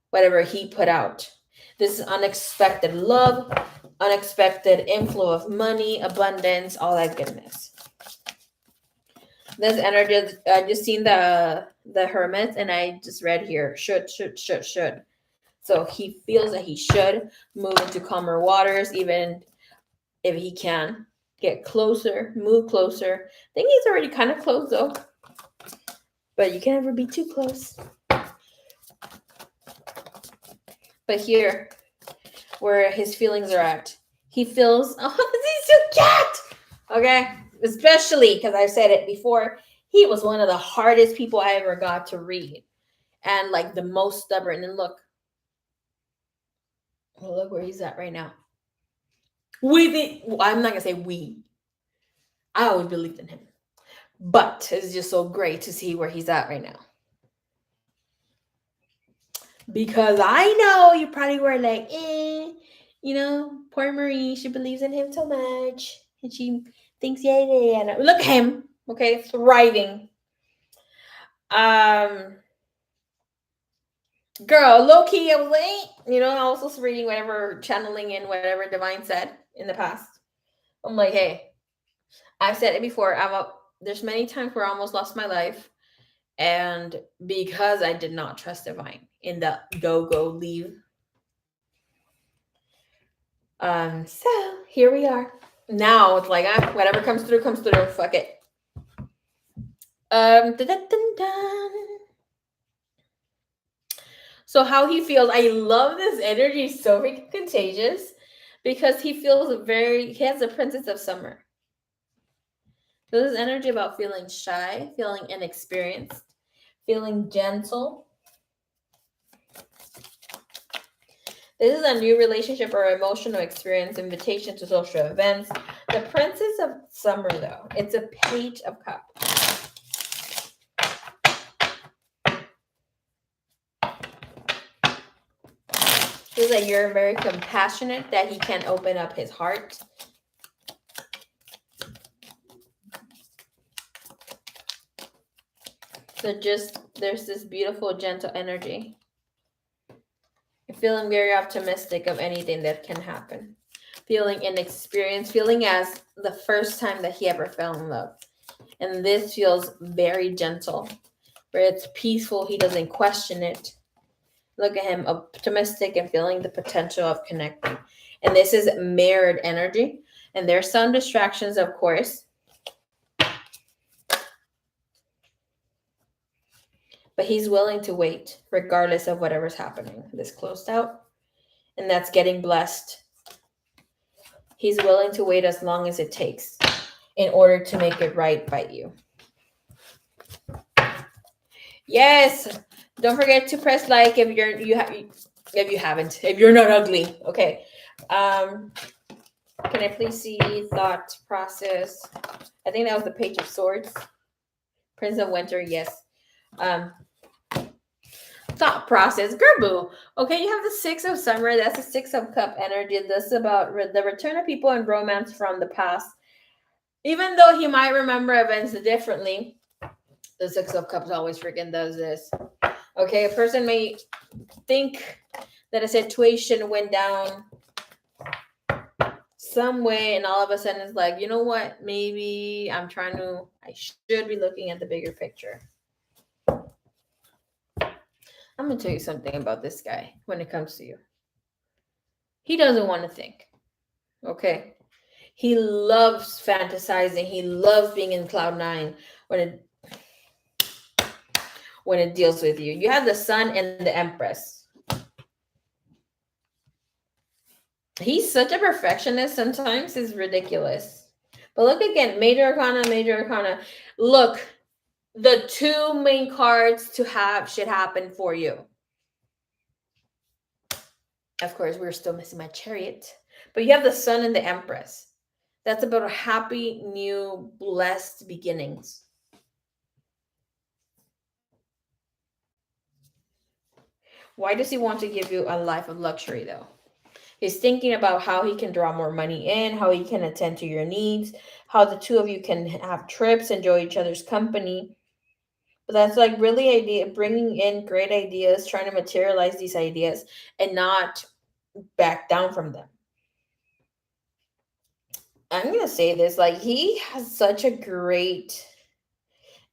whatever he put out. This is unexpected love, unexpected inflow of money, abundance, all that goodness. This energy, I just seen the Hermit, and I just read here, should. So he feels that he should move into calmer waters, even if he can get closer, move closer. I think he's already kind of close though, but you can never be too close. But here, where his feelings are at, he feels, oh, he's so cute. Okay, especially because I've said it before, he was one of the hardest people I ever got to read, and like the most stubborn. And look where he's at right now. I'm not gonna say we. I always believed in him, but it's just so great to see where he's at right now. Because I know you probably were like, poor Marie, she believes in him so much, and she thinks, yeah. Look at him, okay, thriving. Girl, low key, I was like, I was also reading whatever, channeling in whatever Divine said in the past. I'm like, hey, I've said it before. There's many times where I almost lost my life, and because I did not trust Divine in the go leave. So here we are. Now it's like, whatever comes through, fuck it. Dun, dun, dun, dun. So how he feels, I love this energy, so freaking contagious, because he feels he has the Princess of Summer. So this energy about feeling shy, feeling inexperienced, feeling gentle. This is a new relationship or emotional experience, invitation to social events. The Princess of Summer, though, it's a Page of Cups. Feels like you're very compassionate, that he can open up his heart. So just, there's this beautiful, gentle energy. You're feeling very optimistic of anything that can happen. Feeling inexperienced, feeling as the first time that he ever fell in love. And this feels very gentle, where it's peaceful, he doesn't question it. Look at him, optimistic and feeling the potential of connecting. And this is mirrored energy. And there's some distractions, of course. But he's willing to wait, regardless of whatever's happening. This closed out. And that's getting blessed. He's willing to wait as long as it takes in order to make it right by you. Yes. Don't forget to press like if if you're not ugly. Okay. Can I please see thought process? I think that was the Page of Swords. Prince of Winter, yes. Thought process, Gerbu. Okay, you have the Six of Summer. That's the Six of Cup energy. This is about the return of people and romance from the past. Even though he might remember events differently, the Six of Cups always freaking does this. Okay, a person may think that a situation went down some way, and all of a sudden it's like, you know what? Maybe I should be looking at the bigger picture. I'm going to tell you something about this guy when it comes to you. He doesn't want to think. Okay? He loves fantasizing. He loves being in cloud nine when it deals with you. You have the Sun and the Empress. He's such a perfectionist sometimes. It's ridiculous. But look again, Major Arcana, Major Arcana. Look, the two main cards to have should happen for you. Of course, we're still missing my Chariot. But you have the Sun and the Empress. That's about a happy, new, blessed beginnings. Why does he want to give you a life of luxury, though? He's thinking about how he can draw more money in, how he can attend to your needs, how the two of you can have trips, enjoy each other's company. But that's like really bringing in great ideas, trying to materialize these ideas and not back down from them. I'm going to say this, like he has such a great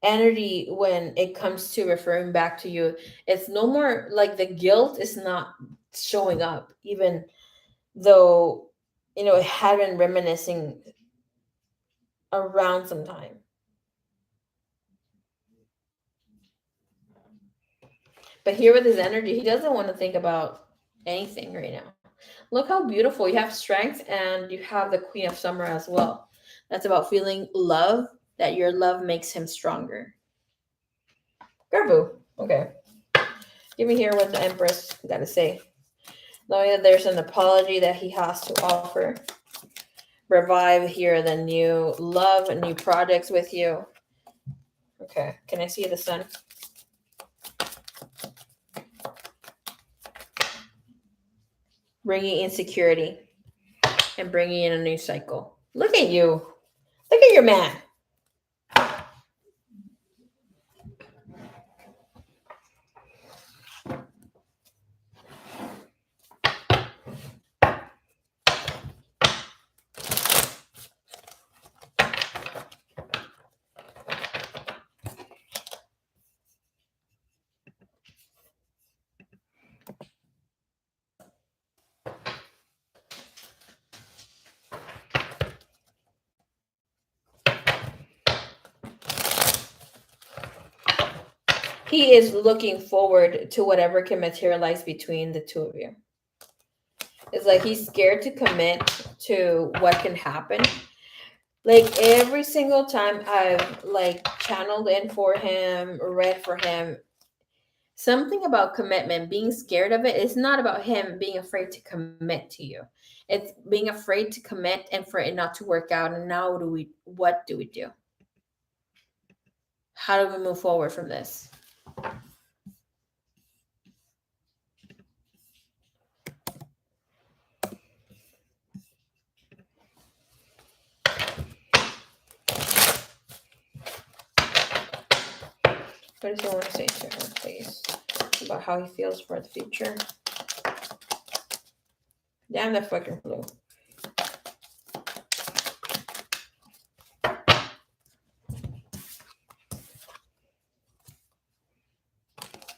energy when it comes to referring back to you. It's no more like the guilt is not showing up, even though, it had been reminiscing around some time. But here with his energy, he doesn't want to think about anything right now. Look how beautiful. You have strength and you have the Queen of Summer as well. That's about feeling love, that your love makes him stronger. Garbu. Okay. Give me here what the Empress got to say. Knowing that there's an apology that he has to offer. Revive here the new love and new projects with you. Okay. Can I see the Sun? Bringing in security and bringing in a new cycle. Look at you. Look at your man. He is looking forward to whatever can materialize between the two of you. It's like he's scared to commit to what can happen. Like every single time I've channeled in for him, read for him, something about commitment, being scared of it, it's not about him being afraid to commit to you. It's being afraid to commit and for it not to work out. And now what do we do? How do we move forward from this? What does he want to say to her, please? About how he feels for the future. Damn that fucking flu.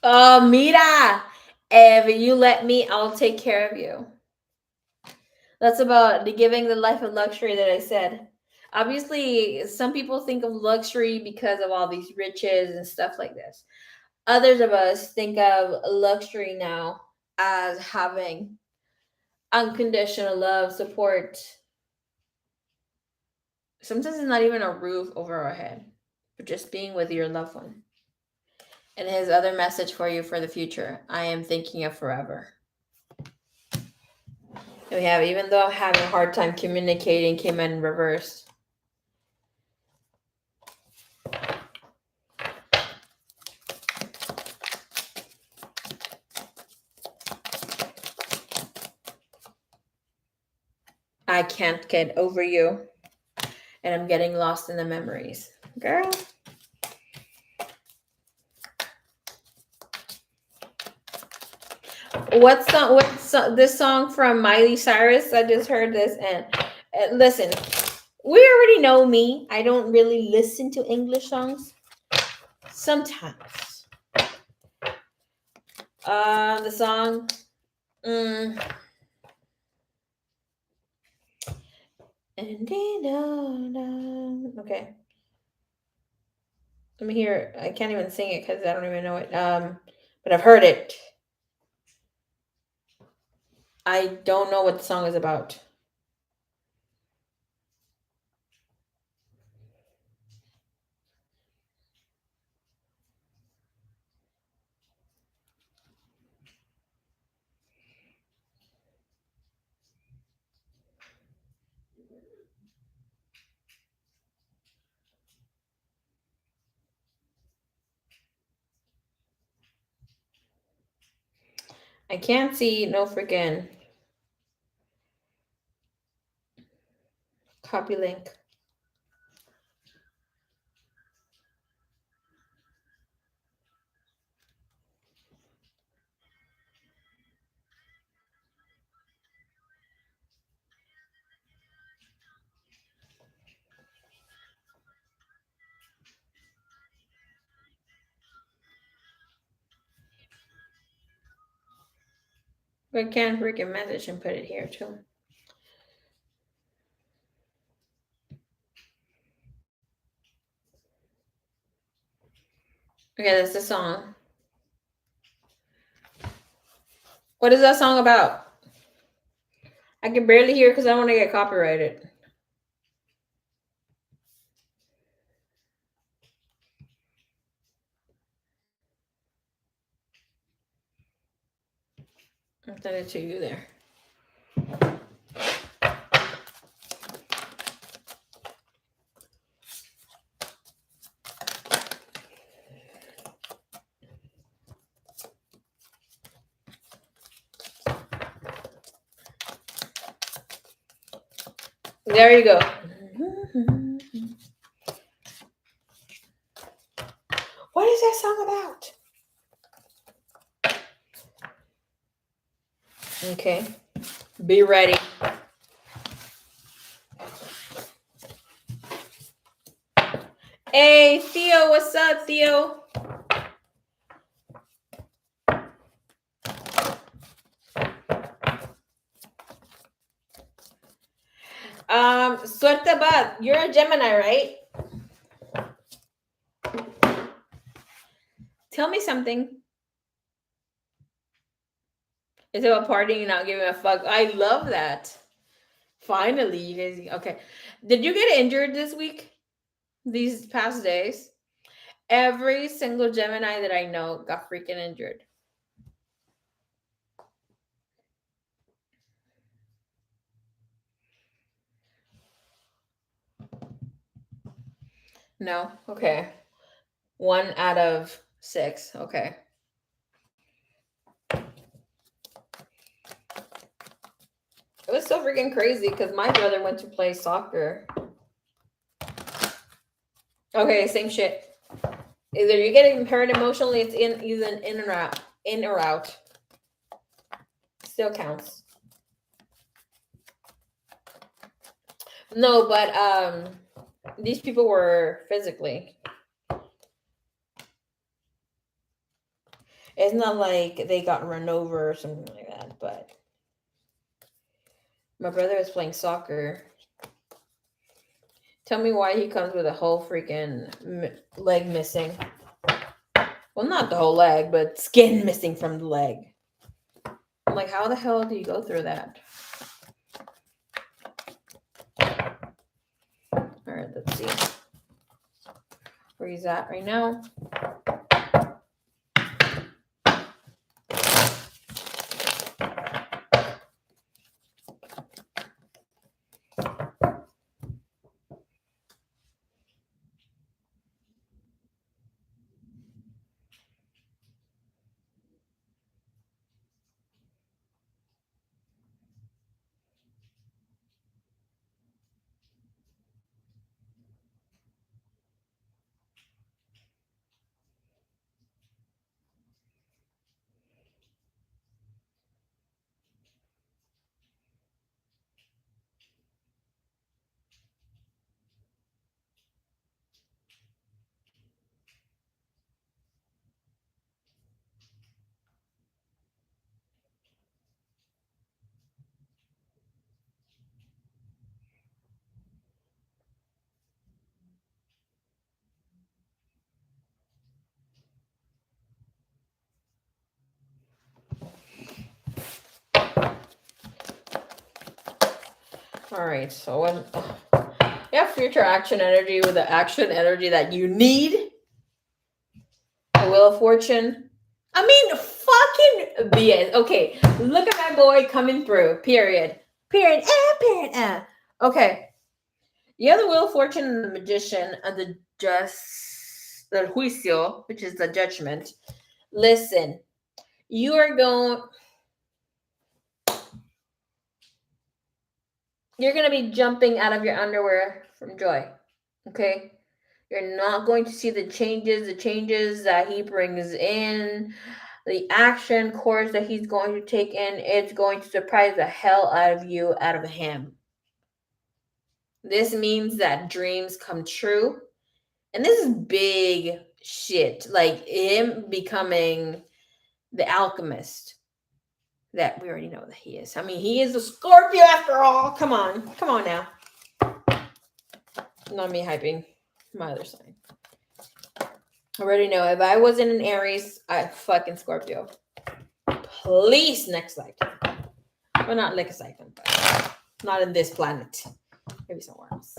Mira! If you let me, I'll take care of you. That's about the giving the life of luxury that I said. Obviously, some people think of luxury because of all these riches and stuff like this. Others of us think of luxury now as having unconditional love, support. Sometimes it's not even a roof over our head, but just being with your loved one. And his other message for you for the future: I am thinking of forever. And we have, even though I'm having a hard time communicating, came in reverse. I can't get over you. And I'm getting lost in the memories. Girl. What's this song from Miley Cyrus? I just heard this, and listen, we already know me. I don't really listen to English songs. Sometimes. The song. Okay. Let me hear it. I can't even sing it because I don't even know it. But I've heard it. I don't know what the song is about. I can't see no freaking copy link. I can't freaking message and put it here too. Okay, that's the song. What is that song about? I can barely hear because I don't want to get copyrighted. I'll send it to you there. There you go. What is that song about? Okay. Be ready. Hey, Theo, what's up, Theo? Suerte Bad, you're a Gemini, right? Tell me something. It's about partying and not giving a fuck. I love that. Finally, you guys. Okay. Did you get injured this week? These past days? Every single Gemini that I know got freaking injured. No? Okay. 1 out of 6. Okay. It was so freaking crazy because my brother went to play soccer. Okay, same shit. Either you're getting hurt emotionally, it's in or out. Still counts. No, but these people were physically. It's not like they got run over or something like that, but my brother was playing soccer. Tell me why he comes with a whole freaking leg missing. Well, not the whole leg, but skin missing from the leg. I'm like, how the hell do you go through that? All right, let's see where he's at right now. All right, so when you have future action energy with the action energy that you need, the Wheel of Fortune. I mean, fucking BS. Okay, look at my boy coming through. Period. Period. Period. Okay. You have the Wheel of Fortune and the Magician and the Juicio, which is the Judgment. Listen, you are going. You're going to be jumping out of your underwear from joy. Okay? You're not going to see the changes that he brings in, the action course that he's going to take in. It's going to surprise the hell out of you, out of him. This means that dreams come true. And this is big shit. Like him becoming the alchemist that we already know that he is. I mean, he is a Scorpio after all. Come on now. Not me hyping my other sign. I already know if I wasn't an Aries, I fucking Scorpio. Please, next slide. Well, not like a cycle, but not in this planet. Maybe somewhere else.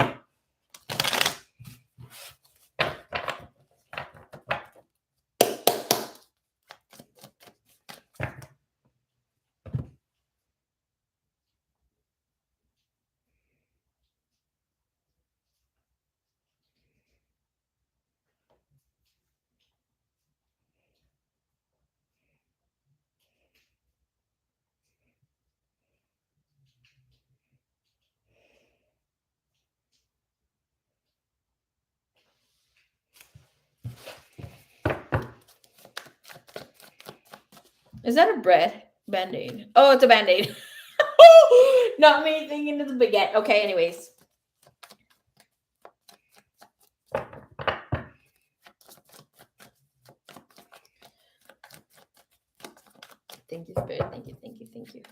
Is that a Band-Aid? Oh, it's a Band-Aid. Not me thinking it's a baguette. Okay, anyways. Thank you, Spirit. Thank you.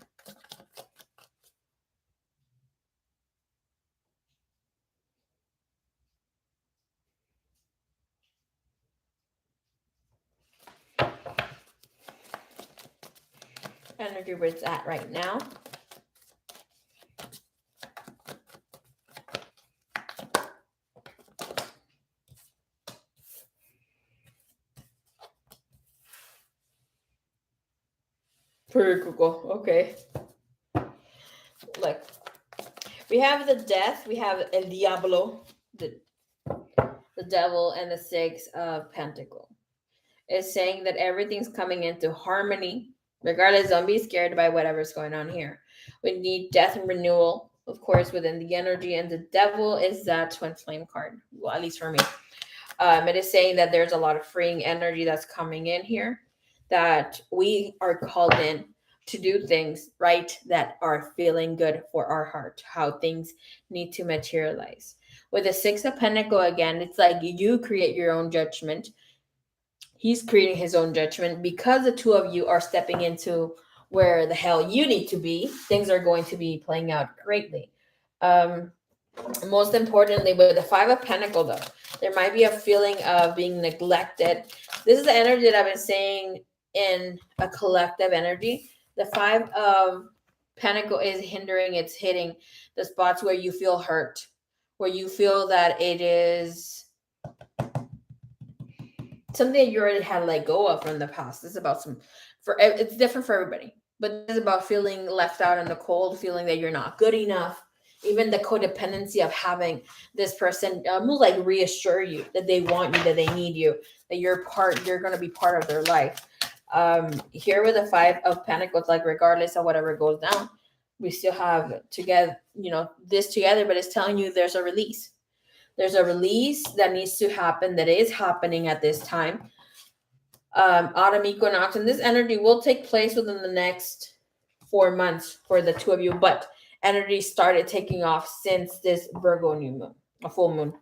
Energy where it's at right now. Pretty cool. Okay. Look. We have the Death. We have El Diablo, the devil, and the Six of Pentacles. It's saying that everything's coming into harmony. Regardless, don't be scared by whatever's going on here. We need death and renewal, of course, within the energy. And the devil is that twin flame card. Well, at least for me. It is saying that there's a lot of freeing energy that's coming in here, that we are called in to do things right that are feeling good for our heart, how things need to materialize. With the Six of Pentacles, again, it's like you create your own judgment. He's creating his own judgment. Because the two of you are stepping into where the hell you need to be, things are going to be playing out greatly. Most importantly, with the Five of Pentacles, though, there might be a feeling of being neglected. This is the energy that I've been saying in a collective energy. The Five of Pentacles is hindering, it's hitting the spots where you feel hurt, where you feel that it is something that you already had let go of from the past. It's about it's different for everybody, but it's about feeling left out in the cold, feeling that you're not good enough. Even the codependency of having this person almost like reassure you that they want you, that they need you, that you're going to be part of their life. Here with the Five of Pentacles, like regardless of whatever goes down, we still have together, this together, but it's telling you there's a release. There's a release that needs to happen, that is happening at this time. Autumn equinox, and this energy will take place within the next 4 months for the two of you, but energy started taking off since this Virgo new moon, a full moon.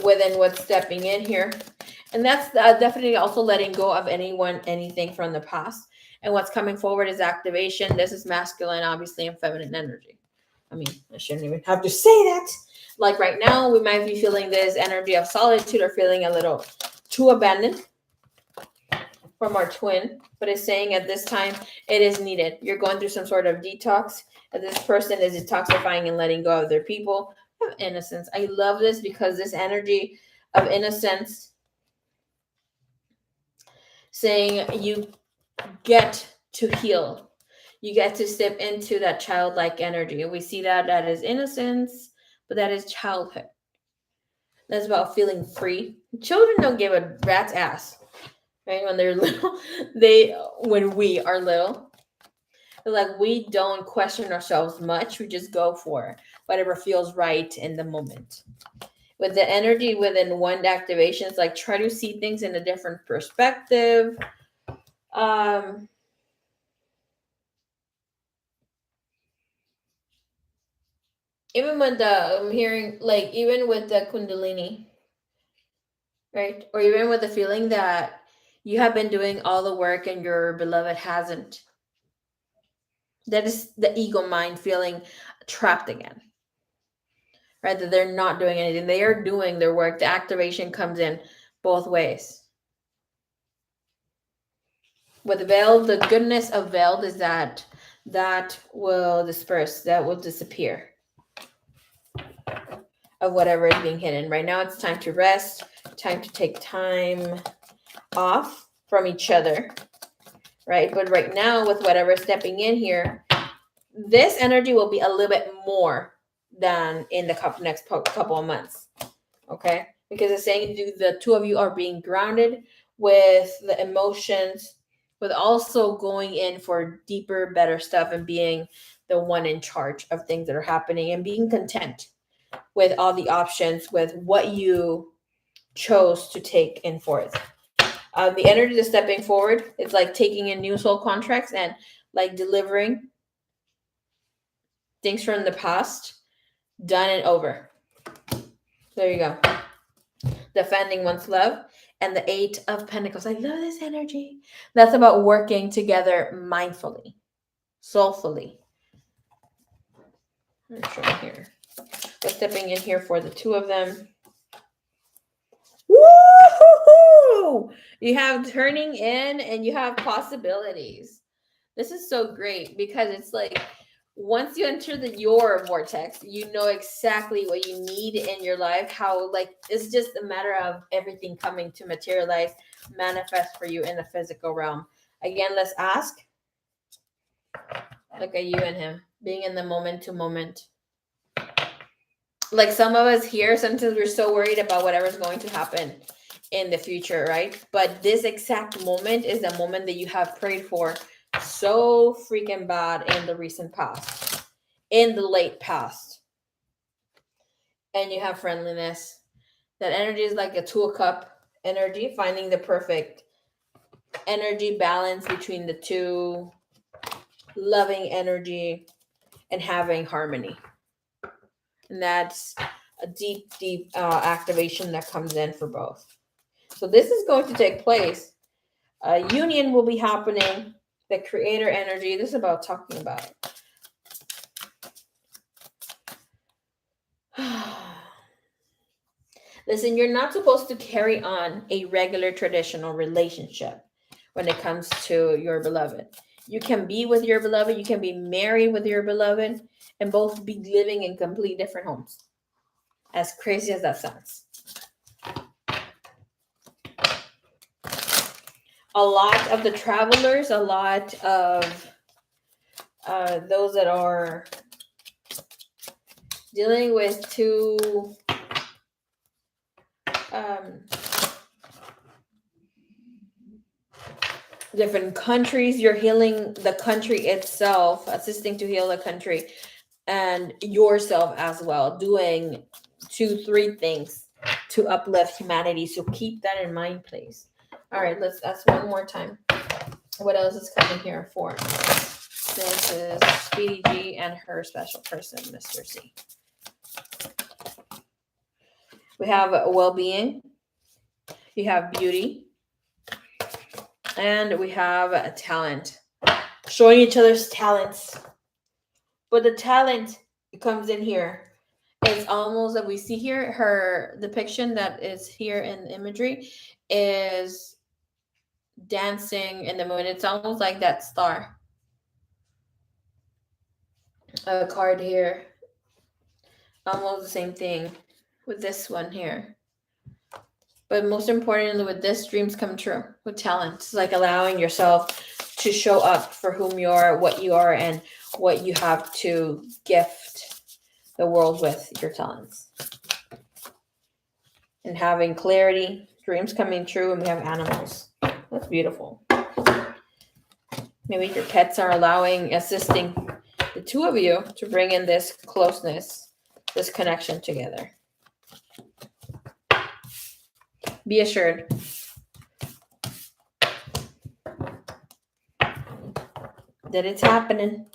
Within what's stepping in here, and that's definitely also letting go of anything from the past. And what's coming forward is activation. This is masculine, obviously, and feminine energy. I mean, I shouldn't even have to say that. Like right now, we might be feeling this energy of solitude or feeling a little too abandoned from our twin, but it's saying at this time it is needed. You're going through some sort of detox, and this person is detoxifying and letting go of their people. Of innocence. I love this because this energy of innocence saying you get to heal. You get to step into that childlike energy. And we see that is innocence, but that is childhood. That's about feeling free. Children don't give a rat's ass, right? When they're little, when we are little, like we don't question ourselves much. We just go for whatever feels right in the moment. With the energy within one activations, like try to see things in a different perspective. Even with the I'm hearing, like even with the Kundalini, right? Or even with the feeling that you have been doing all the work and your beloved hasn't. That is the ego mind feeling trapped again, right? That they're not doing anything. They are doing their work. The activation comes in both ways. With the veiled, the goodness of veiled is that will disperse, that will disappear of whatever is being hidden. Right now, it's time to rest, time to take time off from each other, right? But right now, with whatever stepping in here, this energy will be a little bit more than in the next couple of months, okay? Because it's saying the two of you are being grounded with the emotions, with also going in for deeper, better stuff and being the one in charge of things that are happening and being content with all the options, with what you chose to take in forth. The energy is stepping forward. It's like taking in new soul contracts and like delivering things from the past, done and over. There you go. Defending one's love. And the Eight of Pentacles. I love this energy. That's about working together mindfully, soulfully. I'm showing here. We're stepping in here for the two of them. Woo-hoo-hoo! You have turning in and you have possibilities. This is so great because it's like once you enter your vortex, you know exactly what you need in your life. How like it's just a matter of everything coming to materialize, manifest for you in the physical realm. Again, let's ask. Look at you and him being in the moment to moment. Like some of us here, sometimes we're so worried about whatever's going to happen in the future, right? But this exact moment is the moment that you have prayed for so freaking bad in the recent past, in the late past. And you have friendliness. That energy is like a 2 cup energy, finding the perfect energy balance between the two, loving energy and having harmony. And that's a deep activation that comes in for both. So this is going to take place. A union will be happening. The creator energy. This is about talking about it. Listen, you're not supposed to carry on a regular traditional relationship when it comes to your beloved. You can be with your beloved, you can be married with your beloved, and both be living in complete different homes. As crazy as that sounds. A lot of the travelers, a lot of those that are dealing with two different countries, you're healing the country itself, assisting to heal the country and yourself as well, doing 2-3 things to uplift humanity. So keep that in mind, please. All right, let's ask one more time. What else is coming here for? This is Speedy G and her special person, Mr. C. We have well-being. You have beauty. And we have a talent. Showing each other's talents. But the talent comes in here. It's almost that we see here, her depiction that is here in the imagery is dancing in the moon. It's almost like that star. A card here. Almost the same thing with this one here. But most importantly, with this, dreams come true with talent. It's like allowing yourself to show up for whom you are, what you are, and what you have to gift the world with, your talents. And having clarity, dreams coming true, and we have animals. That's beautiful. Maybe your pets are assisting the two of you to bring in this closeness, this connection together. Be assured. That it's happening.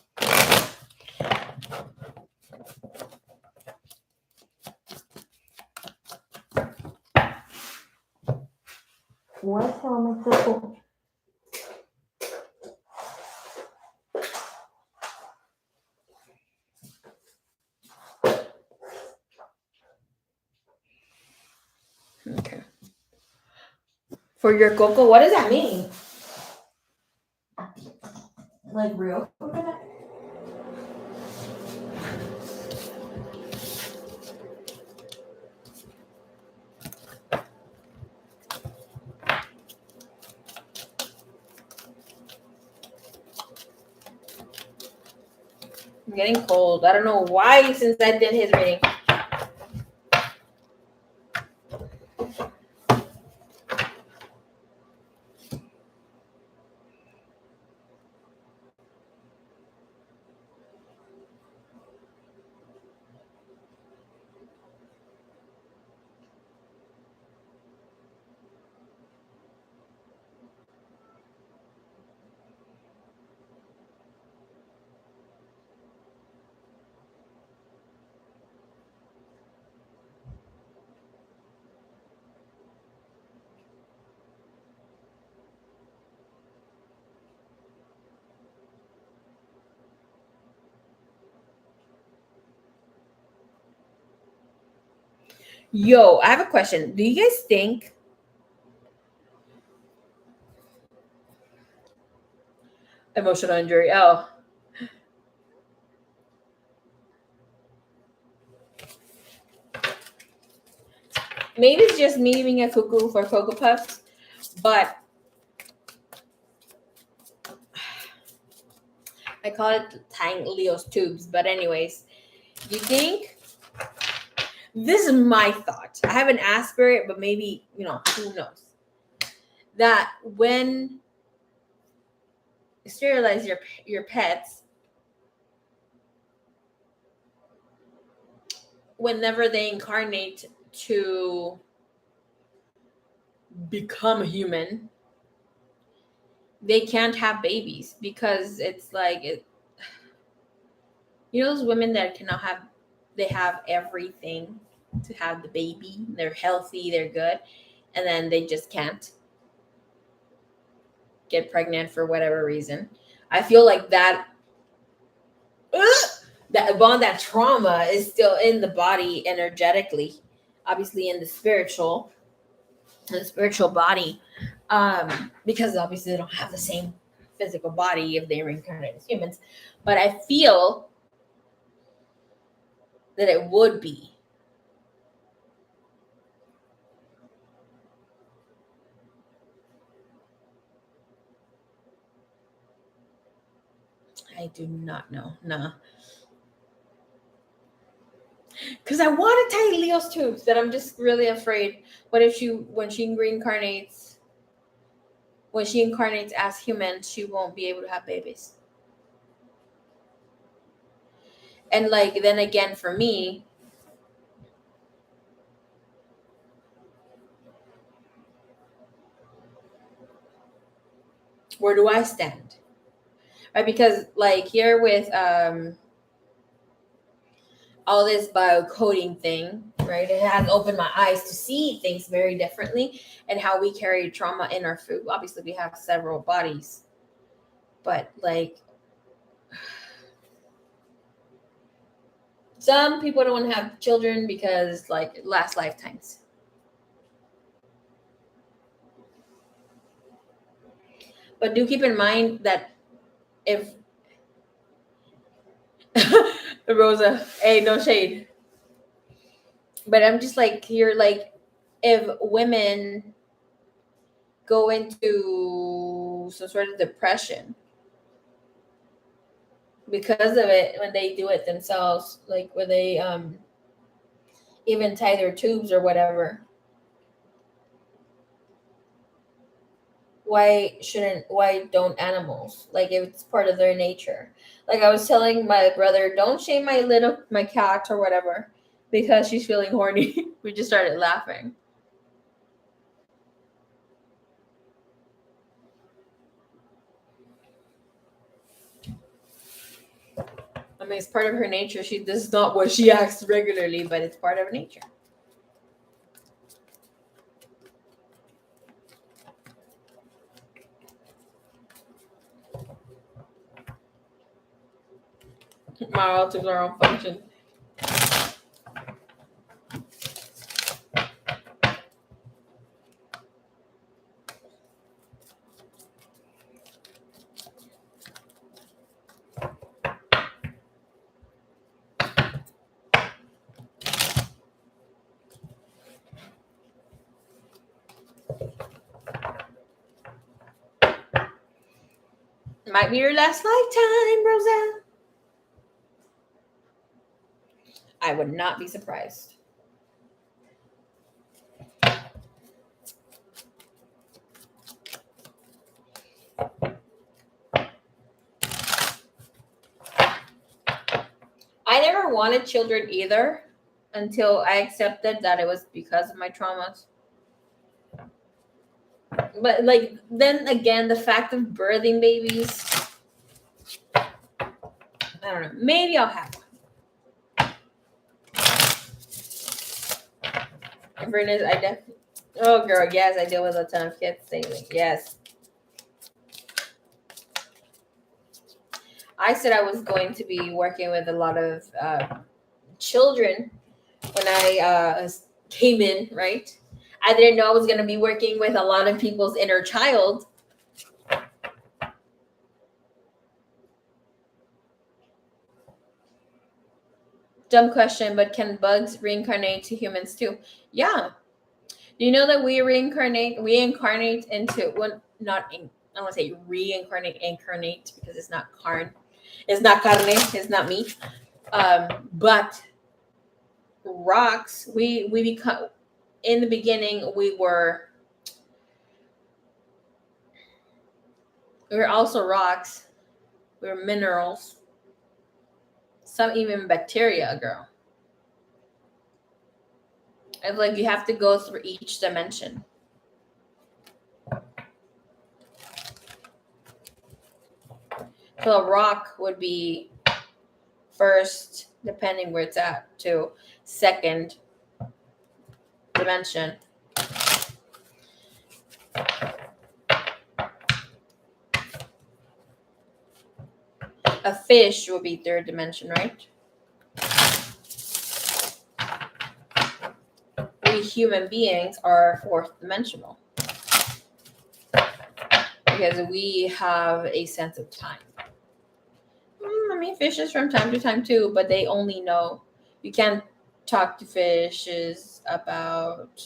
What am I so Okay. For your cocoa, what does that mean? Like real coconut? I'm getting cold. I don't know why since I did his reading. Yo, I have a question. Do you guys think emotional injury? Oh. Maybe it's just me being a cuckoo for Cocoa Puffs, but I call it tying Leo's tubes. But anyways, do you think, this is my thought. I haven't asked for it, but maybe, who knows? That when you sterilize your pets, whenever they incarnate to become a human, they can't have babies because it's like those women that cannot have, they have everything to have the baby, they're healthy, they're good, and then they just can't get pregnant for whatever reason. I feel like that bond, that trauma is still in the body energetically, obviously in the spiritual body, because obviously they don't have the same physical body if they reincarnate as humans. But I feel that it would be. I do not know. Nah. Because I want to tie Leo's tubes, that I'm just really afraid. What if when she incarnates as human, she won't be able to have babies? And like, then again, for me, where do I stand? Right? Because like here with all this biocoding thing, right? It has opened my eyes to see things very differently, and how we carry trauma in our food. Obviously, we have several bodies, but like some people don't want to have children because like it lasts lifetimes. But do keep in mind that if Rosa, hey, no shade. But I'm just like, you're like, if women go into some sort of depression because of it when they do it themselves, like where they even tie their tubes or whatever, why don't animals? Like, if it's part of their nature. Like I was telling my brother, don't shame my cat or whatever because she's feeling horny. We just started laughing. I mean, it's part of her nature. This is not what she acts regularly, but it's part of her nature. My relatives are on function. Might be your last lifetime, Rosa. I would not be surprised. I never wanted children either until I accepted that it was because of my traumas. But like, then again, the fact of birthing babies, I don't know. Maybe I'll have one. Bernard, I definitely. Oh, girl, yes, I deal with a ton of kids daily. Yes. I said I was going to be working with a lot of children when I came in, right? I didn't know I was going to be working with a lot of people's inner child. Dumb question, but can bugs reincarnate to humans too? Yeah. Do you know that we incarnate into, well, not in, I want to say incarnate because it's not carne. It's not carne, it's not meat. But rocks, we become, in the beginning we were also rocks. We were minerals. Some even bacteria, girl. It's like you have to go through each dimension. So a rock would be first, depending where it's at, to second dimension. A fish would be third dimension, right? We human beings are fourth dimensional because we have a sense of time. I mean, fishes from time to time too, but they only know. You can't talk to fishes about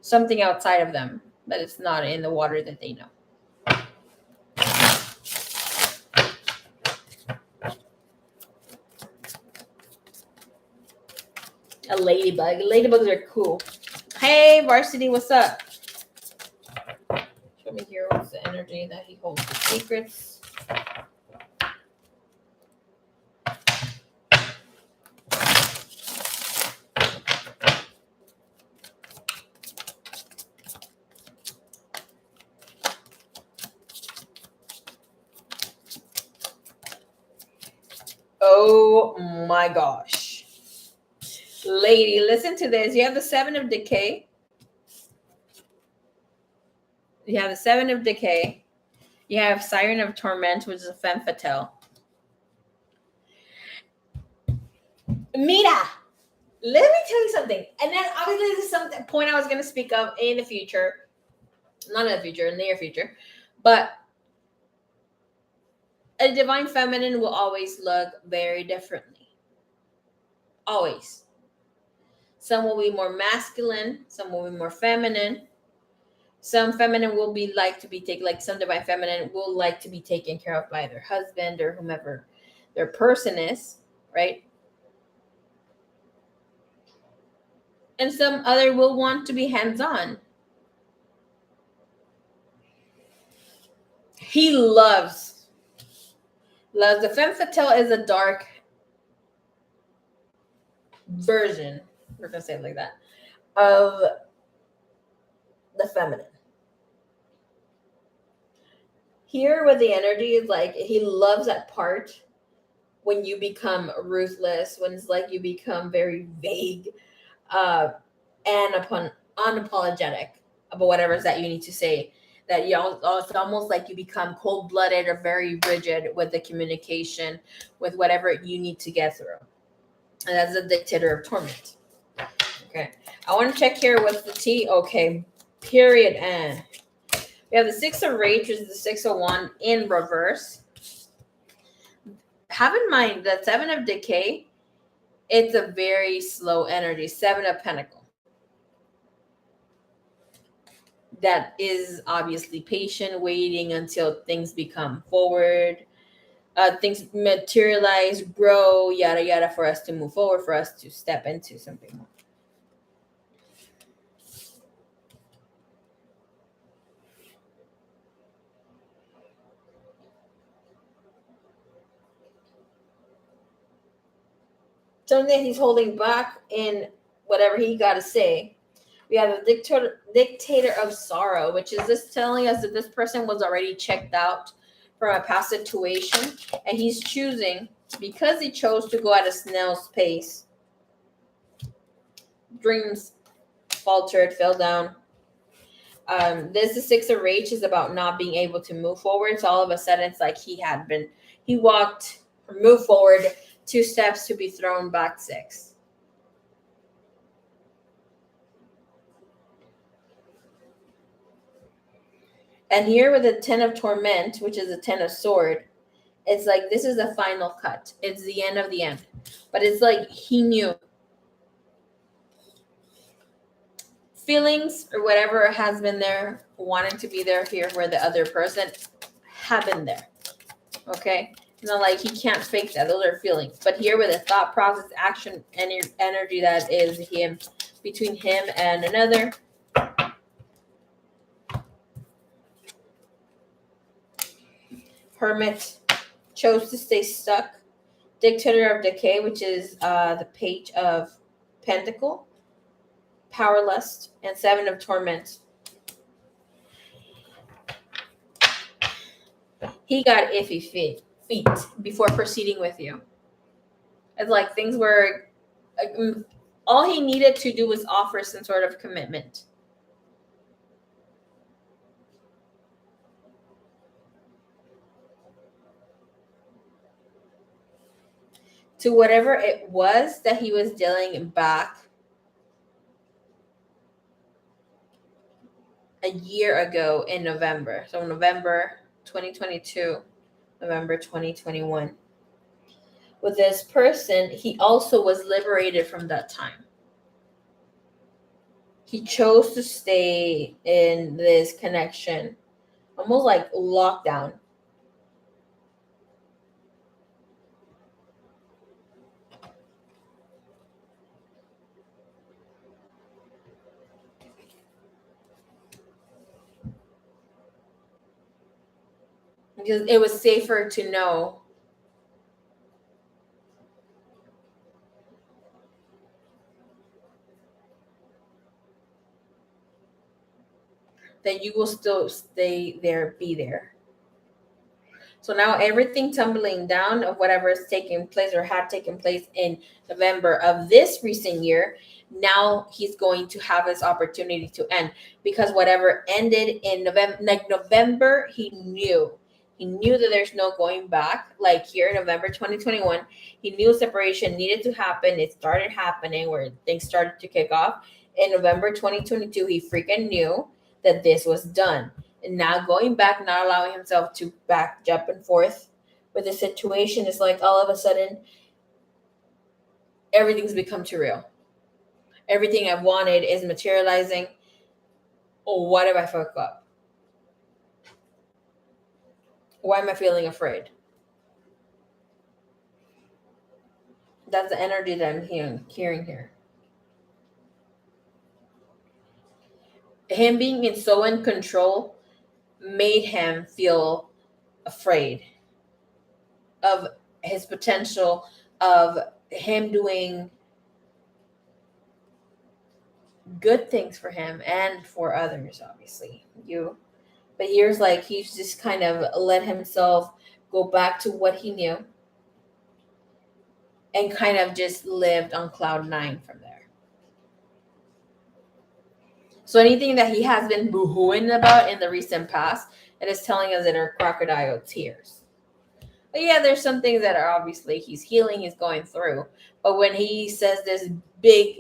something outside of them, but it's not in the water that they know. A ladybug. Ladybugs are cool. Hey, Varsity, what's up? Show me here what's the energy that he holds the secrets. Oh my gosh. Lady, listen to this. You have the Seven of Decay. You have the Seven of Decay. You have Siren of Torment, which is a femme fatale. Mira, let me tell you something. And then obviously this is some point I was going to speak of in the future. Not in the future, in the near future. But a divine feminine will always look very differently. Always. Some will be more masculine. Some will be more feminine. Some feminine will be like to be taken, like some divine feminine will like to be taken care of by their husband or whomever their person is, right? And some other will want to be hands-on. He loves the femme fatale is a dark version, we're gonna say it like that, of the feminine. Here with the energy is like he loves that part when you become ruthless, when it's like you become very vague and unapologetic about whatever it is that you need to say. That it's almost like you become cold-blooded or very rigid with the communication, with whatever you need to get through. And that's the dictator of torment. Okay. I want to check here what's the T. Okay. Period. And we have the Six of Rage, which is the 601 in reverse. Have in mind that Seven of Decay, it's a very slow energy. Seven of Pentacles. That is obviously patient, waiting until things become forward, things materialize, grow, yada yada, for us to move forward, for us to step into something more. Something he's holding back in whatever he got to say. We have a dictator of sorrow, which is this telling us that this person was already checked out from a past situation, and he's choosing, because he chose to go at a snail's pace. Dreams faltered, fell down. This the Six of Rage is about not being able to move forward. So all of a sudden, it's like he walked or moved forward 2 steps to be thrown back 6. And here with the Ten of Torment, which is a 10 of Sword, it's like this is the final cut. It's the end of the end. But it's like he knew. Feelings or whatever has been there, wanting to be there here where the other person have been there. Okay? It's not like he can't fake that. Those are feelings. But here with the thought process, action, energy that is him, between him and another. Hermit chose to stay stuck. Dictator of Decay, which is the Page of Pentacle. Powerless, and 7 of Torment. He got iffy feet before proceeding with you. It's like things were, all he needed to do was offer some sort of commitment. To whatever it was that he was dealing back a year ago in November. So November 2022, November 2021. With this person, he also was liberated from that time. He chose to stay in this connection, almost like lockdown. Because it was safer to know that you will still stay there, be there. So now everything tumbling down of whatever is taking place or had taken place in November of this recent year, now he's going to have his opportunity to end, because whatever ended in November, he knew that there's no going back. Like here in November 2021, he knew separation needed to happen. It started happening where things started to kick off. In November 2022, he freaking knew that this was done. And now going back, not allowing himself to back, jump and forth with the situation is like all of a sudden everything's become too real. Everything I've wanted is materializing. Oh, what if I fuck up? Why am I feeling afraid? That's the energy that I'm hearing here. Him being so in control made him feel afraid of his potential, of him doing good things for him and for others, obviously. But here's like he's just kind of let himself go back to what he knew and kind of just lived on cloud 9 from there. So anything that he has been boohooing about in the recent past, it is telling us that are crocodile tears. But yeah, there's some things that are obviously he's healing, he's going through. But when he says this big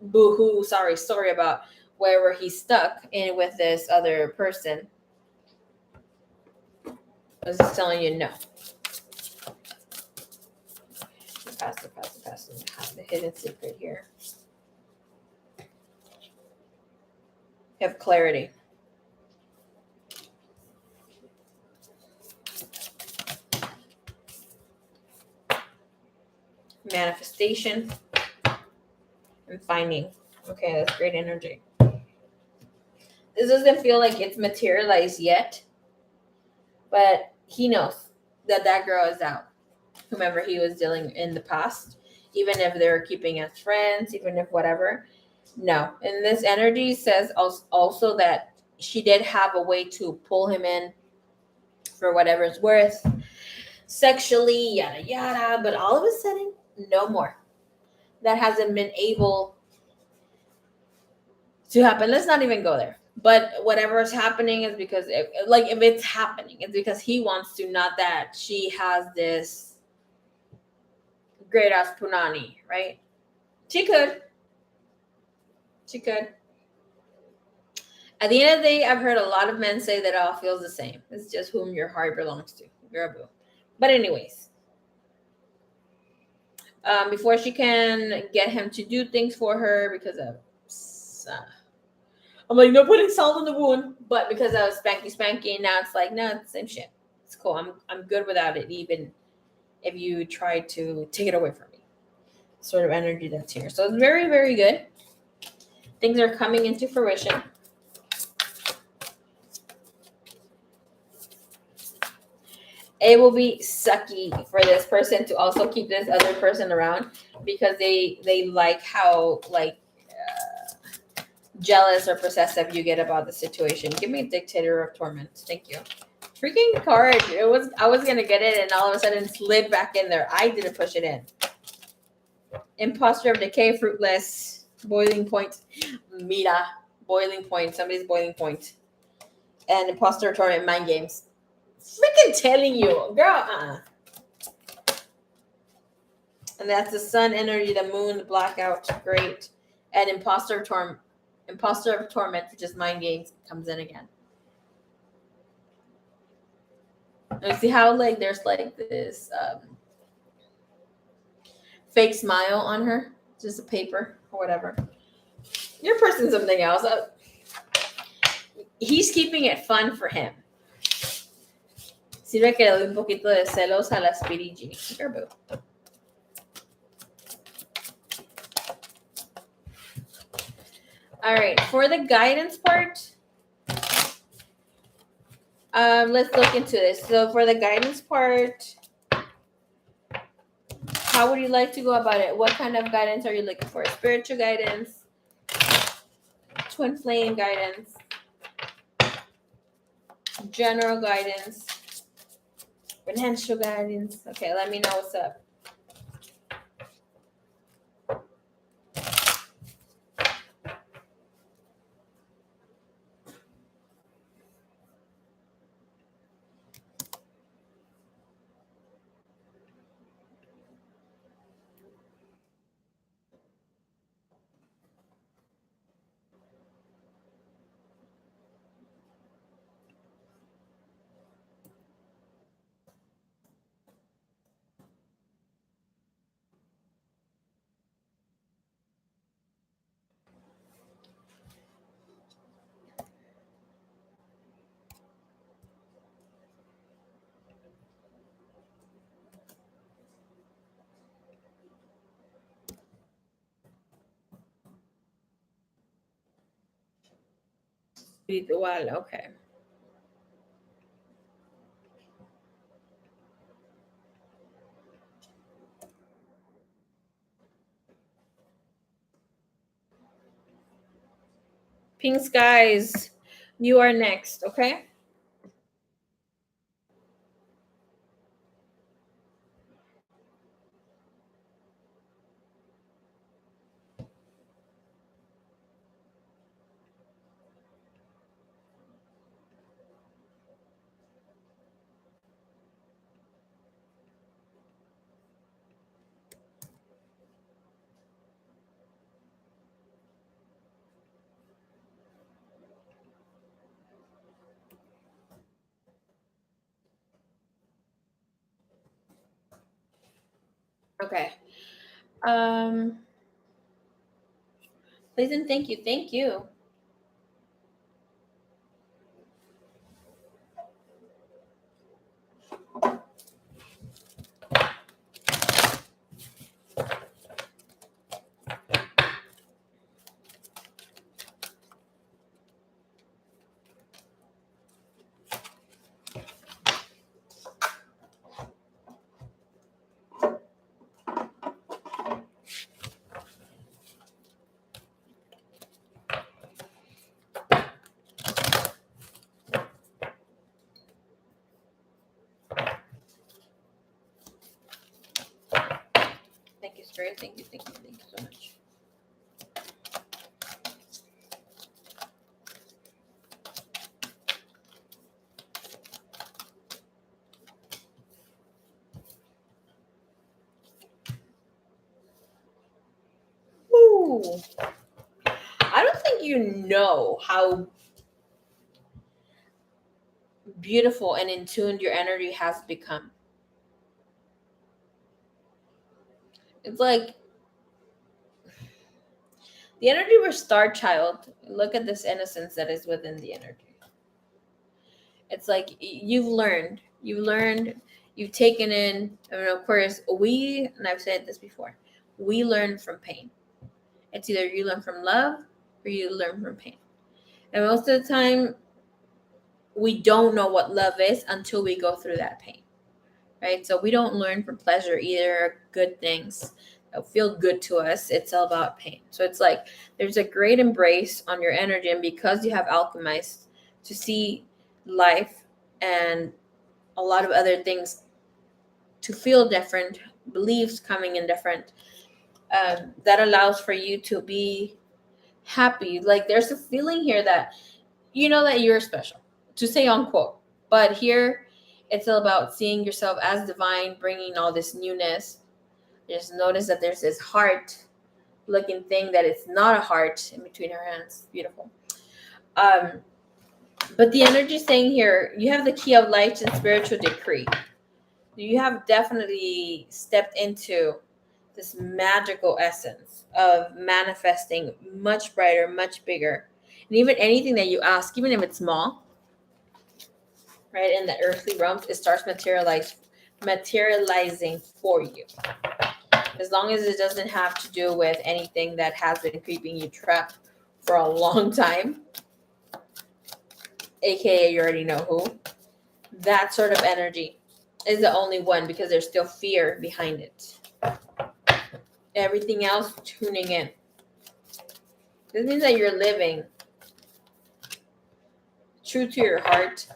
boohoo, story about wherever he's stuck in with this other person, I was just telling you no. Pass. Have the hidden secret here. You have clarity. Manifestation and finding. Okay, that's great energy. This doesn't feel like it's materialized yet, but he knows that girl is out. Whomever he was dealing in the past, even if they're keeping as friends, even if whatever. No. And this energy says also that she did have a way to pull him in for whatever it's worth, sexually, yada yada, but all of a sudden, no more. That hasn't been able to happen. Let's not even go there. But whatever is happening is because, if it's happening, it's because he wants to, not that she has this great ass punani, right? She could. At the end of the day, I've heard a lot of men say that it all feels the same. It's just whom your heart belongs to. Girl, boo. But anyways, before she can get him to do things for her because of, I'm like, no putting salt in the wound, but because I was spanky, now it's like, no, it's the same shit. It's cool. I'm good without it, even if you try to take it away from me. Sort of energy that's here. So it's very, very good. Things are coming into fruition. It will be sucky for this person to also keep this other person around because they like how jealous or possessive you get about the situation. Give me a dictator of torment. Thank you. Freaking card. I was gonna get it and all of a sudden it slid back in there. I didn't push it in. Imposter of decay, fruitless, boiling point, Mira, boiling point, somebody's boiling point. And imposter torment, mind games. Freaking telling you, girl. And that's the sun energy, the moon, the blackout, great. And imposter of torment, which is mind games, comes in again. And see how like there's like this fake smile on her, just a paper or whatever. Your person's something else. He's keeping it fun for him. Sirve que le doy un poquito de celos a la Spirigi. All right, for the guidance part, let's look into this. So for the guidance part, how would you like to go about it? What kind of guidance are you looking for? Spiritual guidance, twin flame guidance, general guidance, financial guidance. Okay, let me know what's up. Espiritual, okay. Pink skies, you are next, okay? Okay. Please and thank you. Thank you. Thank you, Spirit. Thank you so much. Ooh. I don't think you know how beautiful and in tune your energy has become. It's like the energy of a star child. Look at this innocence that is within the energy. It's like you've learned, you've taken in. I mean, of course, and I've said this before, we learn from pain. It's either you learn from love or you learn from pain. And most of the time, we don't know what love is until we go through that pain, right? So we don't learn from pleasure either, good things that feel good to us. It's all about pain. So it's like there's a great embrace on your energy. And because you have alchemized to see life and a lot of other things to feel different, beliefs coming in different. That allows for you to be happy. Like there's a feeling here that you know that you're special, to say unquote. But here, it's all about seeing yourself as divine, bringing all this newness. Just notice that there's this heart looking thing that it's not a heart in between her hands. Beautiful. Um, but the energy saying here, you have the key of light and spiritual decree. You have definitely stepped into this magical essence of manifesting much brighter, much bigger. And even anything that you ask, even if it's small, right, in the earthly realms, it starts materializing for you. As long as it doesn't have to do with anything that has been keeping you trapped for a long time, aka you already know who, that sort of energy is the only one, because there's still fear behind it. Everything else tuning in. This means that you're living true to your heart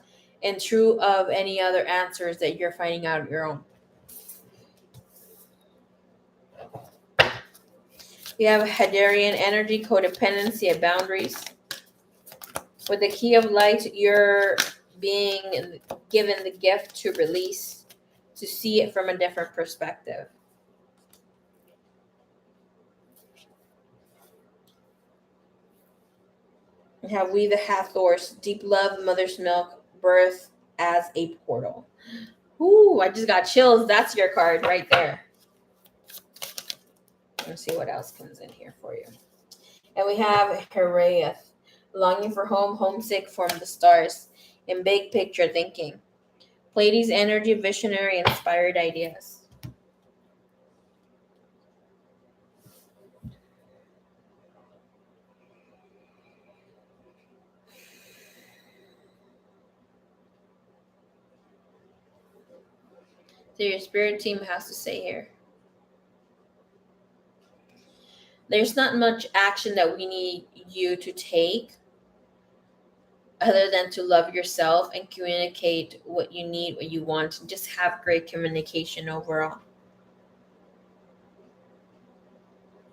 and true of any other answers that you're finding out on your own. We have Hadarian energy, codependency, and boundaries. With the key of light, you're being given the gift to release, to see it from a different perspective. We have We the Hathors, deep love, mother's milk, birth as a portal. Ooh, I just got chills. That's your card right there. Let's see what else comes in here for you. And we have Heraeth, longing for home, homesick from the stars, in big picture thinking. Pleiades energy, visionary, inspired ideas. So your spirit team has to say here. There's not much action that we need you to take other than to love yourself and communicate what you need, what you want, and just have great communication overall.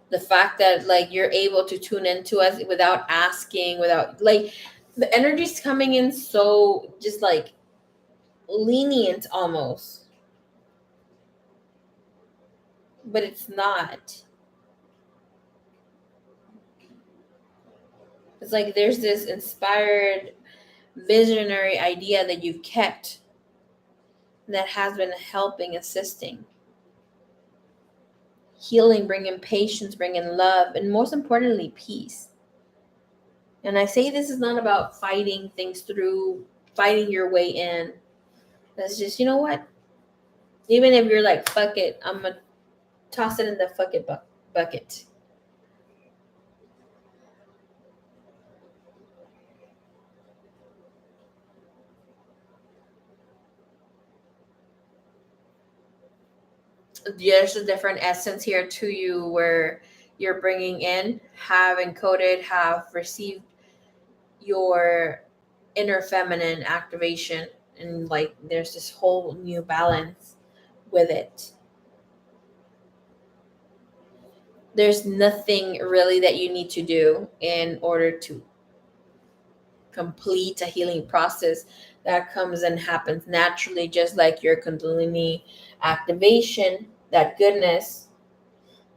The fact that like you're able to tune into us without asking, without like the energy's coming in so just like lenient almost. But it's not. It's like there's this inspired visionary idea that you've kept that has been helping, assisting, healing, bringing patience, bringing love, and most importantly, peace. And I say this is not about fighting things through, fighting your way in. It's just, you know what? Even if you're like, fuck it, I'm going to toss it in the fuck it bucket. There's a different essence here to you where you're bringing in, have encoded, have received your inner feminine activation, and like there's this whole new balance with it. There's nothing really that you need to do in order to complete a healing process. That comes and happens naturally, just like your kundalini activation, that goodness.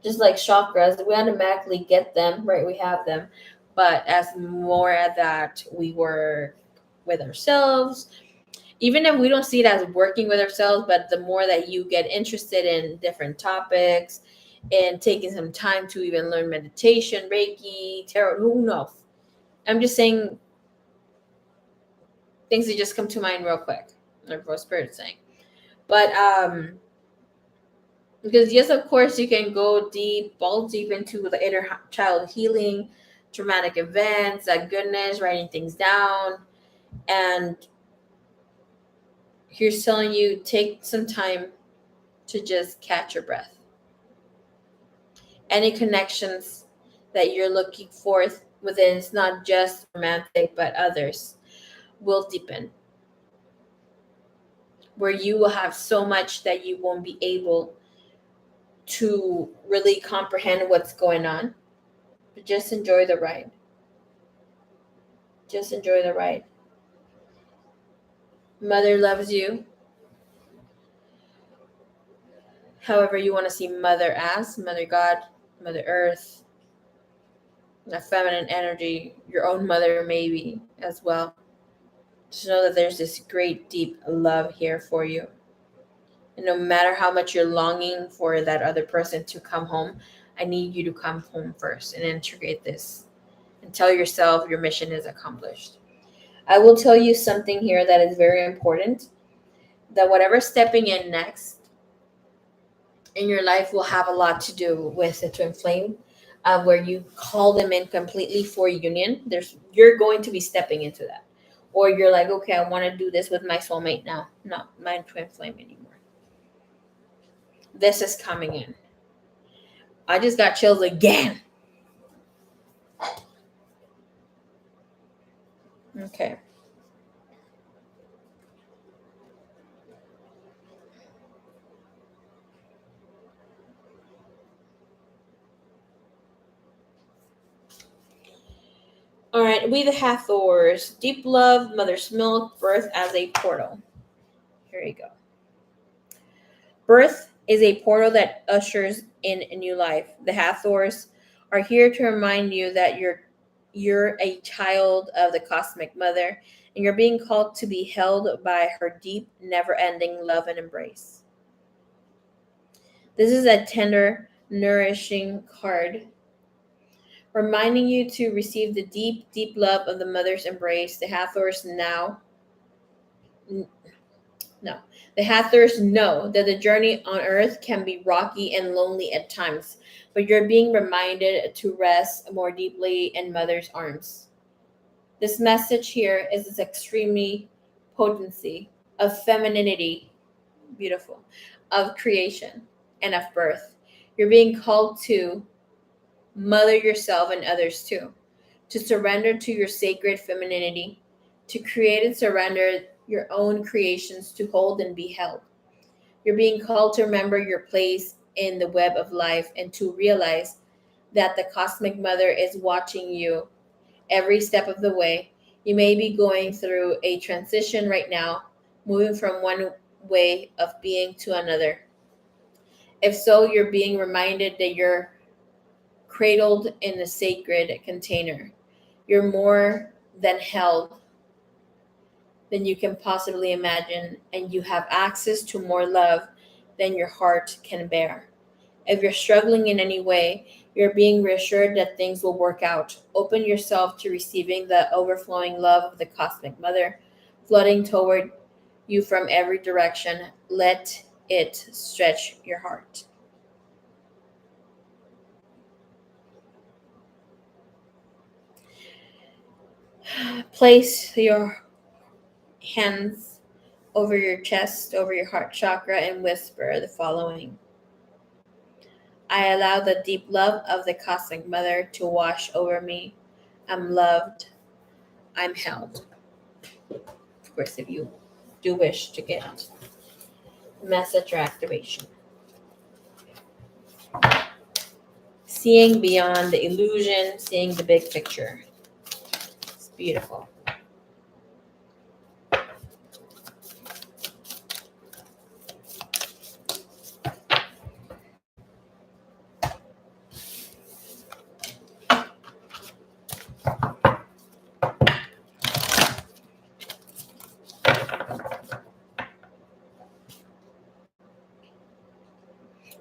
Just like chakras, we automatically get them, right? We have them. But as more at that we work with ourselves, even if we don't see it as working with ourselves, but the more that you get interested in different topics and taking some time to even learn meditation, Reiki, tarot, who knows? I'm just saying things that just come to mind real quick, like what Spirit's saying. But because yes, of course, you can go deep, balls deep into the inner child healing, traumatic events, that goodness, writing things down, and here's telling you take some time to just catch your breath. Any connections that you're looking for within, it's not just romantic, but others will deepen. where you will have so much that you won't be able to really comprehend what's going on. But just enjoy the ride. Just enjoy the ride. Mother loves you. However you want to see Mother as, Mother God, Mother Earth, a feminine energy, your own mother maybe as well. Just know that there's this great deep love here for you. And no matter how much you're longing for that other person to come home, I need you to come home first and integrate this. And tell yourself your mission is accomplished. I will tell you something here that is very important, that whatever's stepping in next in your life will have a lot to do with the twin flame, where you call them in completely for union. You're going to be stepping into that. Or you're like, okay, I want to do this with my soulmate now, not my twin flame anymore. This is coming in. I just got chills again. Okay. All right, we the Hathors. Deep love, mother's milk, birth as a portal. Here you go. Birth is a portal that ushers in a new life. The Hathors are here to remind you that you're a child of the cosmic mother, and you're being called to be held by her deep, never-ending love and embrace. This is a tender, nourishing card reminding you to receive the deep, deep love of the mother's embrace. The Hathors know that the journey on earth can be rocky and lonely at times, but you're being reminded to rest more deeply in mother's arms. This message here is this extremely potency of femininity, beautiful, of creation and of birth. You're being called to mother yourself and others too, to surrender to your sacred femininity, to create and surrender your own creations to hold and be held. You're being called to remember your place in the web of life and to realize that the cosmic mother is watching you every step of the way. You may be going through a transition right now, moving from one way of being to another. If so, you're being reminded that you're cradled in a sacred container. You're more than held than you can possibly imagine, and you have access to more love than your heart can bear. If you're struggling in any way, you're being reassured that things will work out. Open yourself to receiving the overflowing love of the cosmic mother, flooding toward you from every direction. Let it stretch your heart. Place your hands over your chest, over your heart chakra, and whisper the following. I allow the deep love of the cosmic mother to wash over me. I'm loved. I'm held. Of course, if you do wish to get message or activation. Seeing beyond the illusion, seeing the big picture. It's beautiful.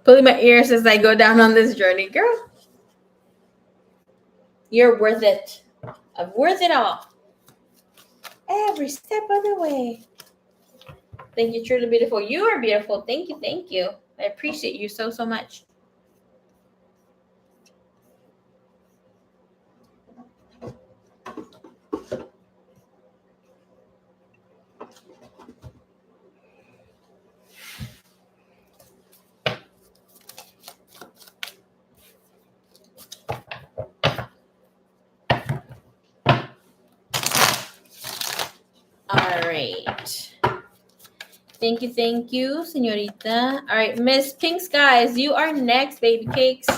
Pulling my ears as I go down on this journey. Girl, you're worth it. I'm worth it all. Every step of the way. Thank you, truly beautiful. You are beautiful. Thank you, thank you. I appreciate you so, so much. All right. Thank you, señorita. All right, Miss Pink Skies, you are next, baby cakes.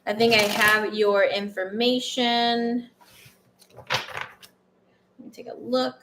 I think I have your information. Let me take a look.